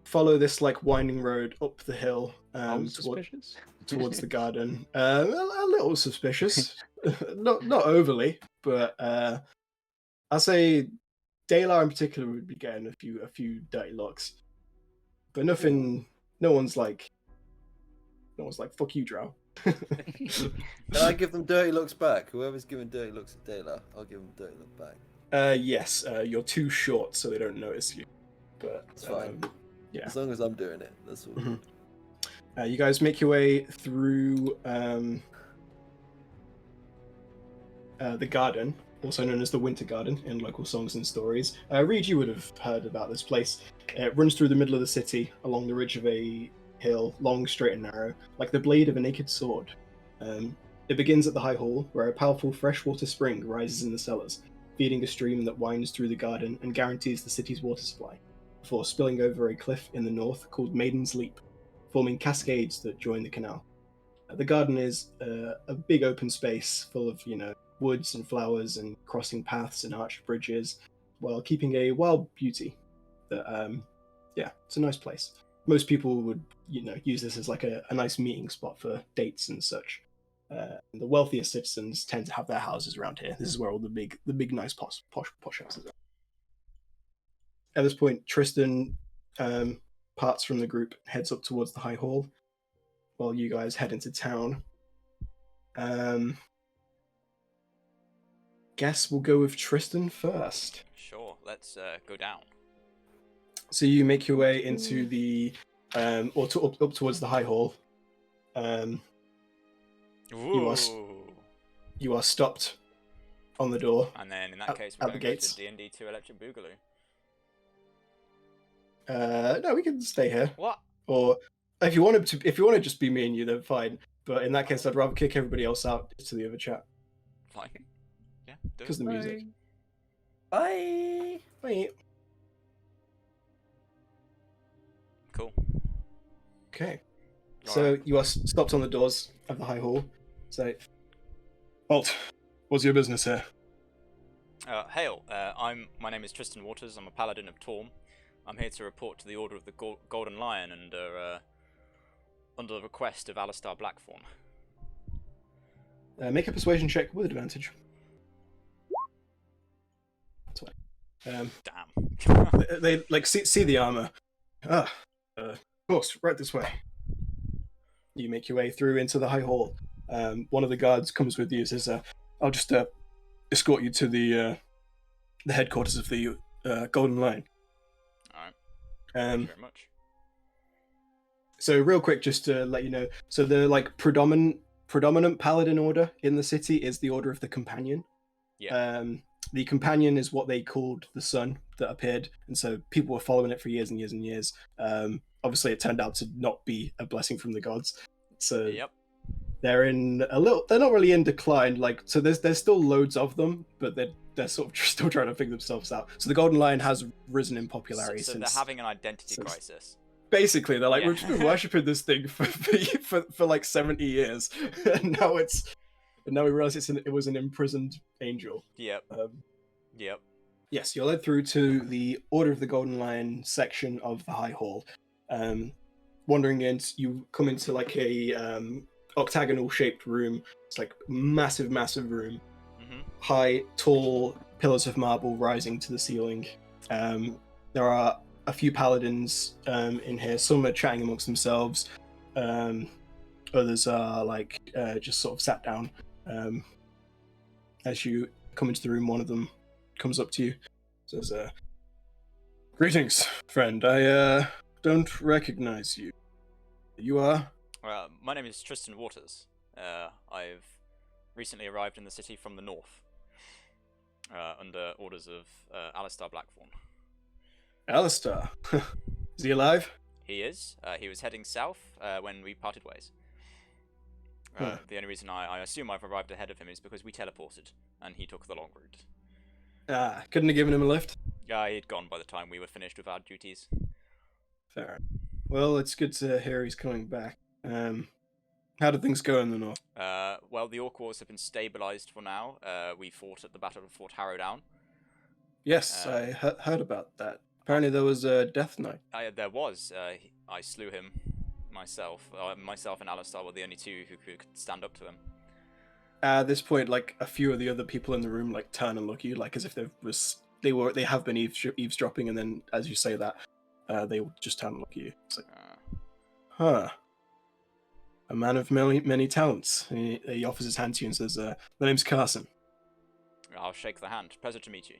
follow this like winding road up the hill Suspicious? towards the garden. A little suspicious, not overly, but I'll say Daylar in particular would be getting a few dirty looks, but nothing. No one's like fuck you, Drow. Can I give them dirty looks back? Whoever's giving dirty looks at Dayla, I'll give them dirty look back. Yes. You're too short, so they don't notice you. But That's fine. Yeah. As long as I'm doing it, that's all. Mm-hmm. You guys make your way through the garden, also known as the Winter Garden in local songs and stories. Reed, you would have heard about this place. It runs through the middle of the city, along the ridge of a hill, long, straight, and narrow, like the blade of a naked sword. It begins at the High Hall, where a powerful freshwater spring rises in the cellars, feeding a stream that winds through the garden and guarantees the city's water supply, before spilling over a cliff in the north called Maiden's Leap, forming cascades that join the canal. The garden is a big open space full of, woods and flowers and crossing paths and arched bridges, while keeping a wild beauty that, it's a nice place. Most people would, use this as like a nice meeting spot for dates and such. The wealthiest citizens tend to have their houses around here. This is where all the big nice posh houses are. At this point, Tristan parts from the group, heads up towards the High Hall, while you guys head into town. Guess we'll go with Tristan first. Sure, let's go down. So you make your way into the, up towards the High Hall. You are stopped on the door. And then in that case, we're going to go to D&D 2 Electric Boogaloo. No, we can stay here. What? Or if you want to just be me and you, then fine. But in that case, I'd rather kick everybody else out to the other chat. Fine. Yeah. Because the music. Bye. Bye. Cool. Okay. So you are stopped on the doors of the High Hall. So, Alt, what's your business here? Hail. My name is Tristan Waters. I'm a paladin of Torm. I'm here to report to the Order of the Golden Lion under the request of Alistair Blackthorn. Make a persuasion check with advantage. Damn. They like see the armor. Of course, right this way. You make your way through into the high hall. One of the guards comes with you. Says, "I'll just escort you to the headquarters of the Golden Line." All right. Thank you very much. So real quick, just to let you know, so the like predominant paladin order in the city is the Order of the Companion. Yeah. The Companion is what they called the sun that appeared, and so people were following it for years and years and years. Obviously, it turned out to not be a blessing from the gods. So Yep. they're in a little. They're not really in decline. Like, so there's still loads of them, but they're sort of still trying to figure themselves out. So the Golden Line has risen in popularity. So since they're having an identity crisis. Basically, they're like, Yeah. we've just been worshipping this thing for like 70 years, and now we realize it was an imprisoned angel. Yep. Yep. Yes, you're led through to the Order of the Golden Lion section of the High Hall. Wandering in, you come into like a octagonal shaped room. It's like massive room. Mm-hmm. High, tall pillars of marble rising to the ceiling. There are a few paladins in here. Some are chatting amongst themselves. Others are like just sort of sat down. As you come into the room, one of them comes up to you, says, "Greetings, friend. I don't recognize you. You are?" My name is Tristan Waters. I've recently arrived in the city from the north, under orders of Alistair Blackthorn. Alistair. Is he alive? He is. He was heading south when we parted ways. The only reason I assume I've arrived ahead of him is because we teleported, and he took the long route. Couldn't have given him a lift? He'd gone by the time we were finished with our duties. Fair. Well, it's good to hear he's coming back. How did things go in the north? Well, the Orc Wars have been stabilized for now. We fought at the Battle of Fort Harrow down. Yes, I heard about that. Apparently there was a death knight. There was. I slew him myself. Myself and Alistair were the only two who could stand up to him. At this point, like a few of the other people in the room like turn and look at you, like as if they have been eavesdropping, and then as you say that, they will just turn and look at you. It's like, a man of many talents. He offers his hand to you and says, "My name's Carson." I'll shake the hand. Pleasure to meet you.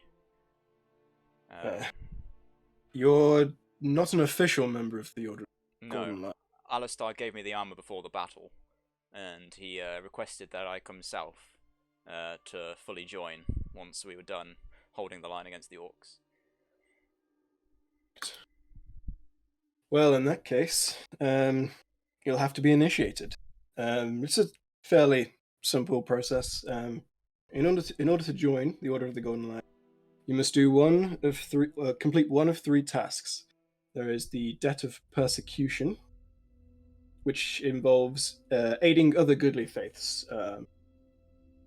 You're not an official member of the Order. No. Alistair gave me the armor before the battle, and he requested that I come south to fully join once we were done holding the line against the Orcs. Well, in that case, you'll have to be initiated. It's a fairly simple process. In order to join the Order of the Golden Line, you must do complete one of three tasks. There is the Debt of Persecution, which involves aiding other goodly faiths.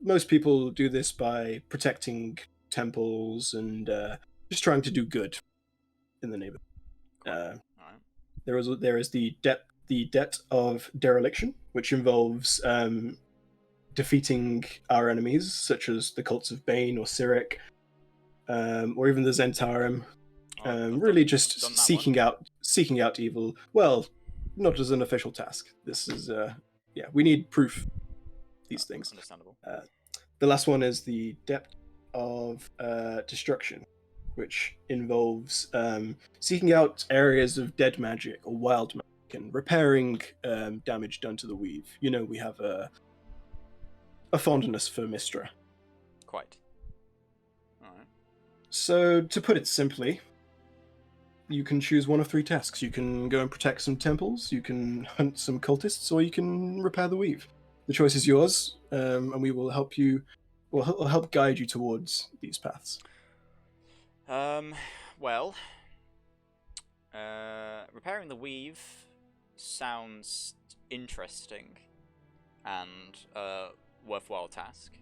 Most people do this by protecting temples and just trying to do good in the neighborhood. Right. There is the Debt of Dereliction, which involves defeating our enemies, such as the cults of Bane or Cyric, or even the Zentarim. Really just seeking out evil. Well, not as an official task. This is we need proof. These things. Understandable. The last one is the Debt of Destruction, which involves seeking out areas of dead magic or wild magic and repairing damage done to the weave. You know, we have a fondness for Mistra. Quite. Alright. So, to put it simply, you can choose one of three tasks. You can go and protect some temples, you can hunt some cultists, or you can repair the weave. The choice is yours, and we will help you, or help guide you towards these paths. Well, repairing the weave sounds interesting and a worthwhile task.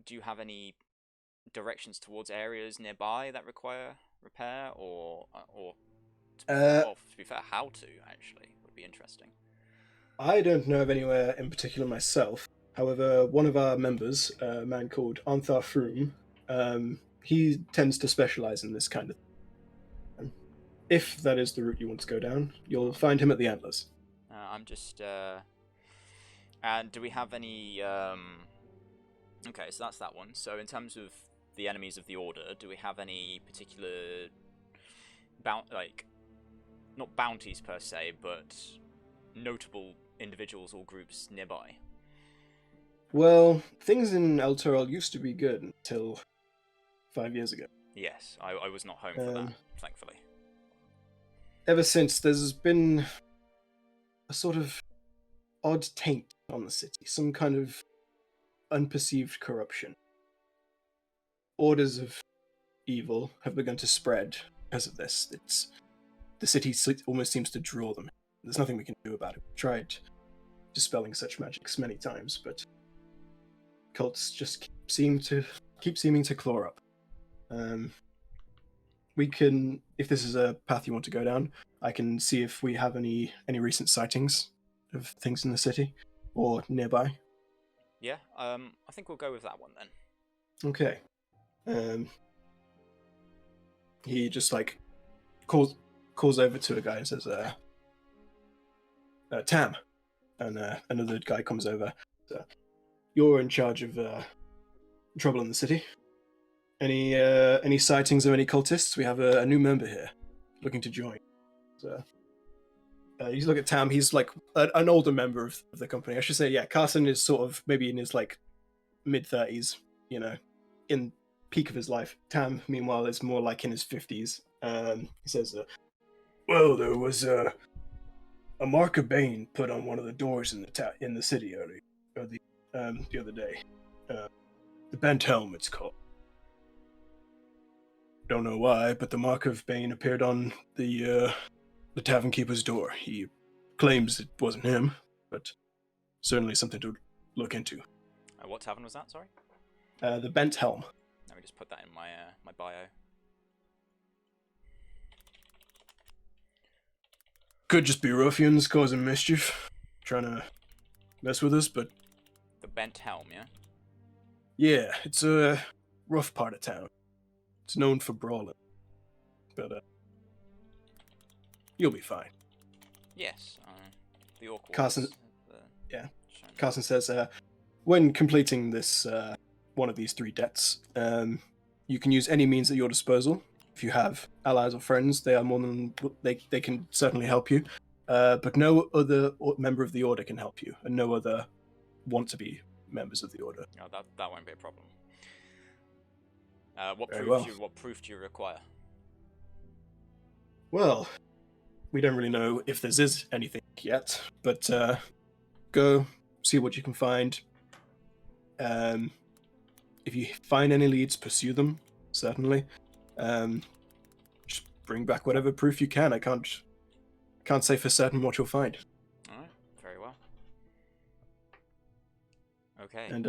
Do you have any directions towards areas nearby that require repair, or to be fair, how to actually would be interesting. I don't know of anywhere in particular myself. However, one of our members, a man called Arthur Froome, he tends to specialize in this kind of thing. If that is the route you want to go down, you'll find him at the Antlers. I'm just... And do we have any... Okay, so that's that one. So in terms of the enemies of the Order, do we have any particular... not bounties per se, but notable individuals or groups nearby? Well, things in Elturel used to be good until 5 years ago. Yes, I was not home for that, thankfully. Ever since, there's been a sort of odd taint on the city, some kind of unperceived corruption. Orders of evil have begun to spread because of this. The city almost seems to draw them. There's nothing we can do about it. We've tried dispelling such magics many times, but cults just keep seeming to claw up. We can, if this is a path you want to go down, I can see if we have any recent sightings of things in the city or nearby. Yeah, I think we'll go with that one then. Okay. He just like calls over to a guy and says, Tam, and another guy comes over. So, you're in charge of trouble in the city. Any sightings of any cultists? We have a new member here looking to join. So, you look at Tam. He's like an older member of the company. I should say, yeah. Carson is sort of maybe in his like mid-30s, in peak of his life. Tam, meanwhile, is more like in his 50s. He says, well, there was a mark of Bane put on one of the doors in the city the other day. The Bent Helm, it's called. Don't know why, but the mark of Bane appeared on the tavern keeper's door. He claims it wasn't him, but certainly something to look into. What tavern was that, sorry? The Bent Helm. Let me just put that in my my bio. Could just be ruffians causing mischief, trying to mess with us, but... The Bent Helm, yeah? Yeah, it's a rough part of town. It's known for brawling. But, you'll be fine. Yes, the awkward. Carson says, when completing this, one of these 3 debts, you can use any means at your disposal. If you have allies or friends, they are more than they can certainly help you. But no other member of the Order can help you, and no other want to be members of the Order. No, that won't be a problem. What proof do you require? Well, we don't really know if there is anything yet, but go see what you can find. If you find any leads, pursue them, certainly. Just bring back whatever proof you can. I can't say for certain what you'll find. Alright, very well. Okay. And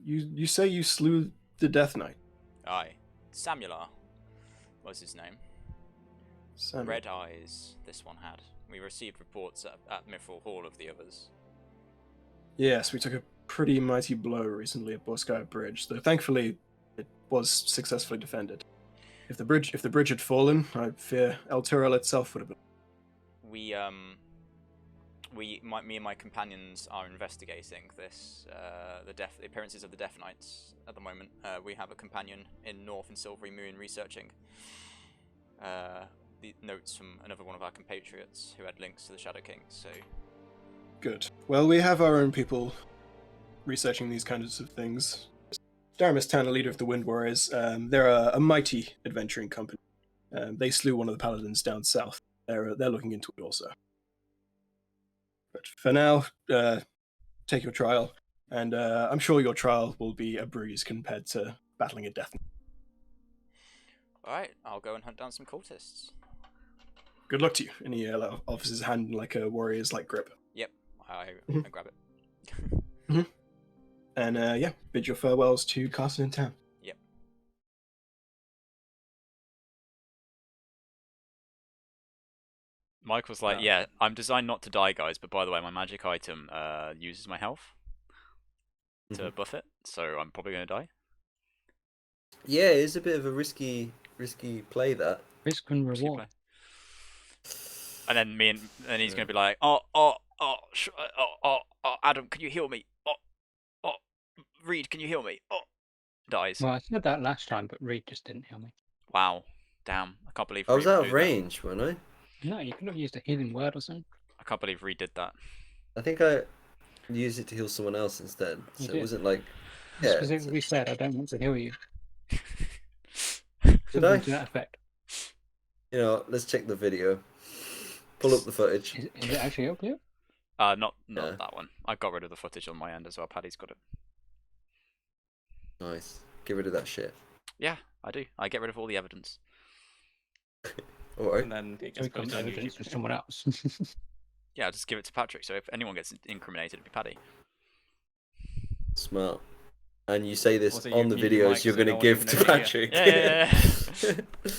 you say you slew the Death Knight? Aye. Samular was his name. Samuel. Red eyes this one had. We received reports at Mithril Hall of the others. Yes, we took a pretty mighty blow recently at Borskaya Bridge, though thankfully it was successfully defended. If the bridge had fallen, I fear Elturel itself would have been. Me and my companions are investigating this, the appearances of the Death Knights at the moment. We have a companion in North and Silvery Moon researching the notes from another one of our compatriots who had links to the Shadow King, so... Good. Well, we have our own people researching these kinds of things. Daramis Tan, leader of the Wind Warriors, they're a mighty adventuring company. They slew one of the paladins down south. They're looking into it also. But for now, take your trial, and I'm sure your trial will be a breeze compared to battling a death. Alright, I'll go and hunt down some cultists. Good luck to you. And he offers his hand in like a warrior's like grip. Yep, I grab it. Mm-hmm. And bid your farewells to Carson and Tam. Yep. Michael's like, yeah, I'm designed not to die, guys, but by the way, my magic item uses my health. to buff it, so I'm probably going to die. Yeah, it's a bit of a risky play, that. Risk and reward. And then he's going to be like, Adam, can you heal me? Reed, can you heal me? Dies. Well, I said that last time, but Reed just didn't heal me. Wow. Damn. I can't believe I was Reed out would of do that. range, wasn't I? No, you could have used a healing word or something. I can't believe Reed did that. I think I used it to heal someone else instead. You So did. it wasn't like... I Yeah, specifically said I don't want to heal you. Did Something I? to that effect. You know, let's check the video. Pull up the footage. Is it actually up here? Not Yeah. that one. I got rid of the footage on my end as well. Paddy's got it. Nice. Get rid of that shit. Yeah, I do. I get rid of all the evidence. Alright. And then it So we just goes got down evidence usually. for someone else. Yeah, I'll just give it to Patrick. So if anyone gets incriminated, it'd be Paddy. Smart. And you say this Also, on the you mute your videos mic you're so going no to one give can to hear you. Patrick. Yeah.